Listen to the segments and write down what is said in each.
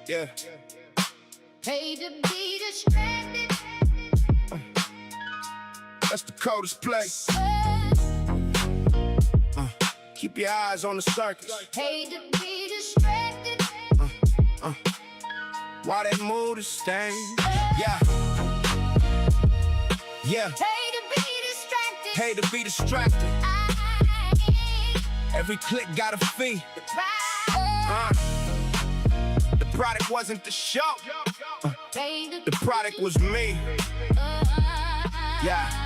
Yeah. Pay to be distracted. That's the coldest place. Keep your eyes on the circus. Pay to be distracted. While that mood is staying. Yeah. Yeah. Pay to be distracted. Pay to be distracted. Every click got a fee. The product wasn't the show. The product was me. Yeah.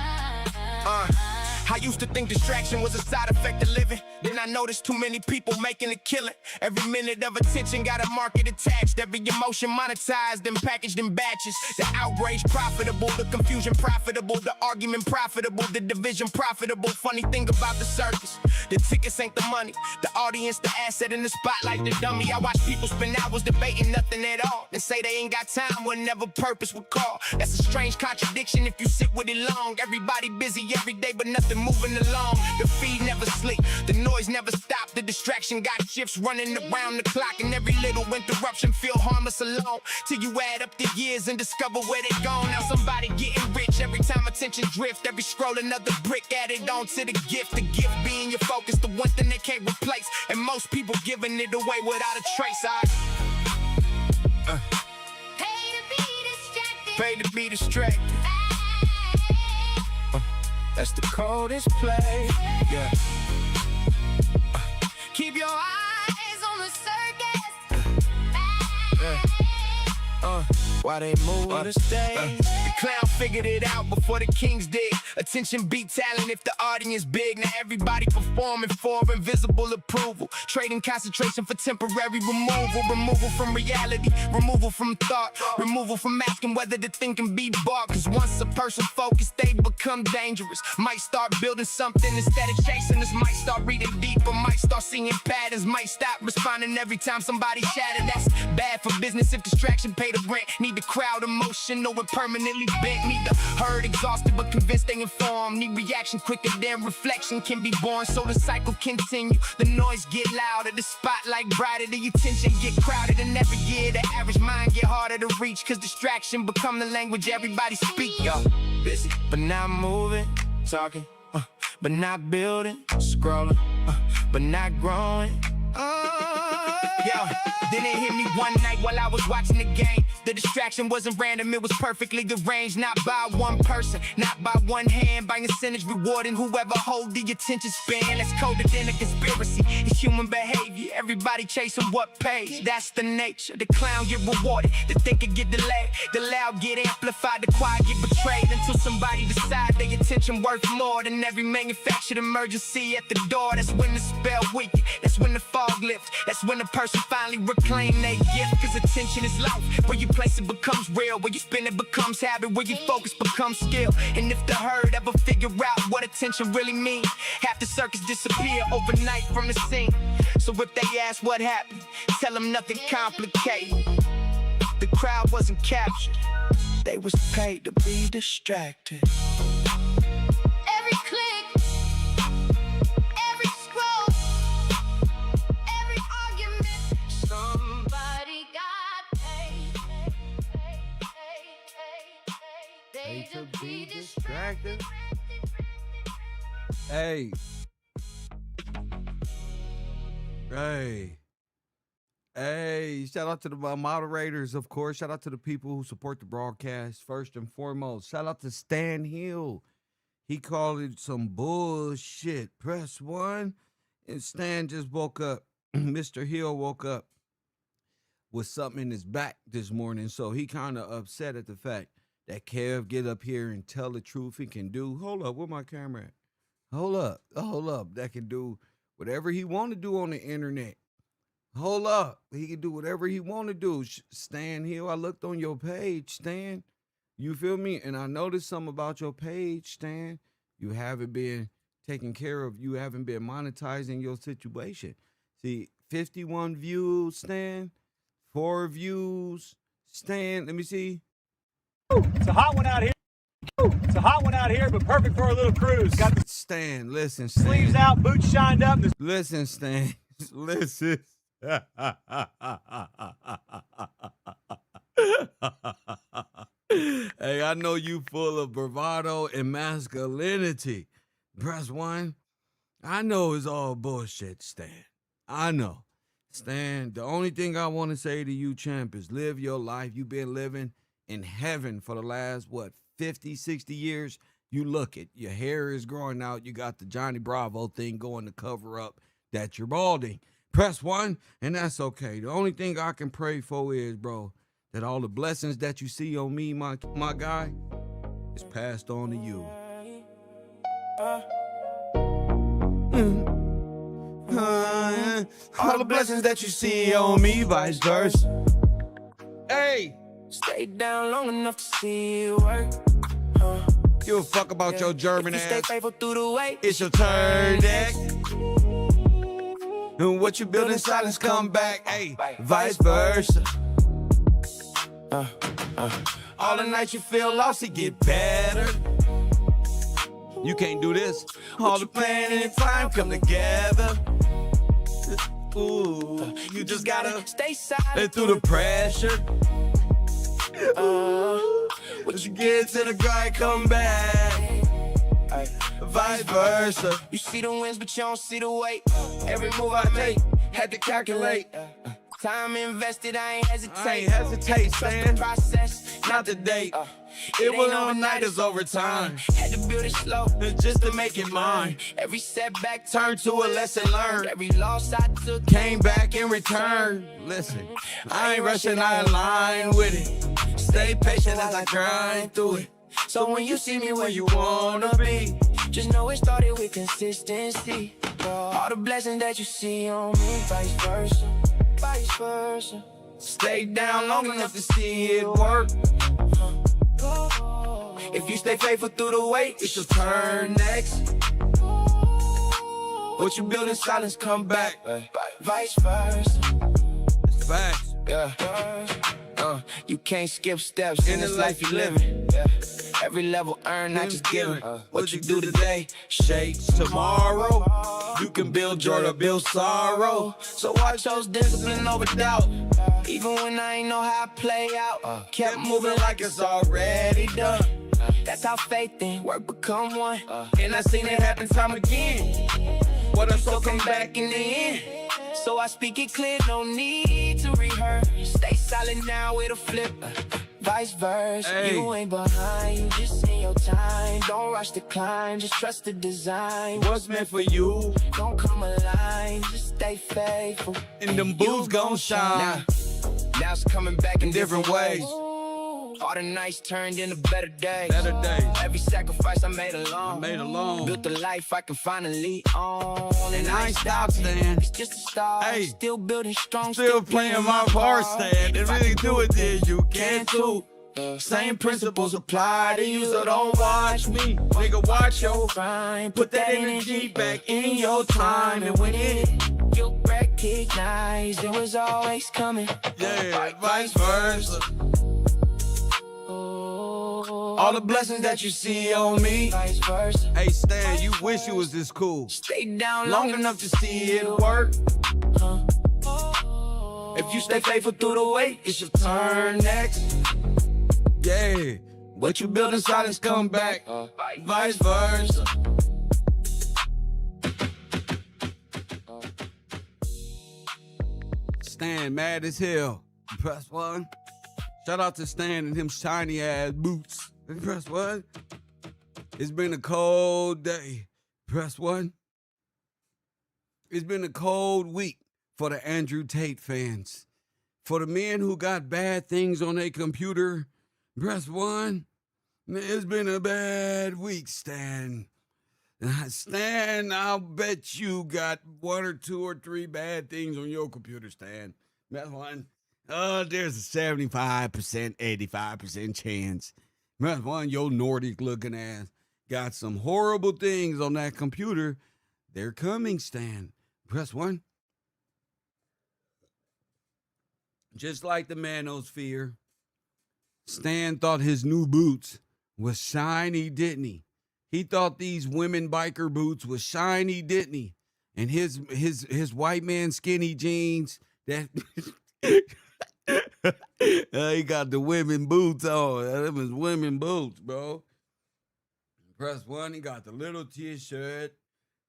I used to think distraction was a side effect of living. Then I noticed too many people making a killing. Every minute of attention got a market attached. Every emotion monetized and packaged in batches. The outrage profitable, the confusion profitable, the argument profitable, the division profitable. Funny thing about the circus, the tickets ain't the money, the audience the asset, in the spotlight the dummy. I watch people spend hours debating nothing at all and say they ain't got time whenever purpose would call. That's a strange contradiction if you sit with it long. Everybody busy every day but nothing moving along. The feed never sleep, the noise never stop. The distraction got shifts running around the clock, and every little interruption feel harmless alone. Till you add up the years and discover where they gone. Now somebody getting rich every time attention drift. Every scroll another brick added on to the gift. The gift being your focus, the one thing they can't replace. And most people giving it away without a trace. Pay to be distracted. That's the coldest place. Yeah. Keep your eyes on the circus. Why they move the stage? The clown figured it out before the kings did. Attention beat talent if the audience big. Now everybody performing for invisible approval. Trading concentration for temporary removal. Removal from reality, removal from thought, removal from asking whether the thing can be bought. Cause once a person focused, they become dangerous. Might start building something instead of chasing us. Might start reading deeper, might start seeing patterns. Might stop responding every time somebody shattered. That's bad for business if distraction pay the rent. Need the crowd emotion or it permanently bent. Need the herd exhausted but convinced they informed. Need reaction quicker than reflection can be born. So the cycle continue, the noise get louder, the spotlight brighter, the attention get crowded. And every year the average mind get harder to reach. Cause distraction become the language everybody speak. Yo, busy but not moving, talking, but not building, scrolling, but not growing. Yo, then it hit me one night while I was watching the game. The distraction wasn't random, it was perfectly arranged. Not by one person, not by one hand. By incentives rewarding whoever hold the attention span. That's colder than a conspiracy, it's human behavior. Everybody chasing what pays, that's the nature. The clown get rewarded, the thinker get delayed. The loud get amplified, the quiet get betrayed. Until somebody decide their attention worth more than every manufactured emergency at the door. That's when the spell weakens, that's when the fog lifts. That's when the person finally reclaim their gift. Cause attention is life, where you place it becomes real. Where you spend it becomes habit, where you focus becomes skill. And if the herd ever figure out what attention really means, half the circus disappear overnight from the scene. So if they ask what happened, tell them nothing complicated. The crowd wasn't captured, they was paid to be distracted. Every click, every scroll, every argument, somebody got paid to be distracted. Hey. Hey, shout out to the moderators, of course. Shout out to the people who support the broadcast, first and foremost. Shout out to Stan Hill. He called it some bullshit. Press 1. And Stan just woke up. Mr. Hill woke up with something in his back this morning. So he kind of upset at the fact that Kev get up here and tell the truth. He can do, hold up, where my camera at? Hold up. That can do whatever he want to do on the internet. Hold up. He can do whatever he want to do. Stan Hill, I looked on your page, Stan. You feel me? And I noticed something about your page, Stan. You haven't been taken care of. You haven't been monetizing your situation. See, 51 views, Stan. 4 views, Stan. Let me see. It's a hot one out here. It's a hot one out here, but perfect for a little cruise. Got the Stan, listen, Stan. sleeves out, boots shined up. Listen, Stan. Listen. Hey, I know you full of bravado and masculinity. Press one. I know it's all bullshit, Stan. I know. Stan, the only thing I want to say to you, champ, is live your life. You've been living in heaven for the last, 50, 60 years? You look it. Your hair is growing out. You got the Johnny Bravo thing going to cover up that you're balding. Press one, and that's okay. The only thing I can pray for is, bro, that all the blessings that you see on me, my guy, is passed on to you. All the blessings that you see on me, vice versa. Hey, Stay down long enough to see it work. give a fuck about your German If you stay ass. faithful through the wait, It's your turn next. And what you build in silence come back. Hey, vice versa. All the nights you feel lost, it get better. You can't do this. All the plan and time come together. Ooh, you just gotta stay silent through the pressure. But you get to the grind, come back. Vice versa. You see the wins, but you don't see the weight. Every move I make, had to calculate. Time invested, I ain't hesitate. I ain't hesitate, Trust the Stan. process, Not the date. It It was ain't overnight, it's overtime. Had to build it slow, Just to make it mine. every setback Turn to a lesson learned. Every loss I took Came back in return. Listen, I ain't rushing, I align with it. Stay patient as I grind through it. So when you see me Where you wanna be? just know it started with consistency. All the blessings that you see on me, vice versa, vice versa. Stay down long enough to see it work. If you stay faithful through the wait, it's your turn next. What you build in silence come back. Vice versa. It's facts. Yeah. You can't skip steps in this life you living. Every level earned, not just given. What you do today shapes tomorrow. You can build joy or build sorrow. So I chose discipline over doubt. Even when I ain't know how I play out, kept moving like it's already done. That's how faith and work become one. And I seen it happen time again. What I'm so come back in the end. So I speak it clear, no need to rehearse. Stay silent now, it'll flip. Vice versa, Hey. you ain't behind, you just in your time. Don't rush the climb, just trust the design. What's meant for you? Don't come aligned, just stay faithful. And them boots gon' shine. Now it's coming back in different ways. All the nights turned into better days. Better days. Every sacrifice I made alone. alone. Built the life I can finally own. And I ain't stopped, Stan. It's just a start. Hey. Still building strong. Still playing my part, Stan. And really do it, then you can too. Same principles apply to you, so don't watch me. Nigga, watch your grind. Put that energy back in your time. And when it, You'll recognize it was always coming. yeah, vice versa. All the blessings that you see on me. Vice versa. Hey, Stan, you wish you was this cool. Stay down Long enough to see it work. If you stay faithful through the wait, it's your turn next. Yeah, what you build in silence come back. Vice versa. Stan, mad as hell. Press one. Shout out to Stan and him shiny ass boots. Press one. It's been a cold day. Press one. It's been a cold week for the Andrew Tate fans. For the men who got bad things on their computer, press one. It's been a bad week, Stan. Stan, I'll bet you got 1 or 2 or 3 bad things on your computer, Stan. Press one. There's a 75%, 85% chance. Press one, your Nordic looking ass got some horrible things on that computer. They're coming, Stan. Press one. Just like the manosphere, Stan thought his new boots was shiny, didn't he? He thought these women biker boots was shiny, didn't he? And his white man skinny jeans, That he got the women boots on. Them is women boots, bro. Press 1, he got the little t-shirt.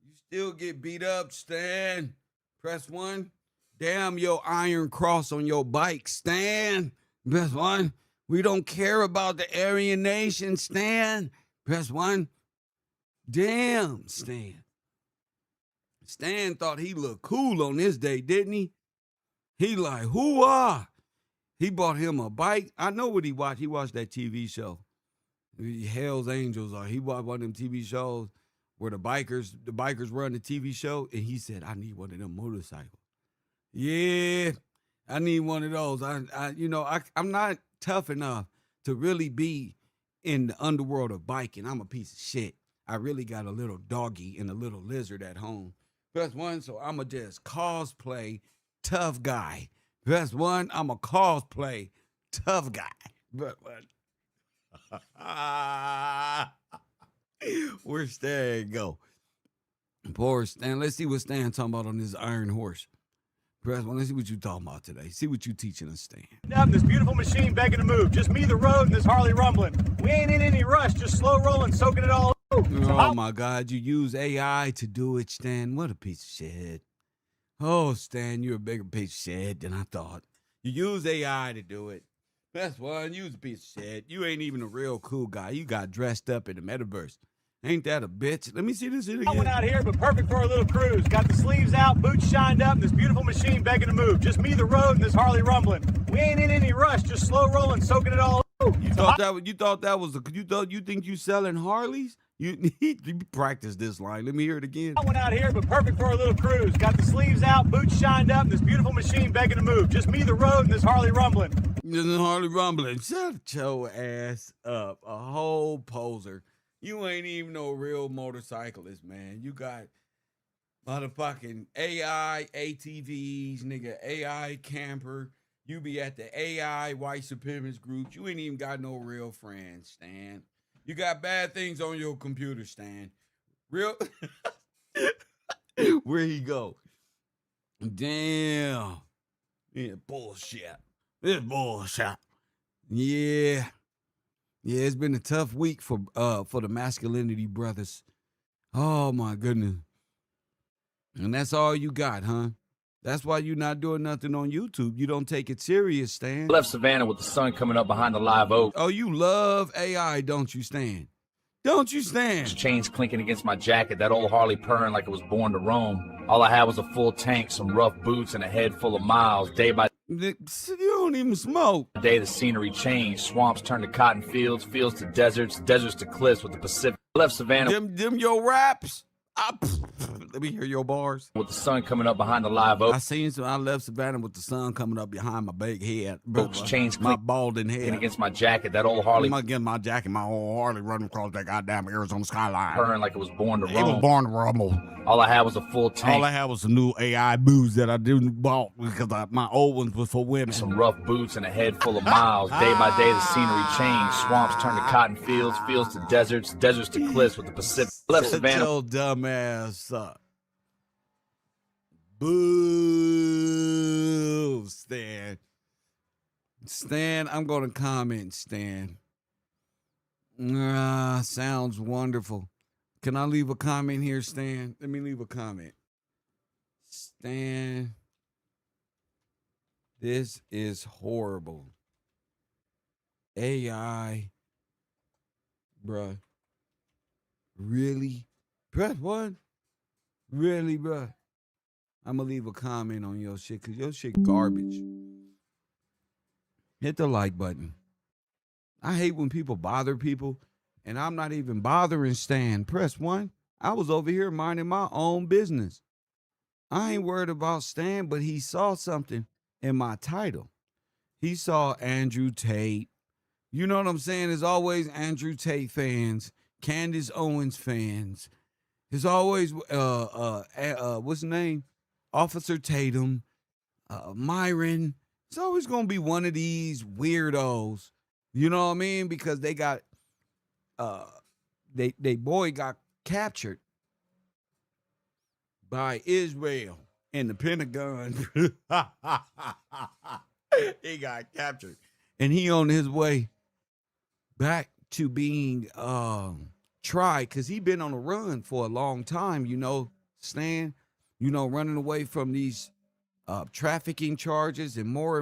You still get beat up, Stan. Press 1. Damn your iron cross on your bike, Stan. Press 1. We don't care about the Aryan nation, Stan. Press 1. Damn, Stan. Stan thought he looked cool on this day, didn't he? He like, hoo-ah. He bought him a bike. I know what he watched. He watched that TV show. Hell's Angels, or he watched one of them TV shows where the bikers run the TV show, and he said, I need one of them motorcycles. Yeah, I need one of those. I'm not tough enough to really be in the underworld of biking. I'm a piece of shit. I really got a little doggy and a little lizard at home. Press 1, so I'ma just cosplay tough guy. Press 1, I'm a cosplay tough guy. But where's Stan go? Poor Stan. Let's see what Stan talking about on this iron horse. Press 1, let's see what you talking about today. See what you teaching us, Stan. Up this beautiful machine begging to move. Just me, the road, and this Harley rumbling. We ain't in any rush, just slow rolling, soaking it all. Oh my God, you use AI to do it, Stan. What a piece of shit. Oh, Stan, you're a bigger piece of shit than I thought. You use AI to do it. That's one, you's a piece of shit. You ain't even a real cool guy. You got dressed up in the metaverse. Ain't that a bitch? Let me see this shit again. I went out here, but perfect for a little cruise. Got the sleeves out, boots shined up, and this beautiful machine begging to move. Just me, the road, and this Harley rumbling. We ain't in any rush, just slow rolling, soaking it all. You think you selling Harleys? You practice this line. Let me hear it again. I went out here, but perfect for a little cruise. Got the sleeves out, boots shined up, and this beautiful machine begging to move. Just me, the road, and this Harley rumbling. This is Harley rumbling. Shut your ass up. A whole poser. You ain't even no real motorcyclist, man. You got motherfucking AI ATVs, nigga, AI camper. You be at the AI white supremacist groups. You ain't even got no real friends, Stan. You got bad things on your computer, Stan. Real. Where he go? Damn. Yeah, bullshit. This bullshit. Yeah. Yeah, it's been a tough week for the masculinity brothers. Oh my goodness. And that's all you got, huh? That's why you're not doing nothing on YouTube. You don't take it serious, Stan. I left Savannah with the sun coming up behind the live oak. Oh, you love AI, don't you, Stan? Don't you, Stan? Chains clinking against my jacket, that old Harley purring like it was born to roam. All I had was a full tank, some rough boots, and a head full of miles. Day by You don't even smoke. day, the scenery changed. Swamps turned to cotton fields, fields to deserts, deserts to cliffs with the Pacific. I left Savannah Them your raps. Let me hear your bars. with the sun coming up behind the live oak. I left Savannah with the sun coming up behind my big head. Oaks chains my clinking balding head. against my jacket, that old Harley I'm against my jacket, my old Harley running across that goddamn Arizona skyline. purring like it was born to He was roam. born to rumble. All I had was a full All tank, I had was some new AI booze that I didn't bought because my old ones was for women. some rough boots, and a head full of miles. Day by day, the scenery changed. Swamps turned to cotton fields, fields to deserts, deserts to cliffs with the Pacific. I left Shut Savannah. your dumb ass up. Boo, Stan. Stan, I'm going to comment, Stan. Sounds wonderful. Can I leave a comment here, Stan? Let me leave a comment. Stan, this is horrible. AI, bruh. Really? Press one? Really, bruh? I'm going to leave a comment on your shit because your shit garbage. Hit the like button. I hate when people bother people, and I'm not even bothering Stan. Press one. I was over here minding my own business. I ain't worried about Stan, but he saw something in my title. He saw Andrew Tate. You know what I'm saying? There's always Andrew Tate fans, Candace Owens fans. There's always, what's his name? Officer Tatum, Myron. It's always going to be one of these weirdos. You know what I mean? Because they got, they boy got captured by Israel. in the Pentagon. He got captured. And he on his way back to being tried because he been on a run for a long time, Stan, running away from these trafficking charges and more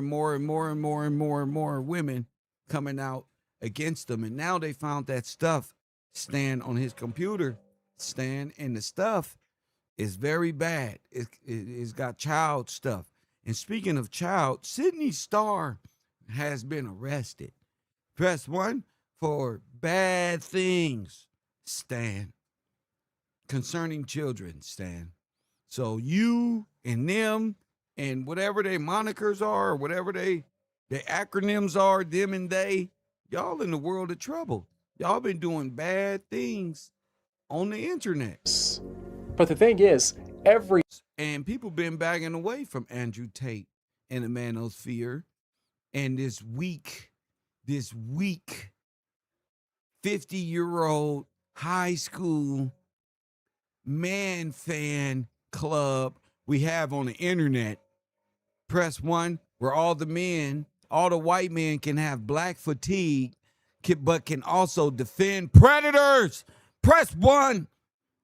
women coming out against them. And now they found that stuff, Stan, on his computer, Stan, and the stuff is very bad. It's got child stuff. And speaking of child, Sydney Starr has been arrested. Press 1 for bad things, Stan, concerning children, Stan. So you and them and whatever their monikers are, or whatever their acronyms are, them and they, y'all in the world of trouble. Y'all been doing bad things on the internet. But the thing is, And people been bagging away from Andrew Tate and the manosphere. And this weak 50-year-old high school man fan club we have on the internet. Press 1, where all the white men can have black fatigue, but can also defend predators. Press 1.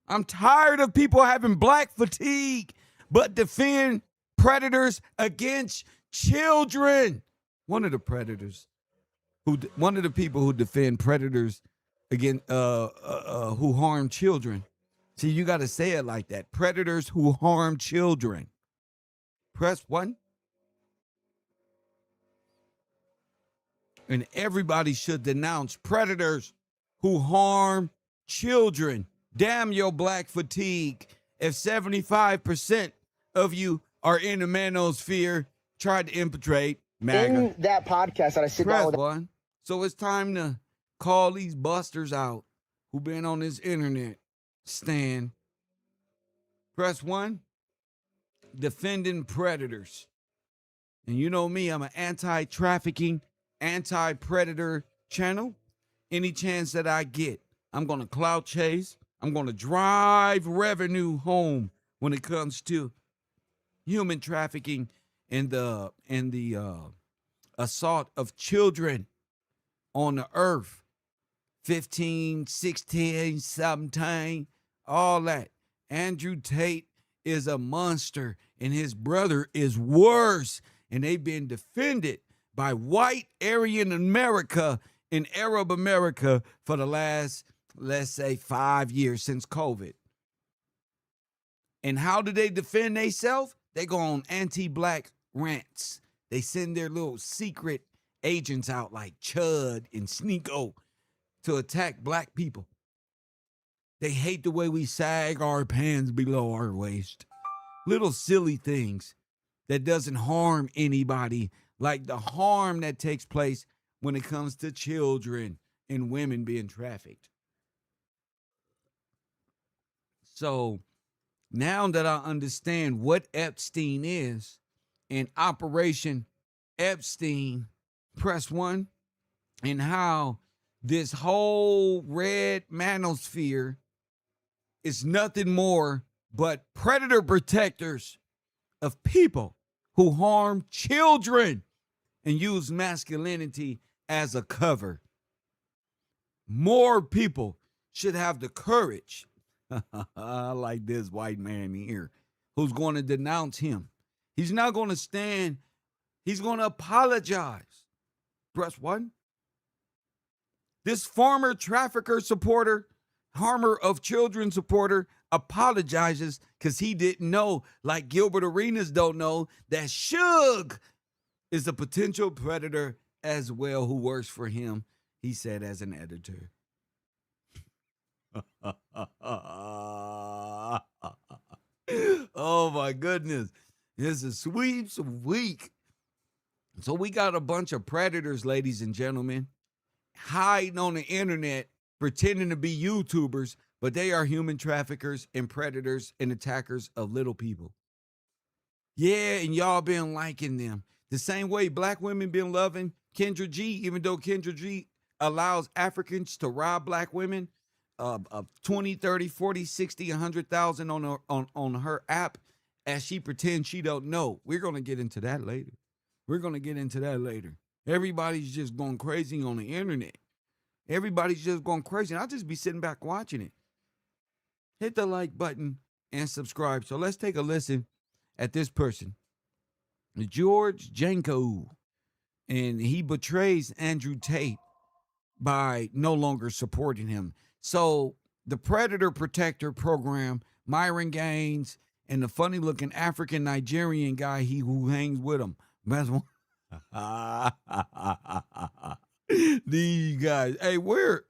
I'm tired of people having black fatigue, but defend predators against children. One of the people who defend predators against who harm children. See, you got to say it like that. Predators who harm children. Press 1. And everybody should denounce predators who harm children. Damn your black fatigue. If 75% of you are in the manosphere, tried to infiltrate MAGA. In that podcast that I sit Press down with 1. So it's time to call these busters out who been on this internet. Stan. Press 1. Defending predators. And you know me, I'm an anti-trafficking, anti-predator channel. Any chance that I get, I'm going to clout chase. I'm going to drive revenue home when it comes to human trafficking and the assault of children on the earth. 15, 16, 17, all that. Andrew Tate is a monster, and his brother is worse. And they've been defended by white Aryan America and Arab America for the last, let's say, 5 years since COVID. And how do they defend themselves? They go on anti-black rants. They send their little secret agents out like Chud and Sneeko to attack black people. They hate the way we sag our pants below our waist. Little silly things that doesn't harm anybody, like the harm that takes place when it comes to children and women being trafficked. So now that I understand what Epstein is and Operation Epstein, press 1, and how this whole red manosphere is nothing more but predator protectors of people who harm children and use masculinity as a cover. More people should have the courage, like this white man here, who's going to denounce him. He's not going to stand. He's going to apologize. Press 1. This former trafficker supporter, harmer of children supporter, apologizes because he didn't know, like Gilbert Arenas don't know, that Suge is a potential predator as well who works for him, he said as an editor. Oh my goodness. It's a sweeps week. So we got a bunch of predators, ladies and gentlemen, hiding on the internet, pretending to be YouTubers, but they are human traffickers and predators and attackers of little people. Yeah, and y'all been liking them. The same way black women been loving Kendra G, even though Kendra G allows Africans to rob black women of 20, 30, 40, 60, 100,000 on her app as she pretends she don't know. We're going to get into that later. We're going to get into that later. Everybody's just going crazy on the internet. Everybody's just going crazy. And I'll just be sitting back watching it. Hit the like button and subscribe. So let's take a listen at this person, George Janko. And he betrays Andrew Tate by no longer supporting him. So the Predator Protector program, Myron Gaines, and the funny-looking African Nigerian guy who hangs with him. That's one. These guys. Hey, where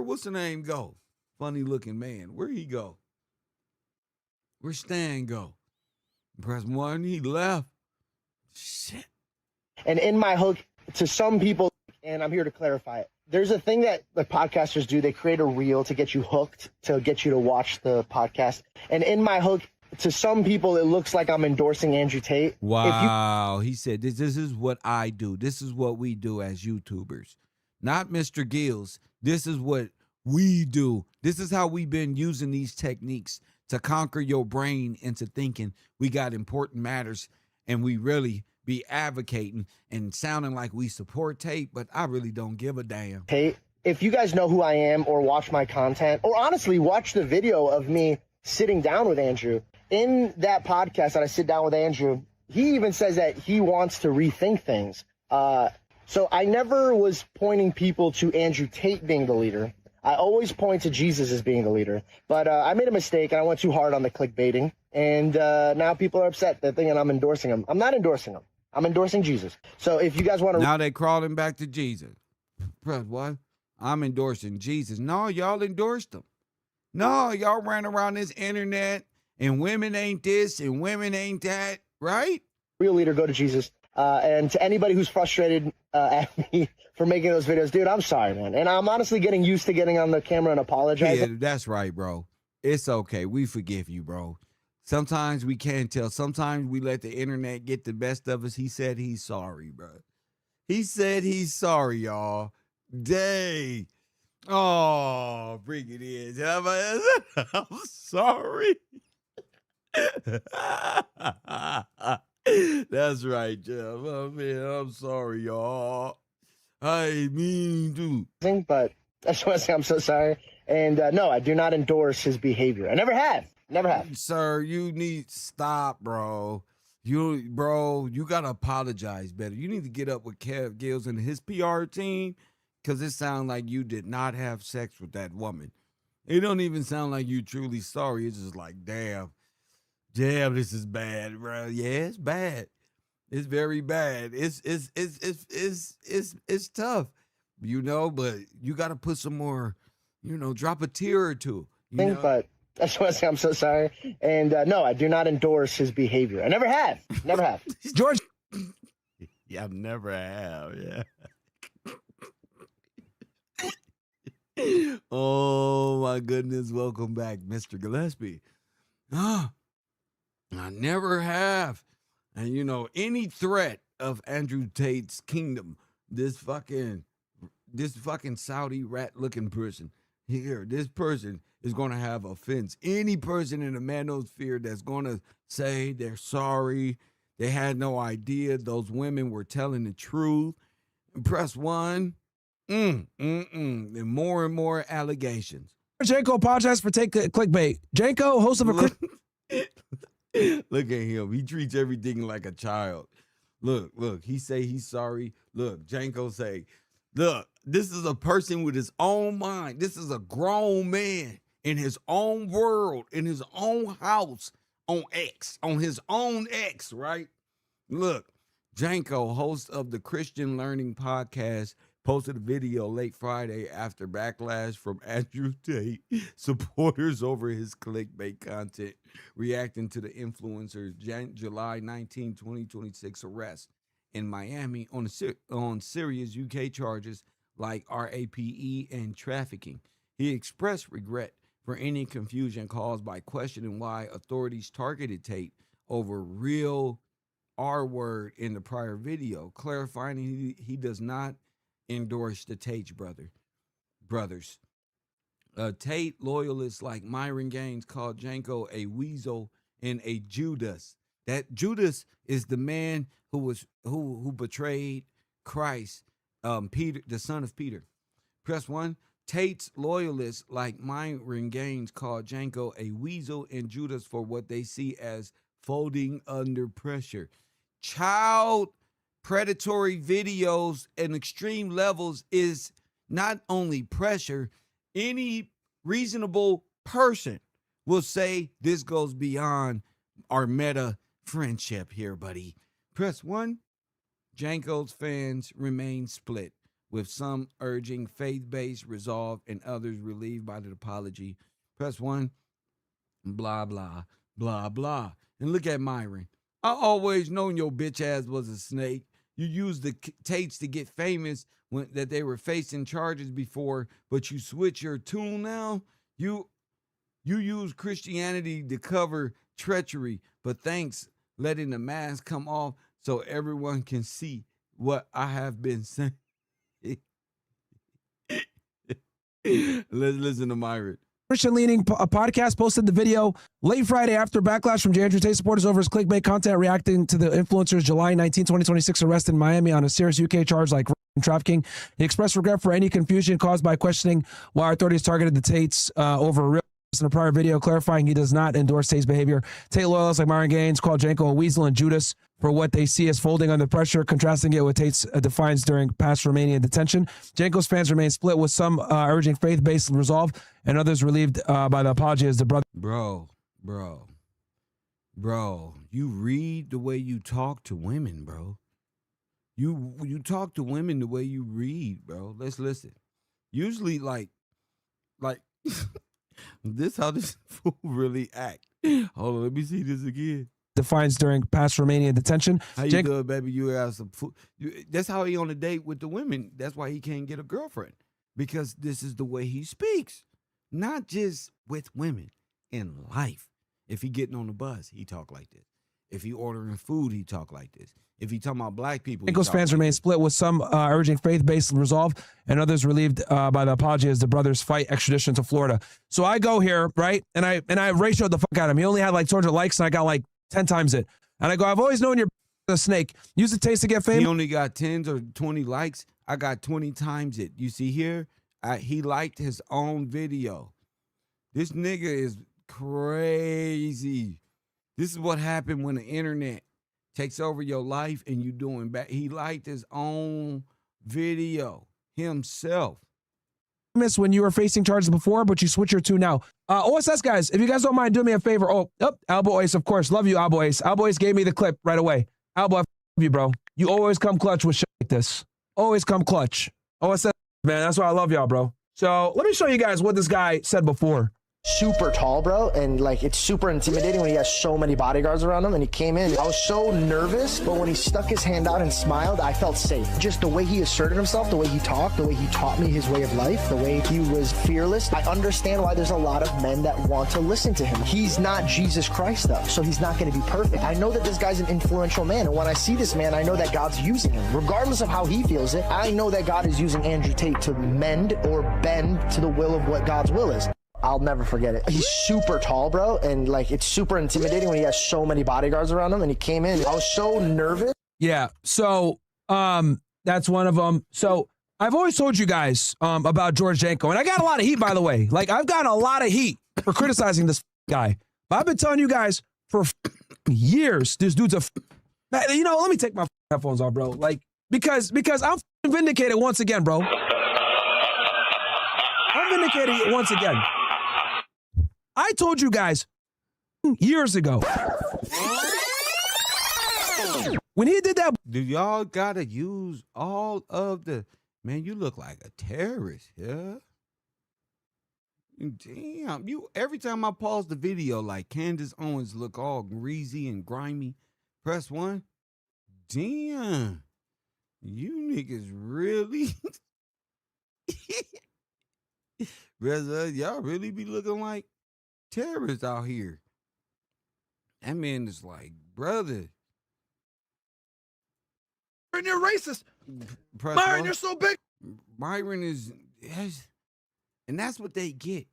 what's the name go? Funny-looking man. Where he go? Where Stan go? Press 1, he left. Shit. And in my hook, to some people, and I'm here to clarify it, there's a thing that the podcasters do. They create a reel to get you hooked, to get you to watch the podcast. And in my hook, to some people, it looks like I'm endorsing Andrew Tate. Wow. He said, this is what I do. This is what we do as YouTubers. Not Mr. Gills. This is what we do. This is how we've been using these techniques to conquer your brain into thinking we got important matters, and we really be advocating and sounding like we support Tate, but I really don't give a damn. Tate, if you guys know who I am or watch my content, or honestly watch the video of me sitting down with Andrew, in that podcast that I sit down with Andrew, he even says that he wants to rethink things. So I never was pointing people to Andrew Tate being the leader. I always point to Jesus as being the leader. But I made a mistake, and I went too hard on the clickbaiting. And now people are upset. They're thinking I'm endorsing him. I'm not endorsing him. I'm endorsing Jesus. So if you guys want to... Now they crawling back to Jesus. Press what? I'm endorsing Jesus. No, y'all endorsed him. No, y'all ran around this internet, and women ain't this, and women ain't that, right? Real leader, go to Jesus. And to anybody who's frustrated at me for making those videos, dude, I'm sorry, man. And I'm honestly getting used to getting on the camera and apologizing. Yeah, that's right, bro. It's okay. We forgive you, bro. Sometimes we can't tell. Sometimes we let the internet get the best of us. He said he's sorry, bro. He said he's sorry, y'all. Dang. Oh, bring it in. I'm sorry. That's right, Jeff. Oh, man, I'm sorry, y'all. I mean to. But I just want to say I'm so sorry. And no, I do not endorse his behavior. I never have. Never have. Sir, you need stop, bro. You gotta apologize better. You need to get up with Kev Gills and his PR team, because it sounds like you did not have sex with that woman. It don't even sound like you truly sorry. It's just like, damn, this is bad, bro. Yeah, it's bad. It's very bad. It's tough, but you gotta put some more, drop a tear or two. But I just want to say I'm so sorry. And no, I do not endorse his behavior. I never have. Never have. George. Yeah, I never have. Yeah. Oh, my goodness. Welcome back, Mr. Gillespie. I never have. And, any threat of Andrew Tate's kingdom, this fucking Saudi rat-looking person here, this person is going to have offense. Any person in the manosphere that's going to say they're sorry, they had no idea those women were telling the truth. Press 1. And more and more allegations. Janko apologized for clickbait. Janko, host of a... Look at him. He treats everything like a child. Look. He say he's sorry. Look, Janko say, look, this is a person with his own mind. This is a grown man in his own world, in his own house, on his own X, right? Look, Janko, host of the Christian Learning Podcast, posted a video late Friday after backlash from Andrew Tate supporters over his clickbait content, reacting to the influencer's July 19, 2026 arrest in Miami on serious UK charges like RAPE and trafficking. He expressed regret for any confusion caused by questioning why authorities targeted Tate over real R-word in the prior video, clarifying he does not endorse the Tate brothers. Tate loyalists like Myron Gaines called Janko a weasel and a Judas. That Judas is the man who betrayed Christ, Peter, the son of Peter. Press 1. Tate's loyalists like Myron Gaines called Janko a weasel and Judas for what they see as folding under pressure. Child predatory videos and extreme levels is not only pressure. Any reasonable person will say this goes beyond our meta friendship here, buddy. Press 1. Janko's fans remain split, with some urging faith-based resolve and others relieved by the apology. Press 1. Blah, blah, blah, blah. And look at Myron. I always known your bitch ass was a snake. You used the Tates to get famous that they were facing charges before, but you switch your tune now. You use Christianity to cover treachery, but thanks letting the mask come off so everyone can see what I have been saying. Let's listen to Myron. Christian-leaning podcast posted the video late Friday after backlash from Andrew Tate supporters over his clickbait content reacting to the influencer's July 19, 2026 arrest in Miami on a serious UK charge like trafficking. He expressed regret for any confusion caused by questioning why authorities targeted the Tates over a real in a prior video, clarifying he does not endorse Tate's behavior. Tate loyalists like Myron Gaines called Janko a weasel and Judas for what they see as folding under pressure, contrasting it with Tate's defiance during past Romanian detention. Janko's fans remain split, with some urging faith-based resolve and others relieved by the apology as the brother. Bro, you read the way you talk to women, bro. You talk to women the way you read, bro. Let's listen. Usually, like this how this fool really act. Hold on, let me see this again. Defiance during past Romanian detention. How you doing, baby? You have some food. That's how he on a date with the women. That's why he can't get a girlfriend, because this is the way he speaks. Not just with women, in life. If he getting on the bus, he talk like this. If he ordering food, he talk like this. If he talking about black people, Janko's fans remain split, with some urging faith-based resolve and others relieved by the apology as the brothers fight extradition to Florida. So I go here, right, and I ratioed the fuck out of him. He only had like 200 likes, and I got like 10 times it. And I go, I've always known you're a snake. Use the taste to get famous. He only got 10 or 20 likes. I got 20 times it. You see here, he liked his own video. This nigga is crazy. This is what happened when the internet takes over your life and you doing bad. He liked his own video himself. When you were facing charges before, but you switch your tune now. OSS guys, if you guys don't mind, do me a favor. Albo Ace, of course. Love you, Albo Ace. Albo Ace gave me the clip right away. Albo, I love you, bro. You always come clutch with shit like this. Always come clutch. OSS, man, that's why I love y'all, bro. So let me show you guys what this guy said before. Super tall, bro, and like it's super intimidating when he has so many bodyguards around him. And he came in, I was so nervous, but when he stuck his hand out and smiled, I felt safe. Just the way he asserted himself, the way he talked, the way he taught me his way of life, the way he was fearless. I understand why there's a lot of men that want to listen to him. He's not Jesus Christ though, so he's not going to be perfect. I know that this guy's an influential man, and when I see this man, I know that God's using him. Regardless of how he feels it, I know that God is using Andrew Tate to mend or bend to the will of what God's will is. I'll never forget it. He's super tall, bro, and like it's super intimidating when he has so many bodyguards around him. And he came in, I was so nervous. Yeah, so that's one of them. So I've always told you guys about George Janko, and I got a lot of heat, by the way. Like I've gotten a lot of heat for criticizing this guy. But I've been telling you guys for years, this dude's a. You know, let me take my headphones off, bro. Like because I'm vindicated once again, bro. I'm vindicated once again. I told you guys years ago when he did that. Do y'all gotta use all of the, man, you look like a terrorist, yeah? Damn, you, every time I pause the video, like Candace Owens look all greasy and grimy. Press 1. Damn, you niggas really, y'all really be looking like terrorists out here. That man is like, brother. And you're racist. Myron, you're so big. Myron is, yes. And that's what they get.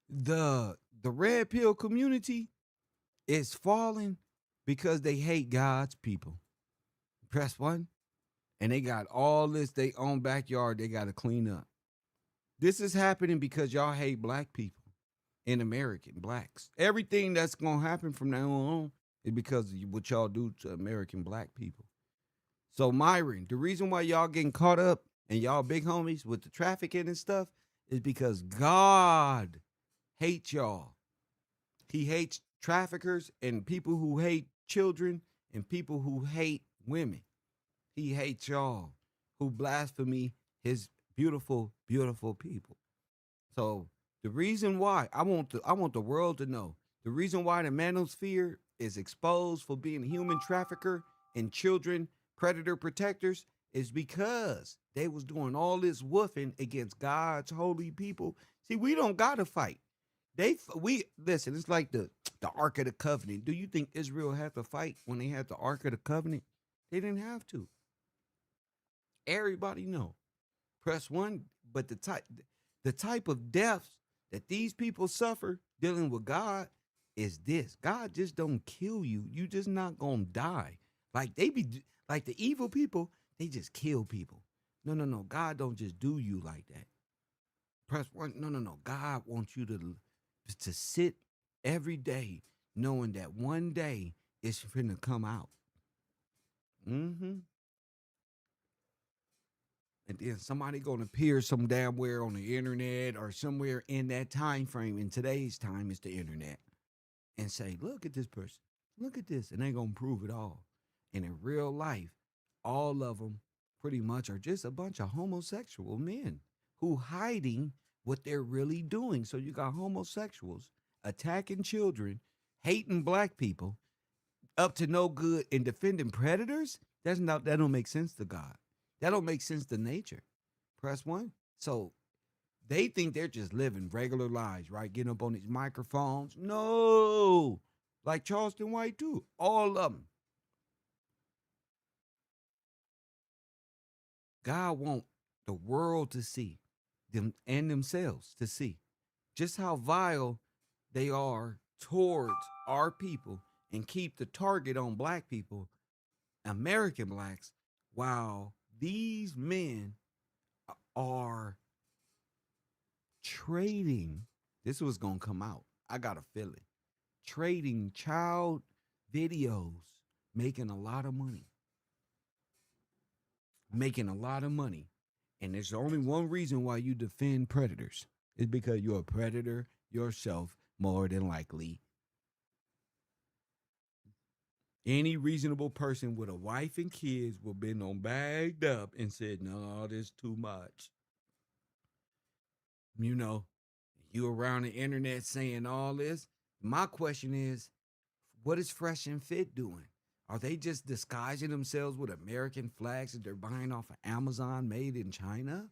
The red pill community is falling because they hate God's people. Press one. And they got all this they own backyard they got to clean up. This is happening because y'all hate black people and American blacks. Everything that's going to happen from now on is because of what y'all do to American black people. So Myron, the reason why y'all getting caught up and y'all big homies with the trafficking and stuff is because God hates y'all. He hates traffickers and people who hate children and people who hate women. He hates y'all who blaspheme his beautiful, beautiful people. So the reason why I want the world to know the reason why the manosphere is exposed for being a human trafficker and children predator protectors is because they was doing all this woofing against God's holy people. See, we don't gotta fight. We listen. It's like the Ark of the Covenant. Do you think Israel had to fight when they had the Ark of the Covenant? They didn't have to. Everybody know. Press one. But the type of deaths that these people suffer dealing with God is this. God just don't kill you. You just not gonna die. Like they be like the evil people. They just kill people. No. God don't just do you like that. Press one. No. God wants you to sit every day knowing that one day it's finna come out. Mm-hmm. And then somebody gonna appear some damn where on the internet or somewhere in that time frame. In today's time, it's the internet, and say, "Look at this person. Look at this," and they gonna prove it all. And in real life, all of them pretty much are just a bunch of homosexual men who hiding what they're really doing. So you got homosexuals attacking children, hating black people, up to no good, and defending predators. That don't make sense to God. That don't make sense to nature. Press one. So they think they're just living regular lives, right? Getting up on these microphones. No. Like Charleston White too. All of them. God wants the world to see them and themselves to see just how vile they are towards our people and keep the target on black people, American blacks, while these men are trading. This was going to come out. I got a feeling. Trading child videos, making a lot of money. Making a lot of money. And there's only one reason why you defend predators. It's because you're a predator yourself, more than likely. Any reasonable person with a wife and kids will been on bagged up and said, "No, this is too much." You know, you around the internet saying all this. My question is, what is Fresh and Fit doing? Are they just disguising themselves with American flags that they're buying off of Amazon made in China?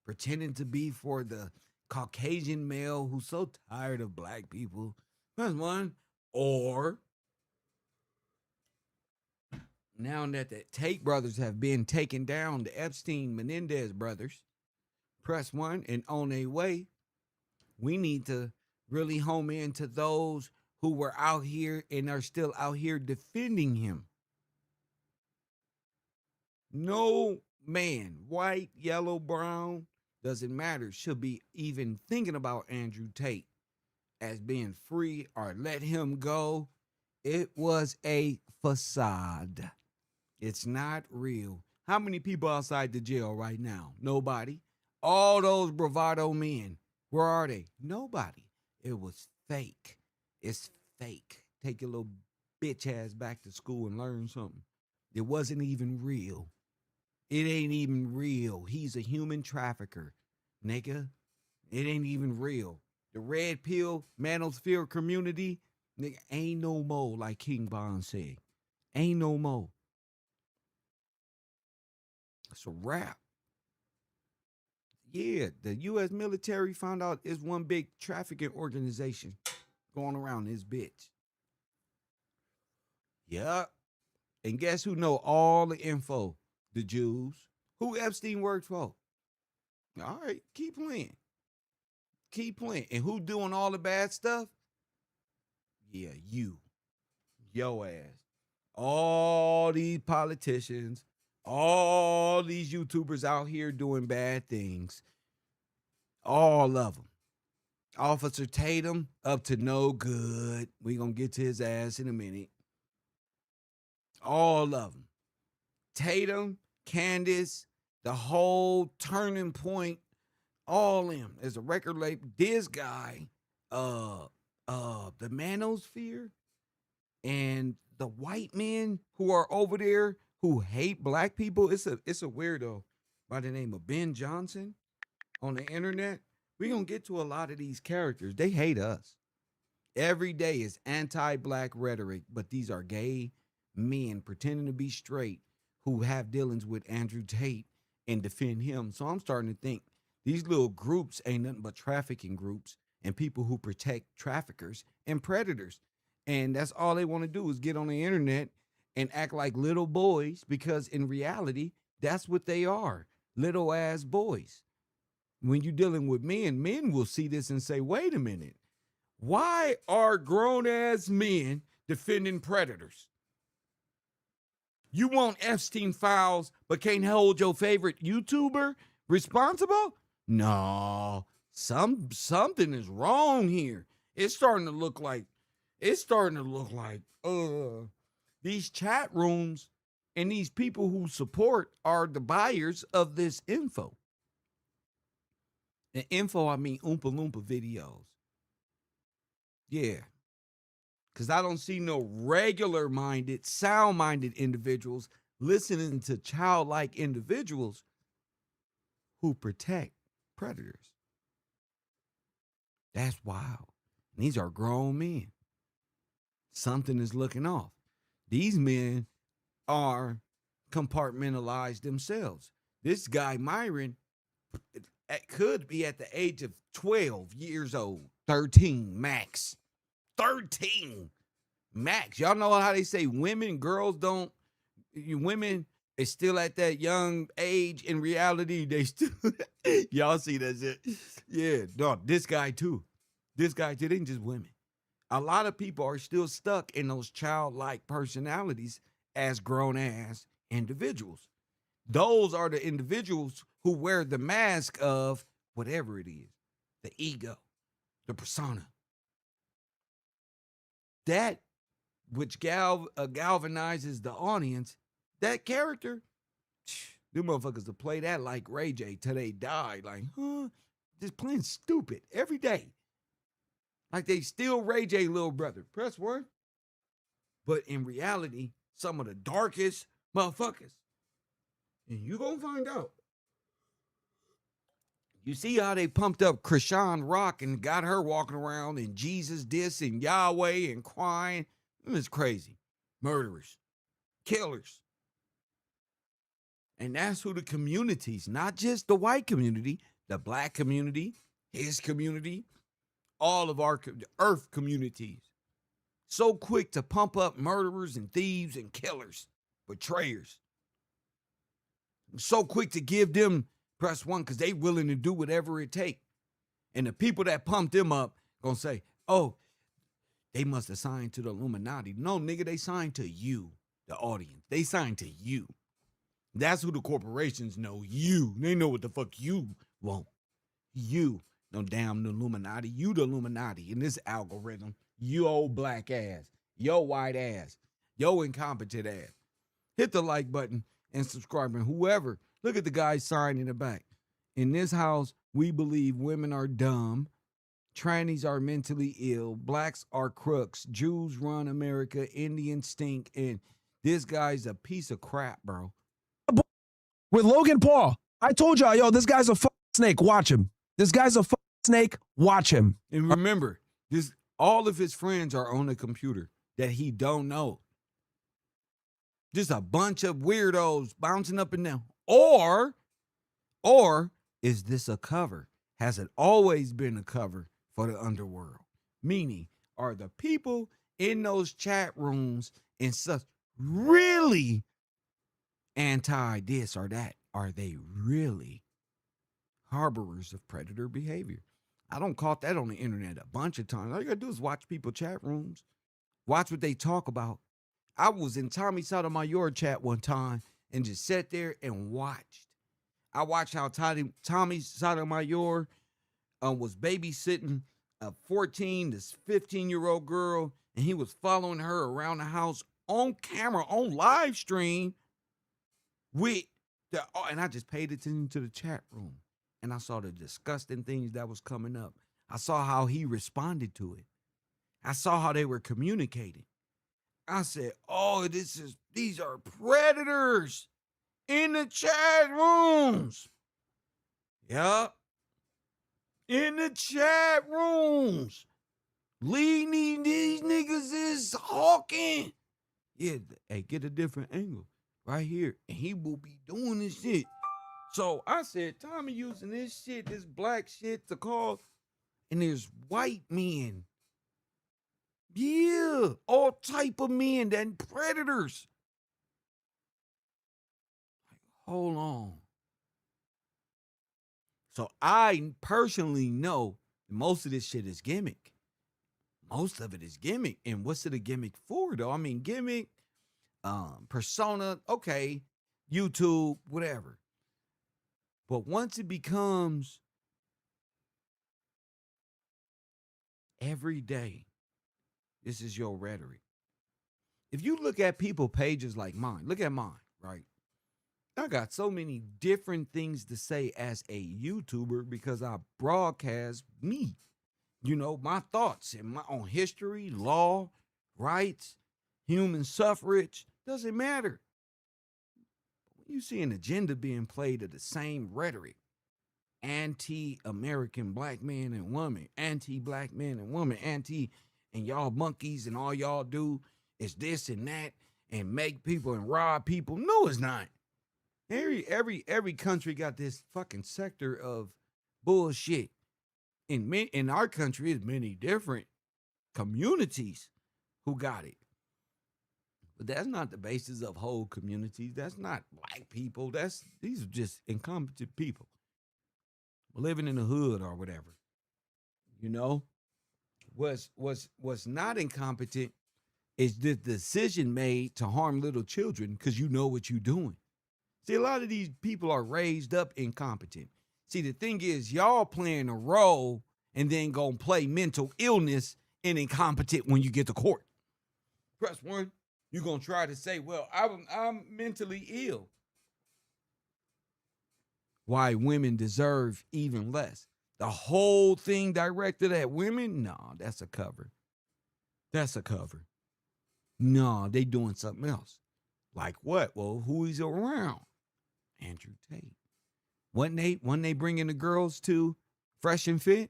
Pretending to be for the Caucasian male who's so tired of black people. That's one. Or now that the Tate brothers have been taken down, the Epstein-Menendez brothers, press one and on their way, we need to really home in to those who were out here and are still out here defending him. No man, white, yellow, brown, doesn't matter, should be even thinking about Andrew Tate as being free or let him go. It was a facade. It's not real. How many people outside the jail right now? Nobody. All those bravado men, where are they? Nobody. It was fake. It's fake. Take your little bitch ass back to school and learn something. It wasn't even real. It ain't even real. He's a human trafficker, nigga. It ain't even real. The red pill manosphere community, nigga, ain't no more, like King Von said. Ain't no more. It's a wrap. Yeah, the U.S. military found out it's one big trafficking organization going around this bitch. Yeah. And guess who know all the info? The Jews. Who Epstein worked for? All right, keep playing. Keep playing. And who doing all the bad stuff? Yeah, you. Yo ass. All these politicians, all these YouTubers out here doing bad things. All of them. Officer Tatum up to no good. We gonna get to his ass in a minute. All of them. Tatum, Candace, the whole Turning Point, all them. As a record label, this guy, the Manosphere, and the white men who are over there who hate black people. It's a weirdo by the name of Ben Johnson on the internet. We're gonna get to a lot of these characters. They hate us. Every day is anti-black rhetoric, but these are gay men pretending to be straight who have dealings with Andrew Tate and defend him. So I'm starting to think these little groups ain't nothing but trafficking groups and people who protect traffickers and predators. And that's all they want to do is get on the internet and act like little boys, because in reality, that's what they are, little ass boys. When you're dealing with men will see this and say, wait a minute, why are grown ass men defending predators? You want Epstein files, but can't hold your favorite YouTuber responsible? No, something is wrong here. It's starting to look like these chat rooms and these people who support are the buyers of this info. And info, I mean Oompa Loompa videos. Yeah. Because I don't see no regular-minded, sound-minded individuals listening to childlike individuals who protect predators. That's wild. And these are grown men. Something is looking off. These men are compartmentalized themselves. This guy, Myron, could be at the age of 12 years old, 13 max. 13 max. Y'all know how they say women is still at that young age. In reality, they still, y'all see that shit. Yeah, no, this guy too. This guy too, they ain't just women. A lot of people are still stuck in those childlike personalities as grown ass individuals. Those are the individuals who wear the mask of whatever it is, the ego, the persona. That which galvanizes the audience, that character, them motherfuckers to play that like Ray J till they die. Like, just playing stupid every day. Like they still Ray J little brother. Press 1. But in reality, some of the darkest motherfuckers. And you gonna find out. You see how they pumped up Krishan Rock and got her walking around and Jesus this and Yahweh and crying. It's crazy. Murderers. Killers. And that's who the communities, not just the white community, the black community, his community, all of our earth communities. So quick to pump up murderers and thieves and killers, betrayers. So quick to give them press 1 because they willing to do whatever it takes. And the people that pumped them up gonna say, oh, they must have signed to the Illuminati. No, nigga, they signed to you, the audience. They signed to you. That's who the corporations know. You. They know what the fuck you want. You. No damn Illuminati. You the Illuminati in this algorithm. You old black ass. Yo white ass. Yo incompetent ass. Hit the like button and subscribe. And whoever, look at the guy sign in the back. In this house, we believe women are dumb. Trannies are mentally ill. Blacks are crooks. Jews run America. Indians stink. And this guy's a piece of crap, bro. With Logan Paul, I told y'all, yo, this guy's a fucking snake. Watch him. This guy's a fucking snake. Watch him. And remember, all of his friends are on the computer that he don't know. Just a bunch of weirdos bouncing up and down. Or is this a cover? Has it always been a cover for the underworld? Meaning, are the people in those chat rooms and stuff really anti this or that? Are they really harborers of predator behavior? I don't caught that on the internet a bunch of times. All you gotta do is watch people chat rooms, watch what they talk about. I was in Tommy Sotomayor chat one time and just sat there and watched. I watched how Tommy Sotomayor was babysitting a 14 to 15-year-old girl, and he was following her around the house on camera, on live stream with and I just paid attention to the chat room, and I saw the disgusting things that was coming up. I saw how he responded to it. I saw how they were communicating. I said, oh, these are predators in the chat rooms. Yup. In the chat rooms. Leading these niggas is hawking. Yeah, hey, get a different angle right here. And he will be doing this shit. So I said, Tommy using this shit, this black shit to call, and there's white men. Yeah, all type of men, that predators. Hold on. So I personally know most of this shit is gimmick. Most of it is gimmick. And what's it a gimmick for, though? I mean, gimmick, persona, okay, YouTube, whatever. But once it becomes every day, this is your rhetoric. If you look at people pages like mine, look at mine, right? I got so many different things to say as a YouTuber because I broadcast me, my thoughts and my own history, law, rights, human suffrage, doesn't matter. When you see an agenda being played of the same rhetoric, anti-American black man and woman, anti-black man and woman, and y'all monkeys and all y'all do is this and that and make people and rob people. No, it's not. Every country got this fucking sector of bullshit. In our country, is many different communities who got it. But that's not the basis of whole communities. That's not black people. These are just incompetent people living in the hood or whatever. What's not incompetent is the decision made to harm little children because you know what you're doing. See, a lot of these people are raised up incompetent. See, the thing is, y'all playing a role and then gonna play mental illness and incompetent when you get to court. Press 1, you're gonna try to say, well, I'm mentally ill. Why women deserve even less. The whole thing directed at women? No, that's a cover. That's a cover. No, they doing something else. Like what? Well, who is around? Andrew Tate. When they bringing the girls to Fresh and Fit?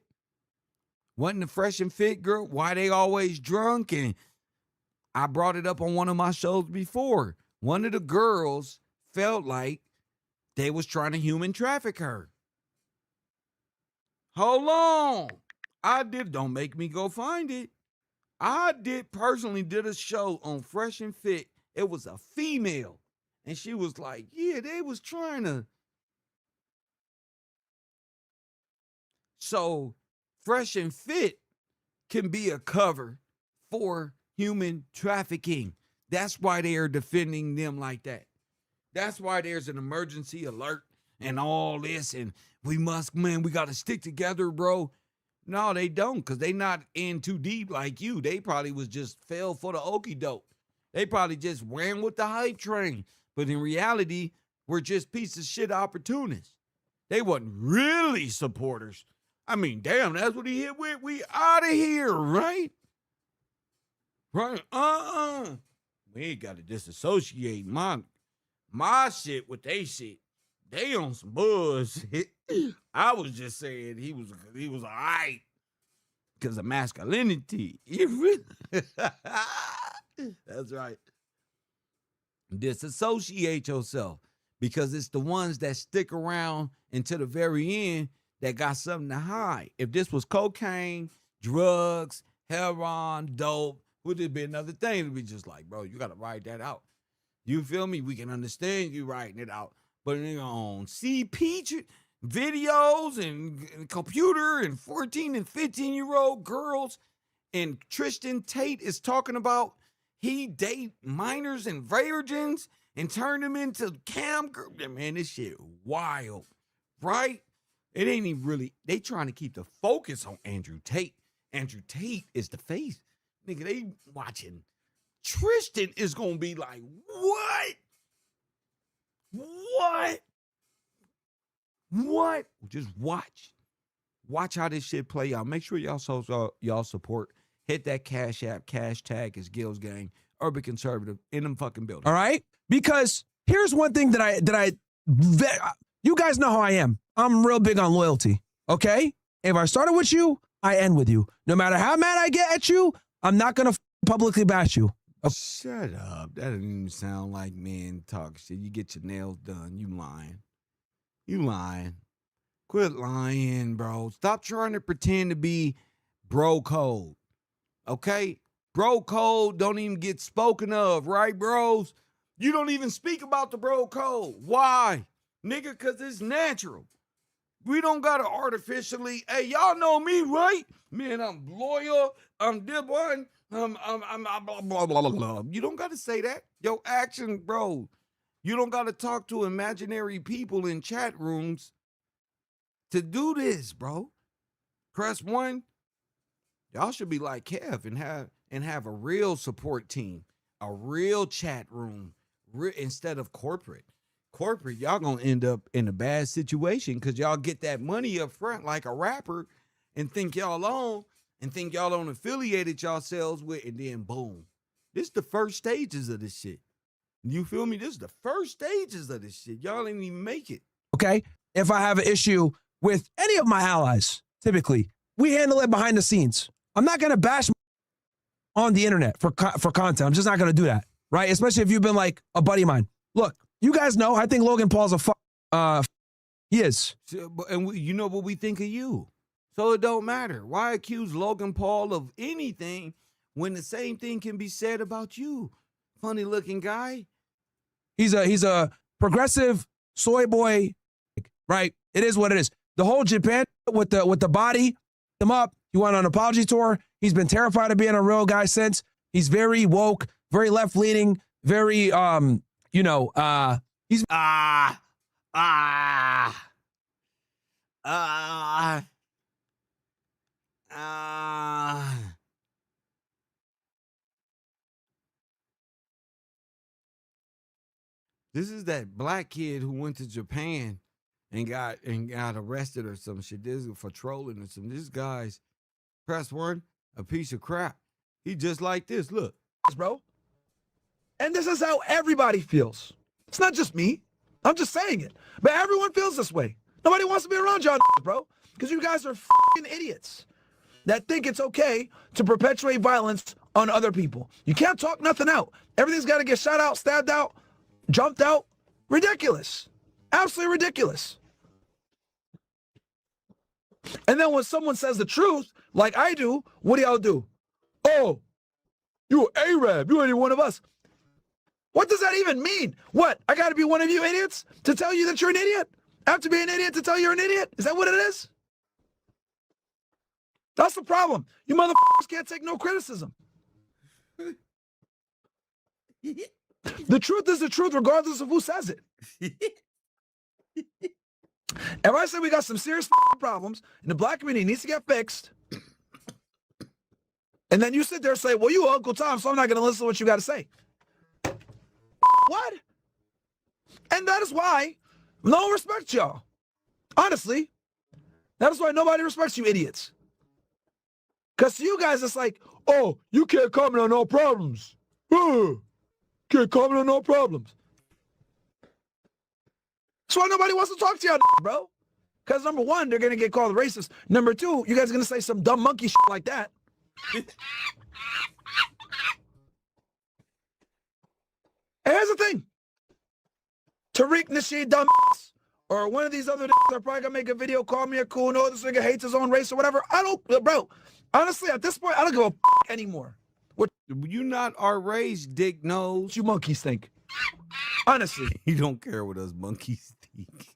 Wasn't the Fresh and Fit girl? Why they always drunk? And I brought it up on one of my shows before. One of the girls felt like they was trying to human traffic her. Hold on. Don't make me go find it. I personally did a show on Fresh and Fit. It was a female. And she was like, yeah, they was trying to. So Fresh and Fit can be a cover for human trafficking. That's why they are defending them like that. That's why there's an emergency alert and all this. And we got to stick together, bro. No, they don't, because they not in too deep like you. They probably was just fell for the okie doke. They probably just ran with the hype train. But in reality, we're just piece of shit opportunists. They wasn't really supporters. I mean, damn, that's what he hit with. We out of here, right? Right? We ain't got to disassociate my shit with they shit. They on some bullshit. I was just saying he was all right because of masculinity. That's right. Disassociate yourself because it's the ones that stick around until the very end that got something to hide. If this was cocaine, drugs, heroin, dope, would it be another thing? It'd be just like, bro, you got to write that out. You feel me? We can understand you writing it out. But on CP, videos and computer and 14 and 15-year-old girls. And Tristan Tate is talking about he date minors and virgins and turn them into cam girls. Man, this shit wild, right? It ain't even really, they trying to keep the focus on Andrew Tate. Andrew Tate is the face. Nigga, they watching. Tristan is going to be like, what? What? What? Just watch. Watch how this shit play out. Make sure y'all support. Hit that Cash App. Cash tag is Gills Gang. Urban Conservative in them fucking buildings. All right? Because here's one thing you guys know how I am. I'm real big on loyalty, okay? If I started with you, I end with you. No matter how mad I get at you, I'm not going to publicly bash you. Shut up. That doesn't even sound like men talk shit. You get your nails done. You lying. You lying. Quit lying, bro. Stop trying to pretend to be bro code. Okay? Bro code don't even get spoken of, right, bros? You don't even speak about the bro code. Why? Nigga, because it's natural. We don't got to artificially, hey, y'all know me, right? Man, I'm loyal. I'm this one. I'm blah, blah, blah, blah, blah. You don't got to say that. Yo, action, bro. You don't got to talk to imaginary people in chat rooms to do this, bro. Press 1. Y'all should be like Kev and have a real support team, a real chat room instead of corporate. Corporate, y'all gonna end up in a bad situation because y'all get that money up front like a rapper and think y'all on affiliated yourselves with, and then boom. This is the first stages of this shit. You feel me? This is the first stages of this shit. Y'all ain't even make it. Okay? If I have an issue with any of my allies, typically, we handle it behind the scenes. I'm not going to bash on the internet for content. I'm just not going to do that, right? Especially if you've been like a buddy of mine. Look, you guys know, I think Logan Paul's he is. And you know what we think of you. So it don't matter. Why accuse Logan Paul of anything when the same thing can be said about you? Funny looking guy. He's a progressive soy boy, right? It is what it is. The whole Japan with the body, him up. He went on an apology tour. He's been terrified of being a real guy since. He's very woke, very left leaning, very he's This is that black kid who went to Japan and got arrested or some shit. This is for trolling or some. This guy's press 1, a piece of crap. He just like this. Look, bro. And this is how everybody feels. It's not just me. I'm just saying it. But everyone feels this way. Nobody wants to be around y'all, bro. Because you guys are fucking idiots that think it's okay to perpetuate violence on other people. You can't talk nothing out. Everything's got to get shot out, stabbed out, jumped out. Ridiculous. Absolutely ridiculous. And then when someone says the truth, like I do, what do y'all do? Oh, you Arab. You ain't even one of us. What does that even mean? What? I got to be one of you idiots to tell you that you're an idiot? I have to be an idiot to tell you're an idiot? Is that what it is? That's the problem. You motherfuckers can't take no criticism. The truth is the truth regardless of who says it. If I say we got some serious problems and the black community needs to get fixed, and then you sit there and say, well, you Uncle Tom, so I'm not going to listen to what you got to say. What? And that is why no one respects y'all. Honestly, that is why nobody respects you idiots. Because to you guys, it's like, oh, you can't comment on no problems. Can't comment on no problems. That's why nobody wants to talk to y'all, bro. Because number 1, they're going to get called racist. Number 2, you guys are going to say some dumb monkey shit like that. And here's the thing. Tariq Nasheed dumb or one of these other are probably gonna make a video, call me a coon, no, this nigga hates his own race or whatever. I don't, bro. Honestly, at this point, I don't give a anymore. What you not our race, dick nose. you monkeys think? Honestly. You don't care what us monkeys think.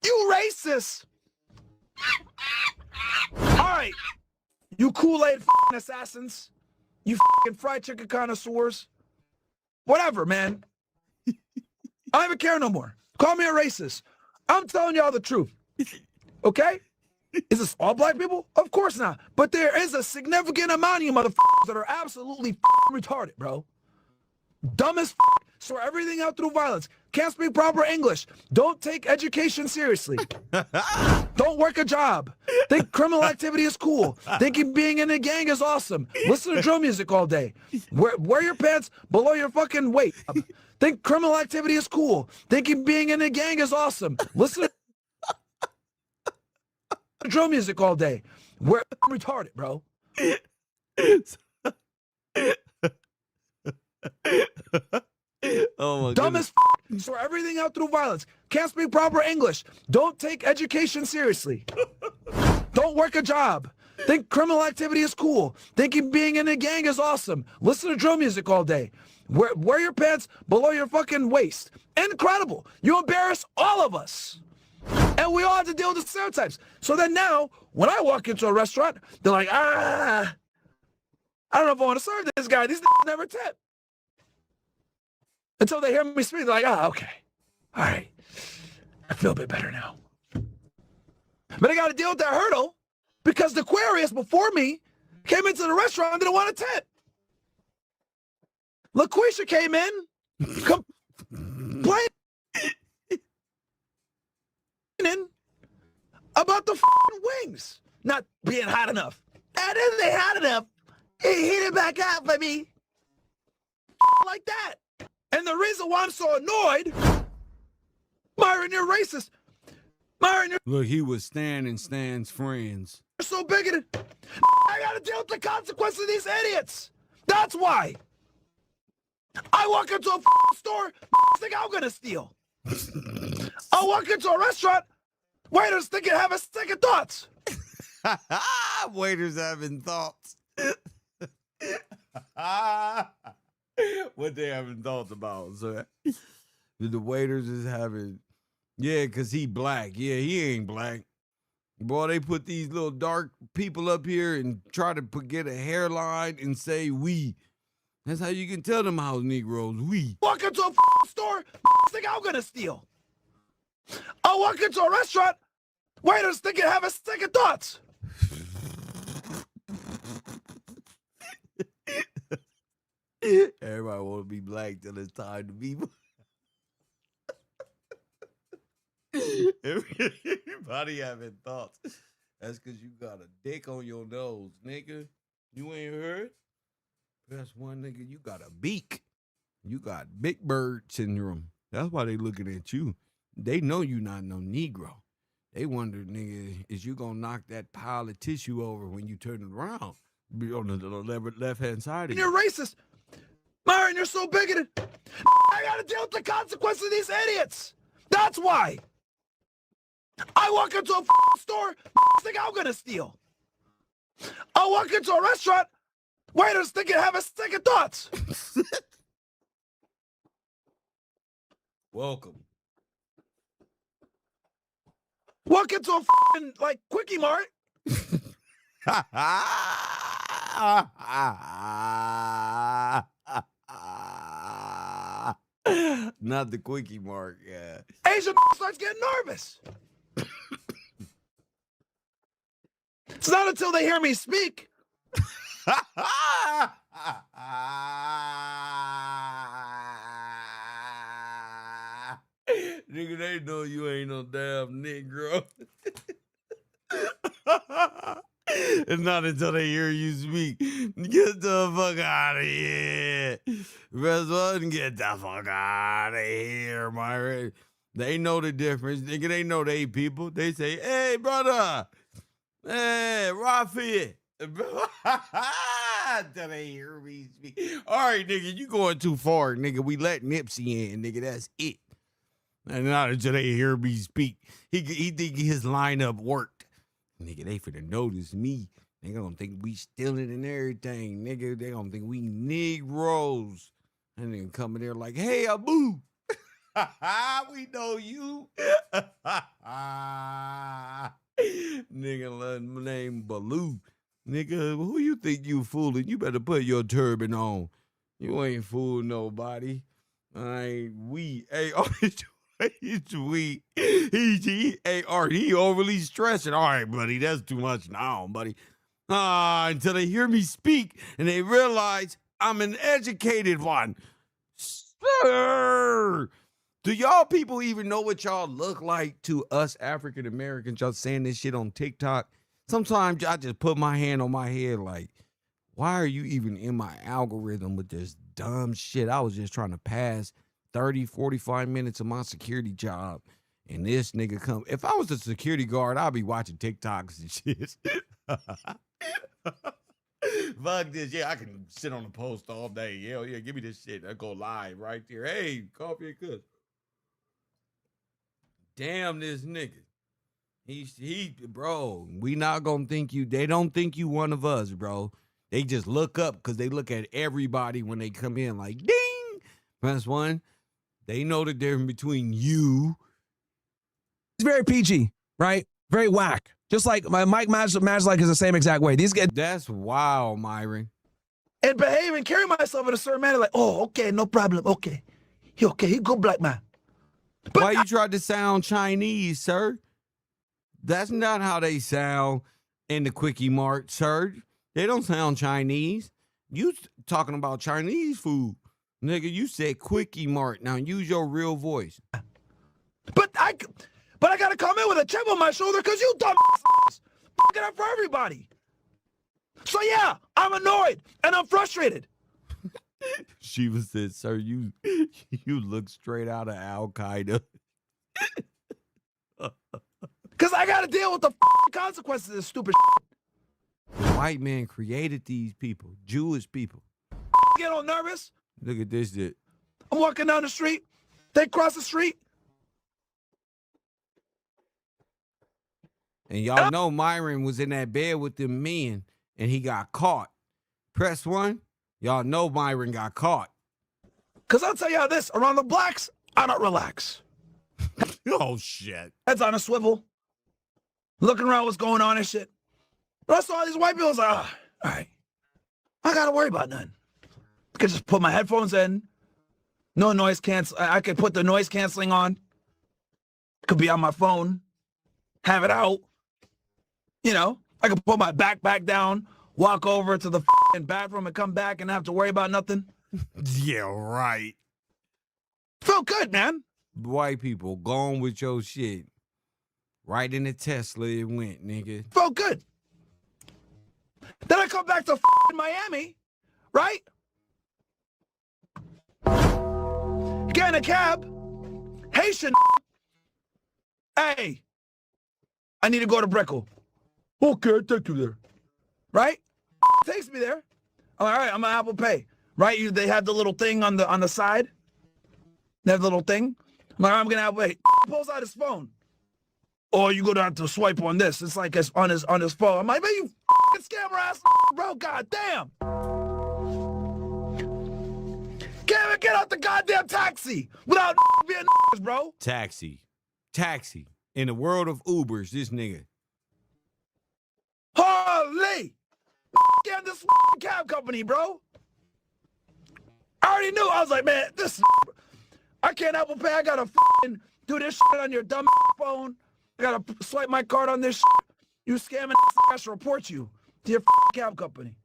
You racist. All right. You Kool-Aid assassins. You fried chicken connoisseurs. Whatever, man. I don't even care no more. Call me a racist. I'm telling y'all the truth. Okay? Is this all black people? Of course not. But there is a significant amount of you motherfuckers that are absolutely retarded, bro. Dumb as sort everything out through violence. Can't speak proper English. Don't take education seriously. Don't work a job. Think criminal activity is cool. Thinking being in a gang is awesome. Listen to drill music all day. Wear your pants below your fucking waist. Think criminal activity is cool. Thinking being in a gang is awesome. Listen to drill music all day. We're retarded, bro. Oh my Dumb goodness. as sort everything out through violence. Can't speak proper English. Don't take education seriously. Don't work a job. Think criminal activity is cool. Thinking being in a gang is awesome. Listen to drill music all day. Wear your pants below your fucking waist. Incredible. You embarrass all of us. And we all have to deal with the stereotypes. So then now, when I walk into a restaurant, they're like, I don't know if I want to serve this guy. These never tip. Until they hear me speak, they're like, okay. All right. I feel a bit better now. But I got to deal with that hurdle because the Aquarius before me came into the restaurant and didn't want to tip. LaQuisha came in, complaining about the wings not being hot enough. And if they hot enough, he heat it back up for me. Like that. And the reason why I'm so annoyed, Myron, you're racist. Myron, you're Look, he was Stan and Stan's friends. so bigoted. I gotta deal with the consequences of these idiots. That's why. I walk into a store, think I'm gonna steal. I walk into a restaurant, waiters thinking having second thoughts. Waiters having thoughts. What they having thoughts about? So the waiters is having, yeah, cause he black. Yeah, he ain't black. Boy, they put these little dark people up here and try to get a hairline and say we. That's how you can tell them house Negroes. We. Walk into a store, think I'm gonna steal. I walk into a restaurant, waiters thinking having second thoughts. Everybody want to be black till it's time to be. Everybody having thoughts. That's because you got a dick on your nose, nigga. You ain't heard? That's one nigga, you got a beak. You got big bird syndrome. That's why they looking at you. They know you not no Negro. They wonder, nigga, is you gonna knock that pile of tissue over when you turn it around? Be on the left-hand side of You're you. racist. Myron, you're so bigoted. I gotta deal with the consequences of these idiots. That's why. I walk into a store, think I'm gonna steal. I walk into a restaurant, waiters thinking having second thoughts. Welcome. Walk into a like Quickie Mart. Not the Quickie Mark, yeah. Asian starts getting nervous. It's not until they hear me speak. Nigga, they know you ain't no damn Negro. It's not until they hear you speak. Get the fuck out of here. Press one, get the fuck out of here, Myra. They know the difference. Nigga, they know they people. They say, hey, brother. Hey, Rafi. Until they hear me speak. All right, nigga, you going too far, nigga. We let Nipsey in, nigga. That's it. And not until they hear me speak. He think his lineup worked. Nigga, they finna notice me. They gonna think we stealing and everything, nigga. They gonna think we Negroes. And then come in there like, hey, Abu. We know you. Nigga named Baloo. Nigga, who you think you fooling? You better put your turban on. You ain't fooling nobody. Hey, it's we. He overly stressing. All right, buddy, that's too much now, buddy. Until they hear me speak and they realize I'm an educated one. Sir, do y'all people even know what y'all look like to us African Americans? Y'all saying this shit on TikTok. Sometimes I just put my hand on my head like, why are you even in my algorithm with this dumb shit? I was just trying to pass 30, 45 minutes of my security job. And this nigga come. If I was a security guard, I'd be watching TikToks and shit. Fuck this. Yeah, I can sit on the post all day. Hell yeah, give me this shit. I go live right there. Hey, Coffee and Kush. Damn this nigga. Bro, we not gonna think you. They don't think you one of us, bro. They just look up because they look at everybody when they come in like, ding. Press one. They know the difference between you. He's very PG, right? Very whack. Just like my Mike Majlik is the same exact way. These guys. That's wild, Myron. And behave and carry myself in a certain manner, like, oh, okay, no problem, okay. He good black man. But why you tried to sound Chinese, sir? That's not how they sound in the Quickie Mart, sir. They don't sound Chinese. You talking about Chinese food. Nigga, you said Quickie Mart. Now use your real voice. But I gotta come in with a chip on my shoulder because you dumb fucking up for everybody. So yeah, I'm annoyed and I'm frustrated. Shiva said, sir, you look straight out of Al Qaeda. Because I gotta deal with the consequences of this stupid The white man created these people, Jewish people. Get all nervous. Look at this shit. I'm walking down the street. They cross the street. And y'all know Myron was in that bed with them men and he got caught. Press one. Y'all know Myron got caught. Because I'll tell you how this, around the blacks, I don't relax. Oh, shit. Head's on a swivel. Looking around what's going on and shit. But I saw these white people, I was like, all right. I gotta worry about nothing. I could just put my headphones in. No noise cancel. I could put the noise canceling on. Could be on my phone. Have it out. You know, I could put my backpack down, walk over to the bathroom and come back and not have to worry about nothing. Yeah, right. Felt good, man. White people, gone with your shit. Right in the Tesla it went, nigga. Felt good. Then I come back to Miami, right? Get in a cab. Haitian. Hey, I need to go to Brickell. Okay, I'll take you there. Right? Takes me there. I'm like, all right, I'm on Apple Pay. Right? They have the little thing on the side. They have the little thing. I'm like, all right, I'm gonna Apple Pay. Pulls out his phone. Or you go down to swipe on this. It's like it's on his phone. I'm like, man, you scammer ass, bro. Goddamn. Get out the goddamn taxi without being bro. Taxi. In the world of Ubers, this nigga. Holy! Scam this cab company, bro. I already knew. I was like, man, this. I can't Apple Pay. I gotta do this shit on your dumb phone. I gotta swipe my card on this shit. You scamming I should report you to your cab company.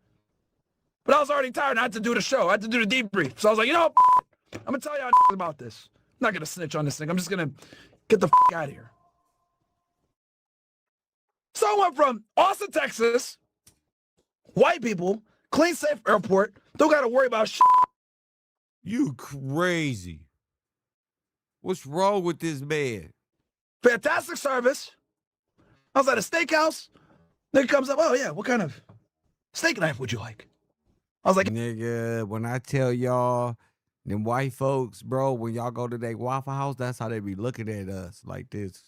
But I was already tired. I had to do the show. I had to do the debrief. So I was like, you know, I'm gonna tell y'all about this. I'm not gonna snitch on this thing. I'm just gonna get the out of here. So I went from Austin, Texas, white people, clean, safe airport, don't gotta worry about shit. You crazy. What's wrong with this man? Fantastic service. I was at a steakhouse. Nigga comes up, oh yeah, what kind of steak knife would you like? I was like, nigga, when I tell y'all, them white folks, bro, when y'all go to that Waffle House, that's how they be looking at us like this.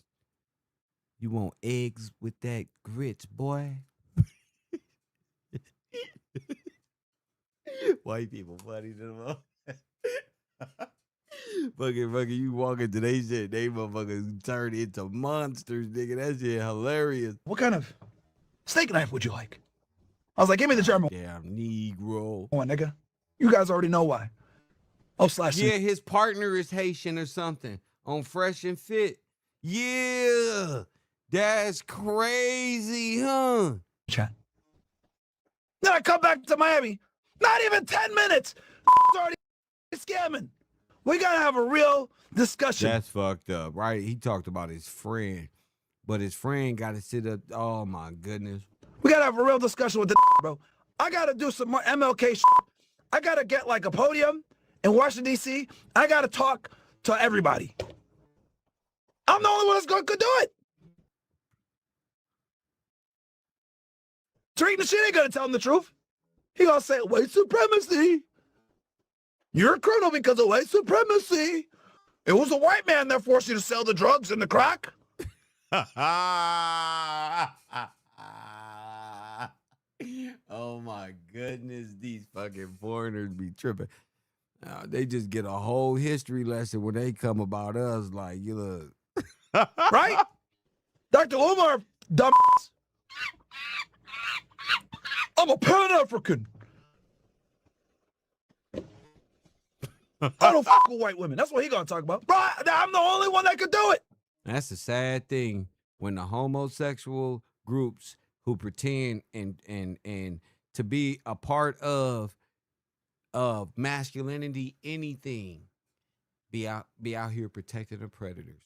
You want eggs with that grits, boy? White people funny to them. fucking, you walk into they shit, they motherfuckers turn into monsters, nigga. That shit hilarious. What kind of steak knife would you like? I was like, give me the German Damn Negro. one, nigga. You guys already know why. Oh, slash. Yeah, his partner is Haitian or something on Fresh and Fit. Yeah, that's crazy, huh? Chat. Then I come back to Miami. Not even 10 minutes. Already scamming. We gotta have a real discussion. That's fucked up, right? He talked about his friend, but his friend got to sit up. Oh my goodness. We gotta have a real discussion with the bro. I gotta do some more MLK shit. I gotta get like a podium in Washington, D.C. I gotta talk to everybody. I'm the only one that's could do it. Tariq Nasheed ain't gonna tell him the truth. He gonna say white supremacy. You're a criminal because of white supremacy. It was a white man that forced you to sell the drugs and the crack. Oh my goodness, these fucking foreigners be tripping. They just get a whole history lesson when they come about us. Like, you look, Right? Dr. Umar, dumb. I'm a Pan-African. I don't fuck with white women. That's what he gonna talk about. Bro, I'm the only one that could do it. that's a sad thing when the homosexual groups who pretend and to be a part of masculinity, anything, be out here protecting the predators.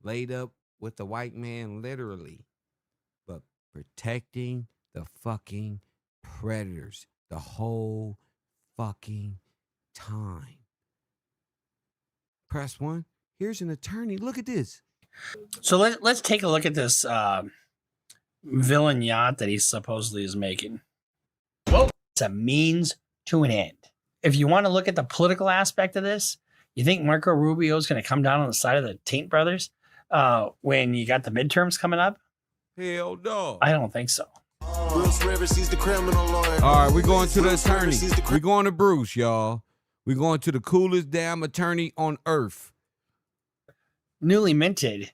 Laid up with the white man, literally, but protecting the fucking predators the whole fucking time. Press one. Here's an attorney. Look at this. So let's take a look at this villain yacht that he supposedly is making. Well, it's a means to an end. If you want to look at the political aspect of this, you think Marco Rubio is going to come down on the side of the Taint brothers when you got the midterms coming up? Hell no. I don't think so. All right, we're going to the attorney. We're going to Bruce, y'all. We're going to the coolest damn attorney on earth. Newly minted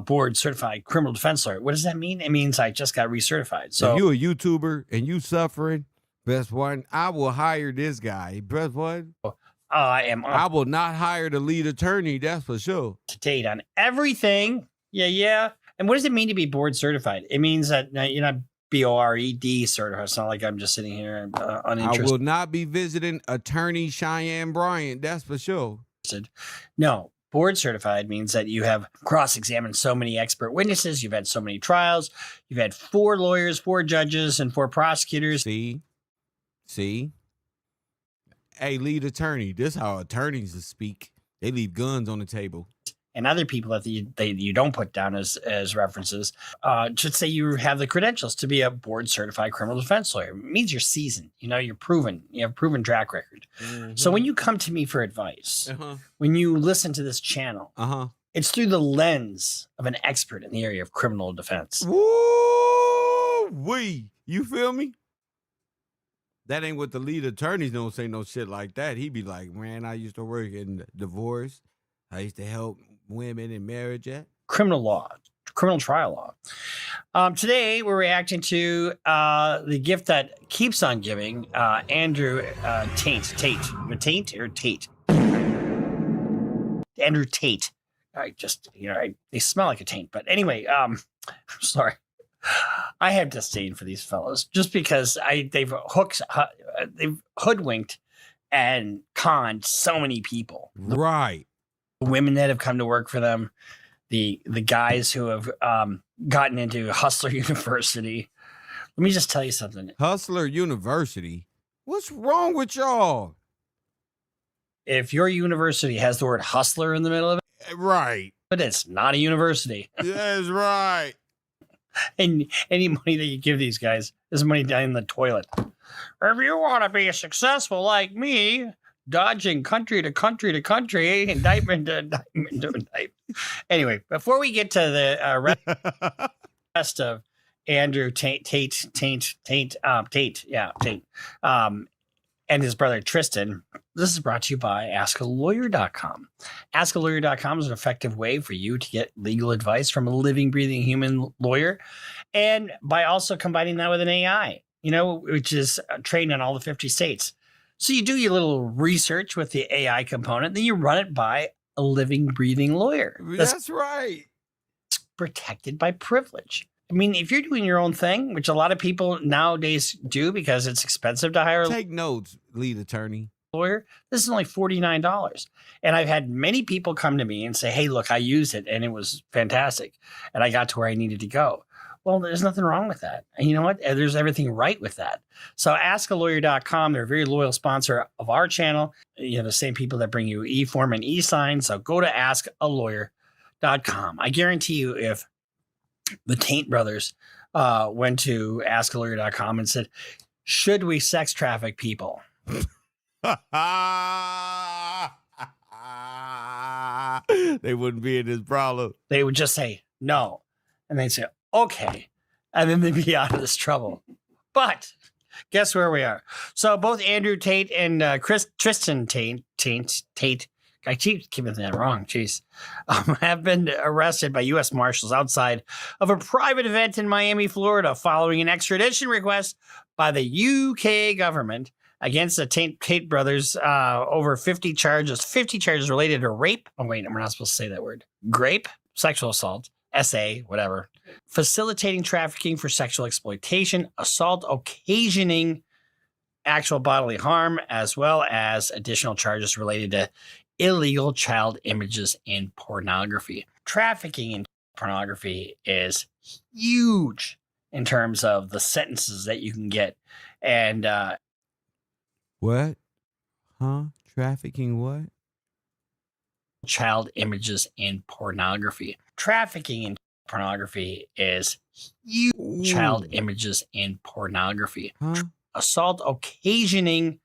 board certified criminal defense lawyer. What does that mean? It means I just got recertified. So if you a YouTuber and you suffering, best one, I will hire this guy. Best one. I will not hire the lead attorney, that's for sure. To date on everything. Yeah. And what does it mean to be board certified? It means that you're not BORED certified. It's not like I'm just sitting here uninterested. I will not be visiting attorney Cheyenne Bryant, that's for sure. No. Board certified means that you have cross-examined so many expert witnesses. You've had so many trials. You've had 4 lawyers, 4 judges, and 4 prosecutors. See? Hey, lead attorney, this how attorneys speak. They leave guns on the table. And other people that you don't put down as references should say you have the credentials to be a board certified criminal defense lawyer. It means you're seasoned. You know, you're proven. You have a proven track record. Mm-hmm. So when you come to me for advice, when you listen to this channel, it's through the lens of an expert in the area of criminal defense. Woo-wee. You feel me? That ain't what the lead attorneys don't say no shit like that. He be like, man, I used to work in divorce. I used to help women in marriage at criminal law, criminal trial law. Today we're reacting to the gift that keeps on giving, Andrew Tate. Andrew Tate. I just, they smell like a taint, but anyway, I'm sorry. I have disdain for these fellows just because they've hoodwinked and conned so many people. Right. The women that have come to work for them, the guys who have gotten into Hustler University. Let me just tell you something. Hustler University? What's wrong with y'all? If your university has the word hustler in the middle of it. Right. But it's not a university. That's right. And any money that you give these guys is money down the toilet. If you want to be successful like me, dodging country to country to country, indictment to indictment to indictment. Anyway, before we get to the rest of Andrew Tate, and his brother Tristan. This is brought to you by AskALawyer.com. AskALawyer.com is an effective way for you to get legal advice from a living, breathing human lawyer, and by also combining that with an AI, which is trained in all the 50 states. So you do your little research with the AI component, then you run it by a living, breathing lawyer. That's right. Protected by privilege. I mean, if you're doing your own thing, which a lot of people nowadays do because it's expensive to hire Take notes, lead attorney. lawyer, this is only $49. And I've had many people come to me and say, hey, look, I used it and it was fantastic. And I got to where I needed to go. Well, there's nothing wrong with that. And you know what? There's everything right with that. So AskALawyer.com, they're a very loyal sponsor of our channel. The same people that bring you eForm and eSign. So go to AskALawyer.com. I guarantee you if the Taint brothers went to AskALawyer.com and said, should we sex traffic people? They wouldn't be in this problem. They would just say no. And they'd say, okay. And then they'd be out of this trouble. But guess where we are? So both Andrew Tate and Tristan Tate, I keep keeping that wrong, jeez, have been arrested by U.S. Marshals outside of a private event in Miami, Florida, following an extradition request by the U.K. government against the Tate brothers over 50 charges related to rape. Oh, wait, we're not supposed to say that word. Grape, sexual assault, SA, whatever. Facilitating trafficking for sexual exploitation, assault occasioning actual bodily harm, as well as additional charges related to illegal child images and pornography. Trafficking in pornography is huge in terms of the sentences that you can get. And what? Huh? Trafficking what? Child images and pornography. Trafficking in pornography is huge. Ooh. Child images and pornography. Huh? Assault occasioning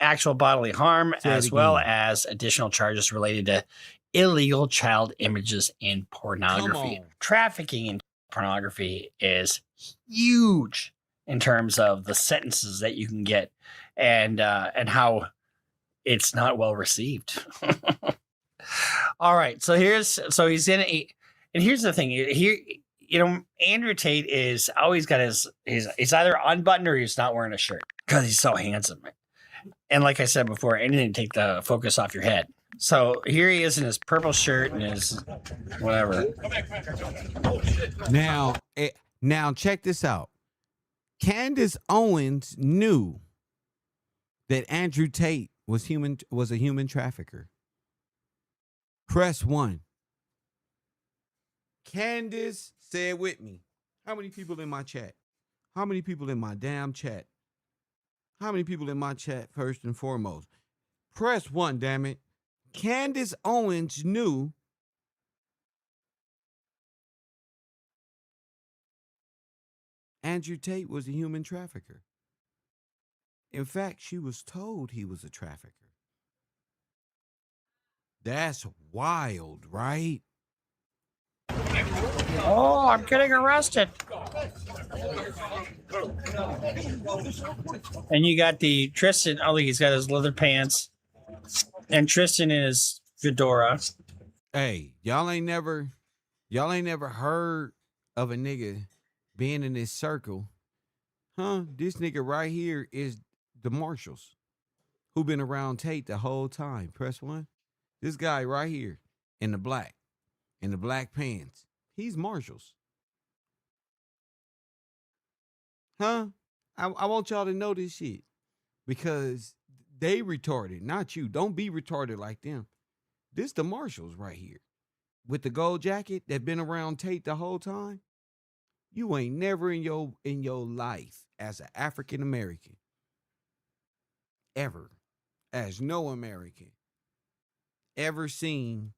actual bodily harm, as well as additional charges related to illegal child images and pornography. Trafficking in pornography is huge in terms of the sentences that you can get and how it's not well received. All right, so here's the thing here. Andrew Tate is always got he's either unbuttoned or he's not wearing a shirt because he's so handsome. And like I said before, anything to take the focus off your head. So here he is in his purple shirt and his whatever. Now check this out. Candace Owens knew that Andrew Tate was a human trafficker. Press 1. Candace, say it with me. How many people in my chat? How many people in my damn chat? How many people in my chat first and foremost? Press 1, damn it. Candace Owens knew Andrew Tate was a human trafficker. In fact, she was told he was a trafficker. That's wild, right? Oh, I'm getting arrested. And you got the Tristan. Oh, he's got his leather pants. And Tristan in his fedora. Hey, y'all ain't never heard of a nigga being in this circle. Huh? This nigga right here is the Marshals who been around Tate the whole time. Press 1. This guy right here in the black pants. He's Marshals. Huh? I want y'all to know this shit because they retarded, not you. Don't be retarded like them. This the Marshals right here with the gold jacket that been around Tate the whole time. You ain't never in your life as an African American ever, as no American, ever seen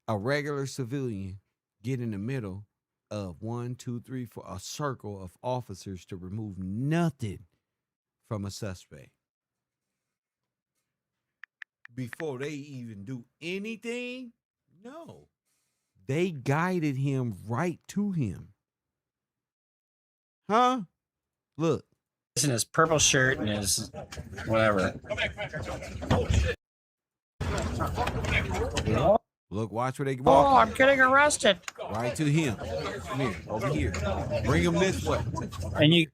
a regular civilian get in the middle of 1, 2, 3, 4, a circle of officers to remove nothing from a suspect before they even do anything? No. They guided him right to him. Huh? Look, in his purple shirt and his whatever. Look, watch where they Oh, walk. I'm getting arrested. Right to him. Come here, over here. Bring him this way. And you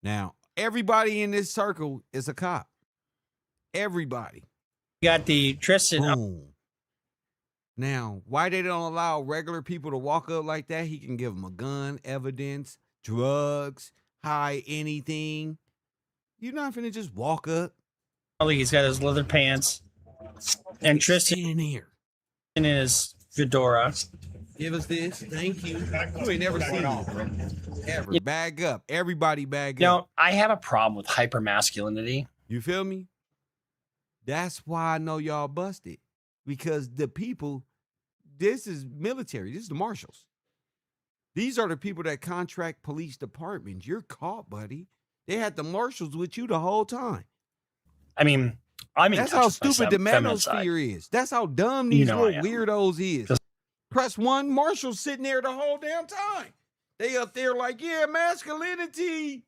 Now, everybody in this circle is a cop. Everybody. got the Tristan. Boom. Now, why they don't allow regular people to walk up like that? He can give them a gun, evidence, drugs, hide anything. You're not finna just walk up. He's got his leather pants. And Tristan in here. in his fedora. Give us this. Thank you. You ain't never seen it. Ever. Bag up. Everybody bag You up. know, I have a problem with hypermasculinity. You feel me? That's why I know y'all busted. Because the people, this is military. This is the marshals. These are the people that contract police departments. You're caught, buddy. They had the marshals with you the whole time. I mean, that's how stupid the manosphere is. That's how dumb these little weirdos is. Press one, marshals sitting there the whole damn time. They up there like, yeah, masculinity.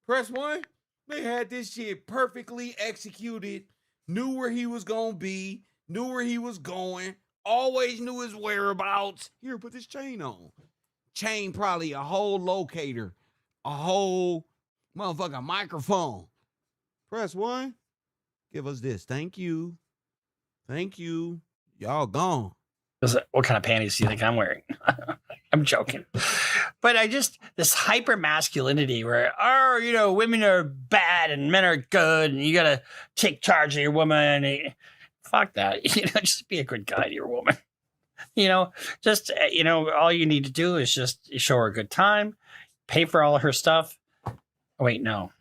Press one. They had this shit perfectly executed. Knew where he was going to be. Knew where he was going. Always knew his whereabouts. Here, put this chain on. Chain probably a whole locator. A whole motherfucking microphone. Press one. Give us this. Thank you. Thank you. Y'all gone. What kind of panties do you think I'm wearing? I'm joking. But this hyper masculinity where, oh, you know, women are bad and men are good and you got to take charge of your woman. Fuck that. You know, just be a good guy to your woman. You know, all you need to do is just show her a good time, pay for all of her stuff. Oh, wait, no.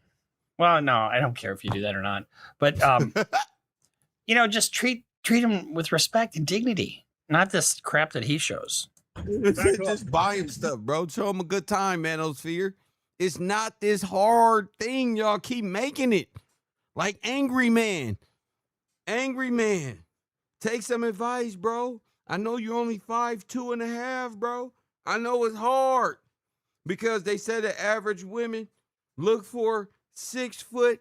Well, no, I don't care if you do that or not. But, you know, just treat him with respect and dignity. Not this crap that he shows. Just buy him stuff, bro. Show him a good time, manosphere. It's not this hard thing. Y'all keep making it. Like Angry Man. Angry Man. Take some advice, bro. I know you're only 5'2.5", bro. I know it's hard. Because they said that average women look for 6'1"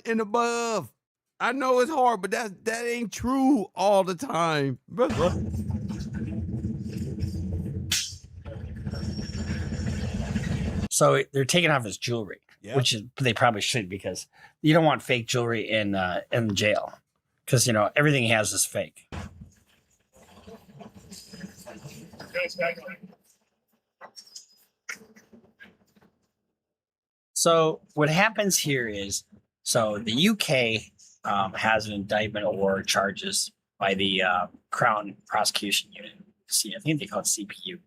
and above. I know it's hard, but that ain't true all the time. So they're taking off his jewelry, which is they probably should because you don't want fake jewelry in jail because you know everything he has is fake. So what happens here is, so the UK has an indictment or charges by the Crown Prosecution Unit. See, I think they call it CPU.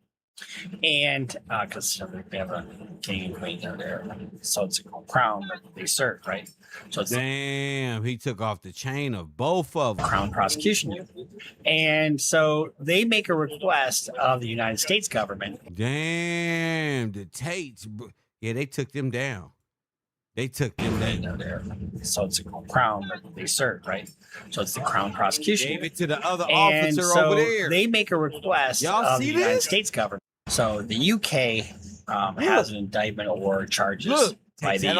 And because they have a king and queen down there, so it's a crown, but they serve, right? So it's damn, he took off the chain of both of them. Crown Prosecution Unit. And so they make a request of the United States government. Damn, the TATEs, yeah, they took them down. They took them down there. So it's a crown, but they serve, right? So it's the Crown Prosecution. Gave it to the other officer so over there. They make a request of the United States government. So the UK has an indictment or charges by the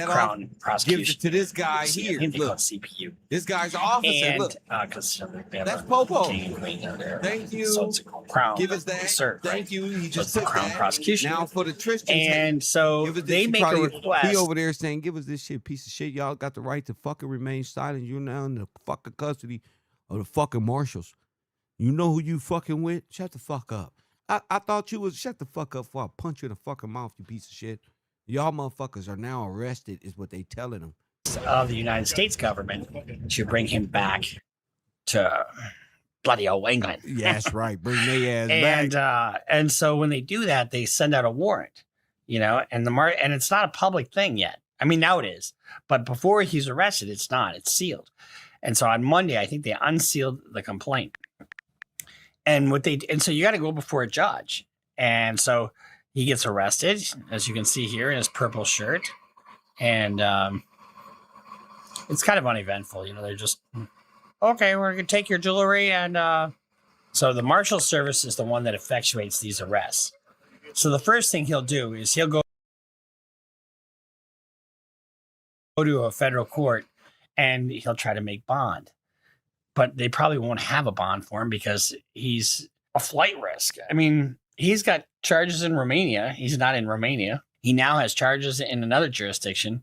Crown Prosecution. Give it to this guy here. I think they Look, call it CPU. This guy's an officer. And look, that's Popo. Thank you. So it's a crown. Give us that. Serve, Thank you. He just so took the Crown that. Prosecution. Now for the Tristan. And so they make a request. He over there saying, "Give us this shit, piece of shit. Y'all got the right to fucking remain silent. You're now in the fucking custody of the fucking marshals. You know who you fucking with? Shut the fuck up. I thought you was shut the fuck up before I punch you in the fucking mouth, you piece of shit. Y'all motherfuckers are now arrested, is what they telling them." Of the United States government to bring him back to bloody old England. Yeah, that's right. Bring their ass back. And so when they do that, they send out a warrant, you know, and and it's not a public thing yet. I mean, now it is, but before he's arrested, it's not. It's sealed. And so on Monday, I think they unsealed the complaint. And so you got to go before a judge. And so he gets arrested, as you can see here, in his purple shirt. And it's kind of uneventful. You know, they're just, okay, we're going to take your jewelry. And so the Marshal Service is the one that effectuates these arrests. So the first thing he'll do is he'll go go to a federal court and he'll try to make bond. But they probably won't have a bond for him because he's a flight risk. I mean, he's got charges in Romania. He's not in Romania. He now has charges in another jurisdiction.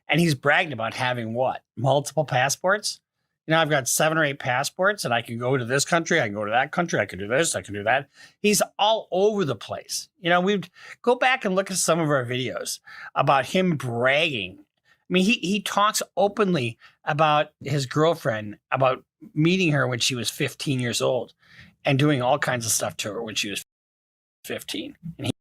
And he's bragged about having what? Multiple passports? You know, I've got 7 or 8 passports and I can go to this country. I can go to that country. I can do this. I can do that. He's all over the place. You know, we'd go back and look at some of our videos about him bragging. I mean, he talks openly about his girlfriend, about meeting her when she was 15 years old and doing all kinds of stuff to her when she was 15. And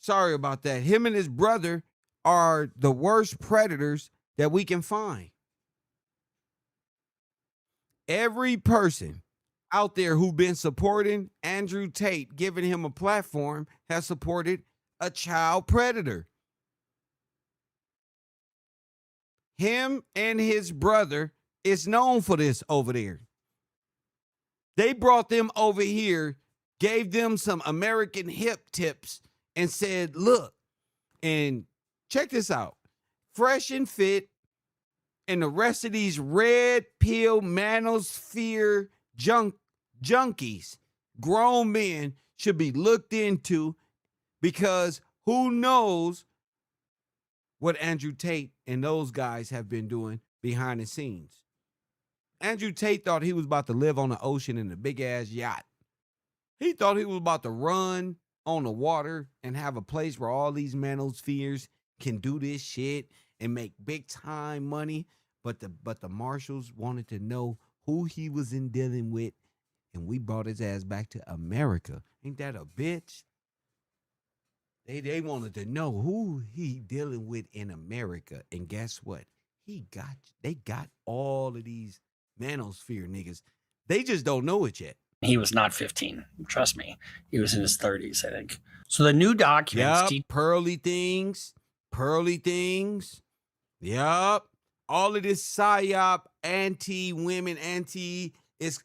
Sorry about that. Him and his brother are the worst predators that we can find. Every person out there who's been supporting Andrew Tate, giving him a platform, has supported a child predator. Him and his brother is known for this over there. They brought them over here, gave them some American hip tips, and said, look, and check this out. Fresh and Fit and the rest of these red pill manosphere junkies, grown men, should be looked into, because who knows what Andrew Tate and those guys have been doing behind the scenes. Andrew Tate thought he was about to live on the ocean in a big-ass yacht. He thought he was about to run on the water and have a place where all these manospheres can do this shit and make big-time money. But the marshals wanted to know who he was in dealing with, and we brought his ass back to America. Ain't that a bitch? They wanted to know who he dealing with in America, and guess what? They got all of these manosphere niggas. They just don't know it yet. he was not 15. Trust me. He was in his 30s, I think. So the new documents. Yep, pearly things. Yep. All of this psyop, anti-women, it's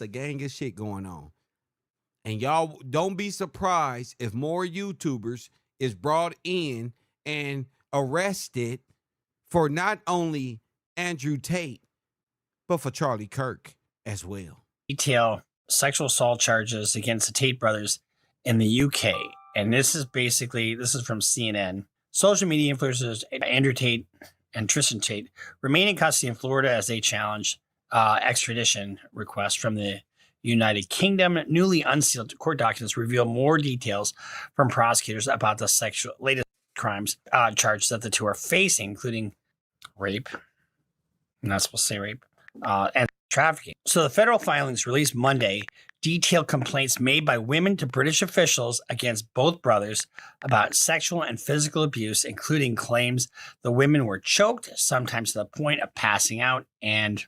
a gang of shit going on. And y'all don't be surprised if more YouTubers is brought in and arrested for not only Andrew Tate, but for Charlie Kirk as well. Detail sexual assault charges against the Tate brothers in the UK. And this is from CNN. Social media influencers Andrew Tate and Tristan Tate remain in custody in Florida as they challenge extradition requests from the United Kingdom. Newly unsealed court documents reveal more details from prosecutors about the latest crimes charges that the two are facing, including rape. I'm not supposed to say rape, and trafficking. So the federal filings released Monday detailed complaints made by women to British officials against both brothers about sexual and physical abuse, including claims the women were choked, sometimes to the point of passing out, and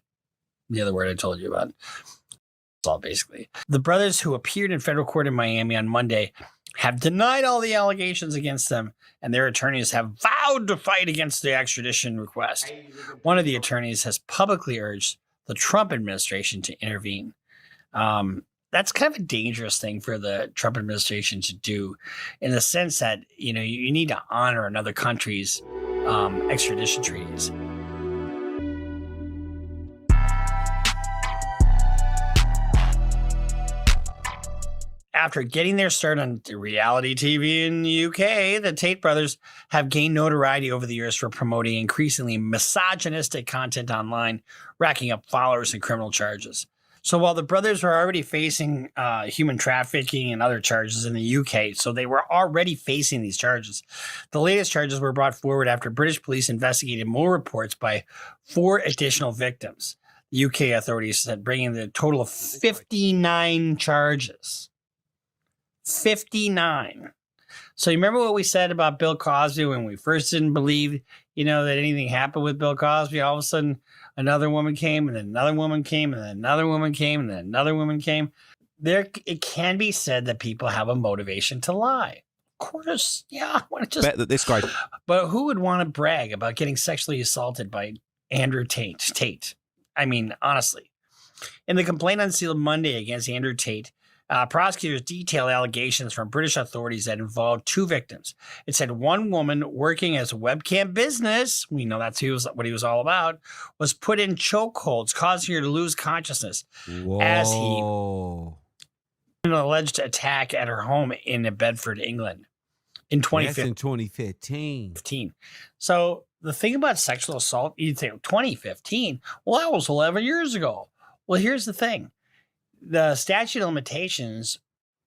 the other word I told you about. That's all basically. The brothers, who appeared in federal court in Miami on Monday, have denied all the allegations against them, and their attorneys have vowed to fight against the extradition request. One of the attorneys has publicly urged the Trump administration to intervene. That's kind of a dangerous thing for the Trump administration to do, in the sense that, you need to honor another country's extradition treaties. After getting their start on reality TV in the UK, the Tate brothers have gained notoriety over the years for promoting increasingly misogynistic content online, racking up followers and criminal charges. So while the brothers were already facing human trafficking and other charges in the UK, so they were already facing these charges. The latest charges were brought forward after British police investigated more reports by 4 additional victims. The UK authorities said, bringing the total of 59 charges. 59. So you remember what we said about Bill Cosby when we first didn't believe, that anything happened with Bill Cosby? All of a sudden, another woman came, and then another woman came, and then another woman came, and then another woman came. It can be said that people have a motivation to lie. Of course, yeah. I want to just bet that this guy. But who would want to brag about getting sexually assaulted by Andrew Tate? I mean, honestly. In the complaint unsealed Monday against Andrew Tate, prosecutors detailed allegations from British authorities that involved 2 victims. It said one woman working as a webcam business, we know that's what he was all about, was put in chokeholds, causing her to lose consciousness. Whoa. As he an alleged attack at her home in Bedford, England in 2015. That's in 2015. So the thing about sexual assault, you'd think 2015, well, that was 11 years ago. Well, here's the thing. The statute of limitations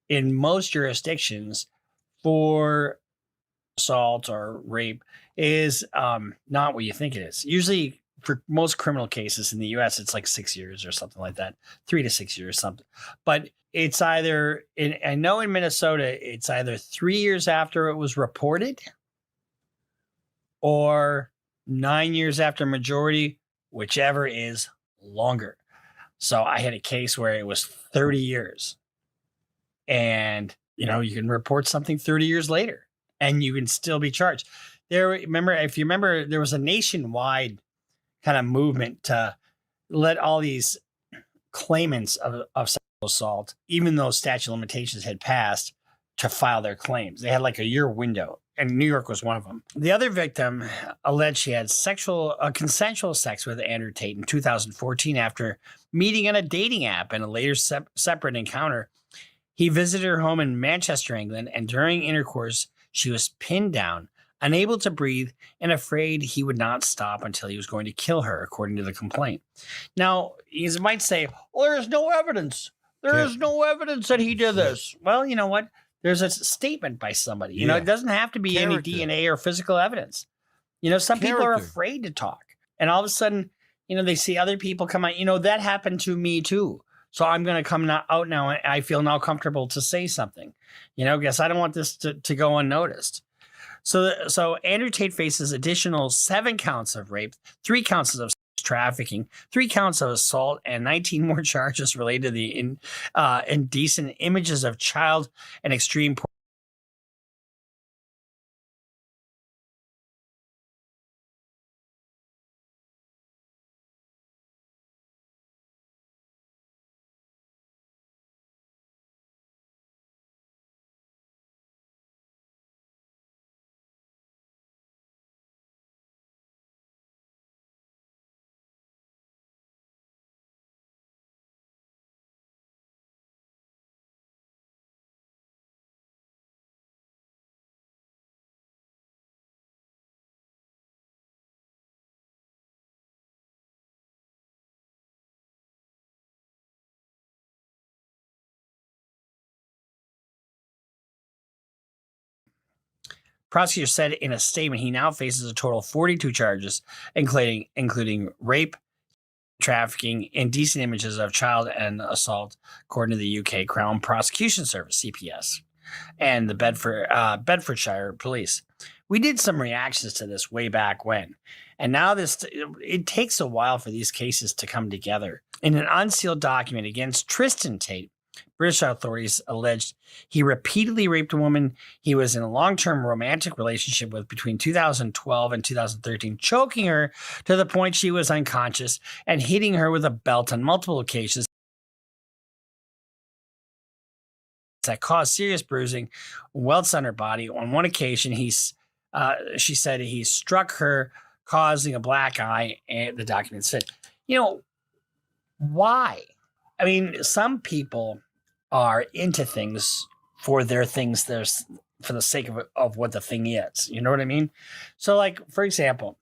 in most jurisdictions for assault or rape is not what you think it is. Usually for most criminal cases in the US, it's like 6 years or something like that, 3 to 6 years, something. But it's either, I know in Minnesota, it's either 3 years after it was reported or 9 years after majority, whichever is longer. So I had a case where it was 30 years and, you can report something 30 years later and you can still be charged. If you remember, there was a nationwide kind of movement to let all these claimants of sexual assault, even though statute of limitations had passed, to file their claims. They had like a year window, and New York was one of them. The other victim alleged she had consensual sex with Andrew Tate in 2014 after meeting on a dating app and a later separate encounter. He visited her home in Manchester, England, and during intercourse, she was pinned down, unable to breathe, and afraid he would not stop until he was going to kill her, according to the complaint. Now, you might say, well, there is no evidence. There is no evidence that he did this. Well, you know what? There's a statement by somebody. It doesn't have to be any DNA or physical evidence. Some people are afraid to talk. And all of a sudden, they see other people come out. That happened to me too. So I'm going to come out now. And I feel now comfortable to say something, because I don't want this to go unnoticed. So Andrew Tate faces additional 7 counts of rape, 3 counts of trafficking, 3 counts of assault, and 19 more charges related to the indecent images of child and extreme porn. Prosecutor said in a statement he now faces a total of 42 charges, including rape, trafficking, indecent images of child and assault, according to the UK Crown Prosecution Service, CPS, and the Bedfordshire Police. We did some reactions to this way back when, and now it takes a while for these cases to come together. In an unsealed document against Tristan Tate, British authorities alleged he repeatedly raped a woman he was in a long-term romantic relationship with between 2012 and 2013, choking her to the point she was unconscious and hitting her with a belt on multiple occasions that caused serious bruising, welts on her body. On one occasion, she said he struck her, causing a black eye, and the document said, why? I mean, some people are into things for their things. There's for the sake of what the thing is. You know what I mean? So, like, for example,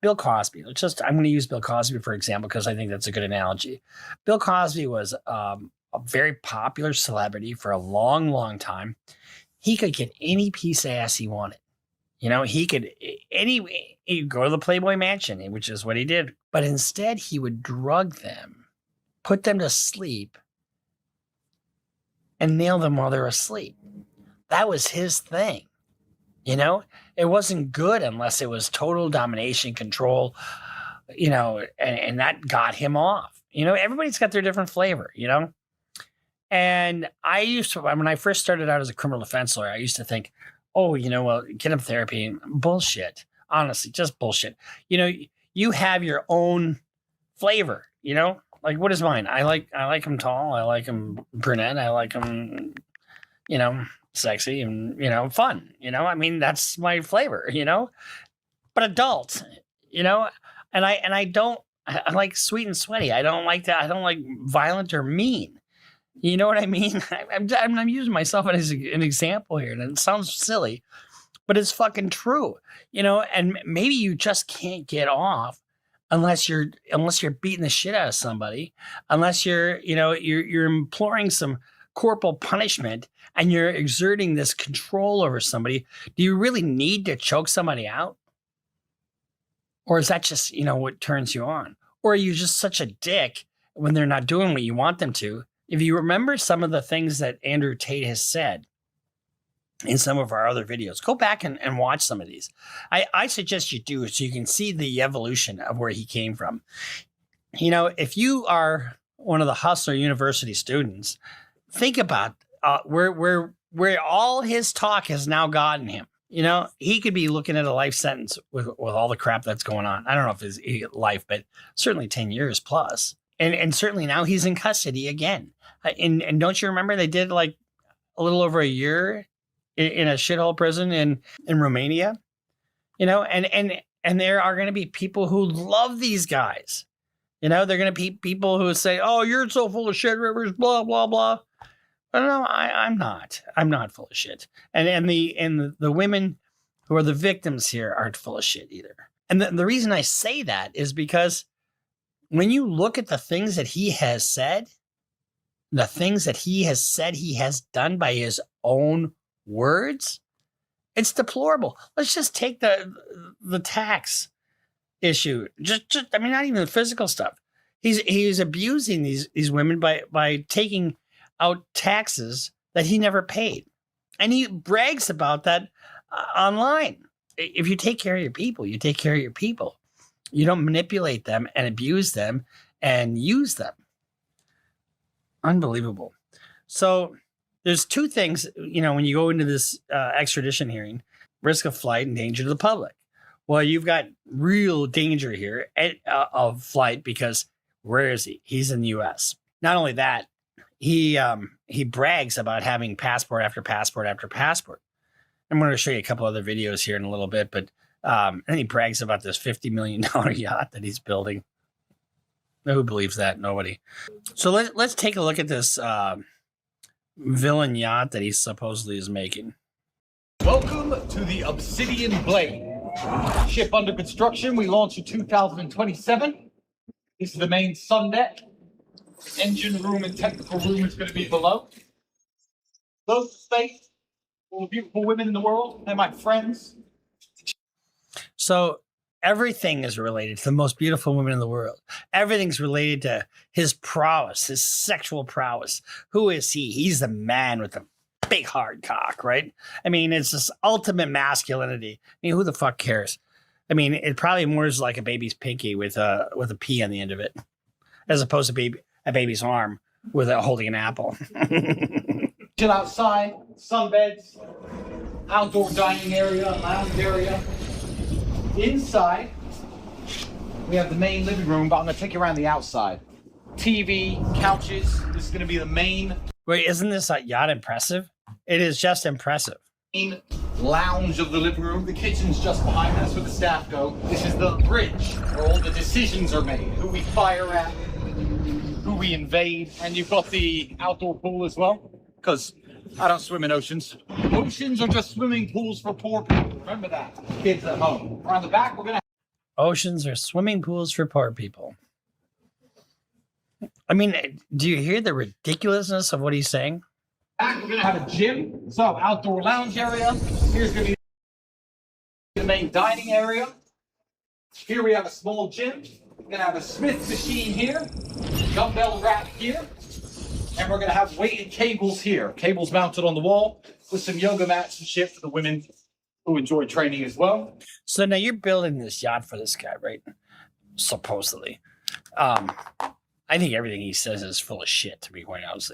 Bill Cosby. I'm going to use Bill Cosby for example because I think that's a good analogy. Bill Cosby was a very popular celebrity for a long, long time. He could get any piece of ass he wanted. He could he'd go to the Playboy Mansion, which is what he did. But instead, he would drug them, put them to sleep, and nail them while they're asleep. That was his thing. It wasn't good unless it was total domination, control, and that got him off. Everybody's got their different flavor, And I used to, when I first started out as a criminal defense lawyer, I used to think, oh, well, get him therapy. Bullshit. Honestly, just bullshit. You have your own flavor, like what is mine? I like him tall. I like him brunette. I like him, sexy and, fun, that's my flavor, but adult, and I like sweet and sweaty. I don't like that. I don't like violent or mean. You know what I mean? I'm using myself as an example here, and it sounds silly, but it's fucking true, and maybe you just can't get off unless you're beating the shit out of somebody, unless you're imploring some corporal punishment and you're exerting this control over somebody. Do you really need to choke somebody out? Or is that just, what turns you on? Or are you just such a dick when they're not doing what you want them to? If you remember some of the things that Andrew Tate has said in some of our other videos, go back and watch some of these. I suggest you do so you can see the evolution of where he came from. If you are one of the Hustler University students, think about where all his talk has now gotten him. He could be looking at a life sentence with all the crap that's going on. I don't know if it's life, but certainly 10 years plus. And certainly now he's in custody again. And don't you remember they did like a little over a year in a shithole prison in Romania? And there are going to be people who love these guys. They're going to be people who say, oh, you're so full of shit, Rivers, blah, blah, blah. But no, I'm not. I'm not full of shit. And the women who are the victims here aren't full of shit either. And the reason I say that is because when you look at the things that he has said, the things that he has done by his own words, it's deplorable. Let's just take the tax issue. Just not even the physical stuff. He's abusing these women by taking out taxes that he never paid. And he brags about that online. If you take care of your people, you take care of your people. You don't manipulate them and abuse them and use them. Unbelievable. So there's two things, when you go into this extradition hearing, risk of flight and danger to the public. Well, you've got real danger here of flight because where is he? He's in the U.S. Not only that, he brags about having passport after passport after passport. I'm going to show you a couple other videos here in a little bit, but and he brags about this $50 million yacht that he's building. Who believes that? Nobody. So let's take a look at this villain yacht that he supposedly is making. Welcome to the Obsidian Blade. Ship under construction. We launch in 2027. This is the main sun deck. Engine room and technical room is going to be below. Close space. All the beautiful women in the world. They're my friends. So everything is related to the most beautiful women in the world. Everything's related to his prowess, his sexual prowess. Who is he? He's the man with the big hard cock, right? It's this ultimate masculinity. Who the fuck cares? It probably more is like a baby's pinky with a P on the end of it, as opposed to a baby's arm with holding an apple. Chill outside, sunbeds, outdoor dining area, lounge area. Inside, we have the main living room, but I'm going to take you around the outside. TV, couches. This is going to be the main. Wait, isn't this yacht impressive? It is just impressive. Main lounge of the living room. The kitchen's just behind us where the staff go. This is the bridge where all the decisions are made. Who we fire at, who we invade. And you've got the outdoor pool as well, because I don't swim in oceans. Oceans are just swimming pools for poor people. Remember that. Kids at home. Around the back, we're going to... Oceans are swimming pools for poor people. I mean, do you hear the ridiculousness of what he's saying? Back, we're gonna have a gym, so outdoor lounge area. Here's gonna be the main dining area. Here we have a small gym. We're gonna have a Smith machine here, dumbbell rack here, and we're gonna have weighted cables here. Cables mounted on the wall with some yoga mats and shit for the women who enjoy training as well. So now you're building this yacht for this guy, right? Supposedly. I think everything he says is full of shit, to be quite honest.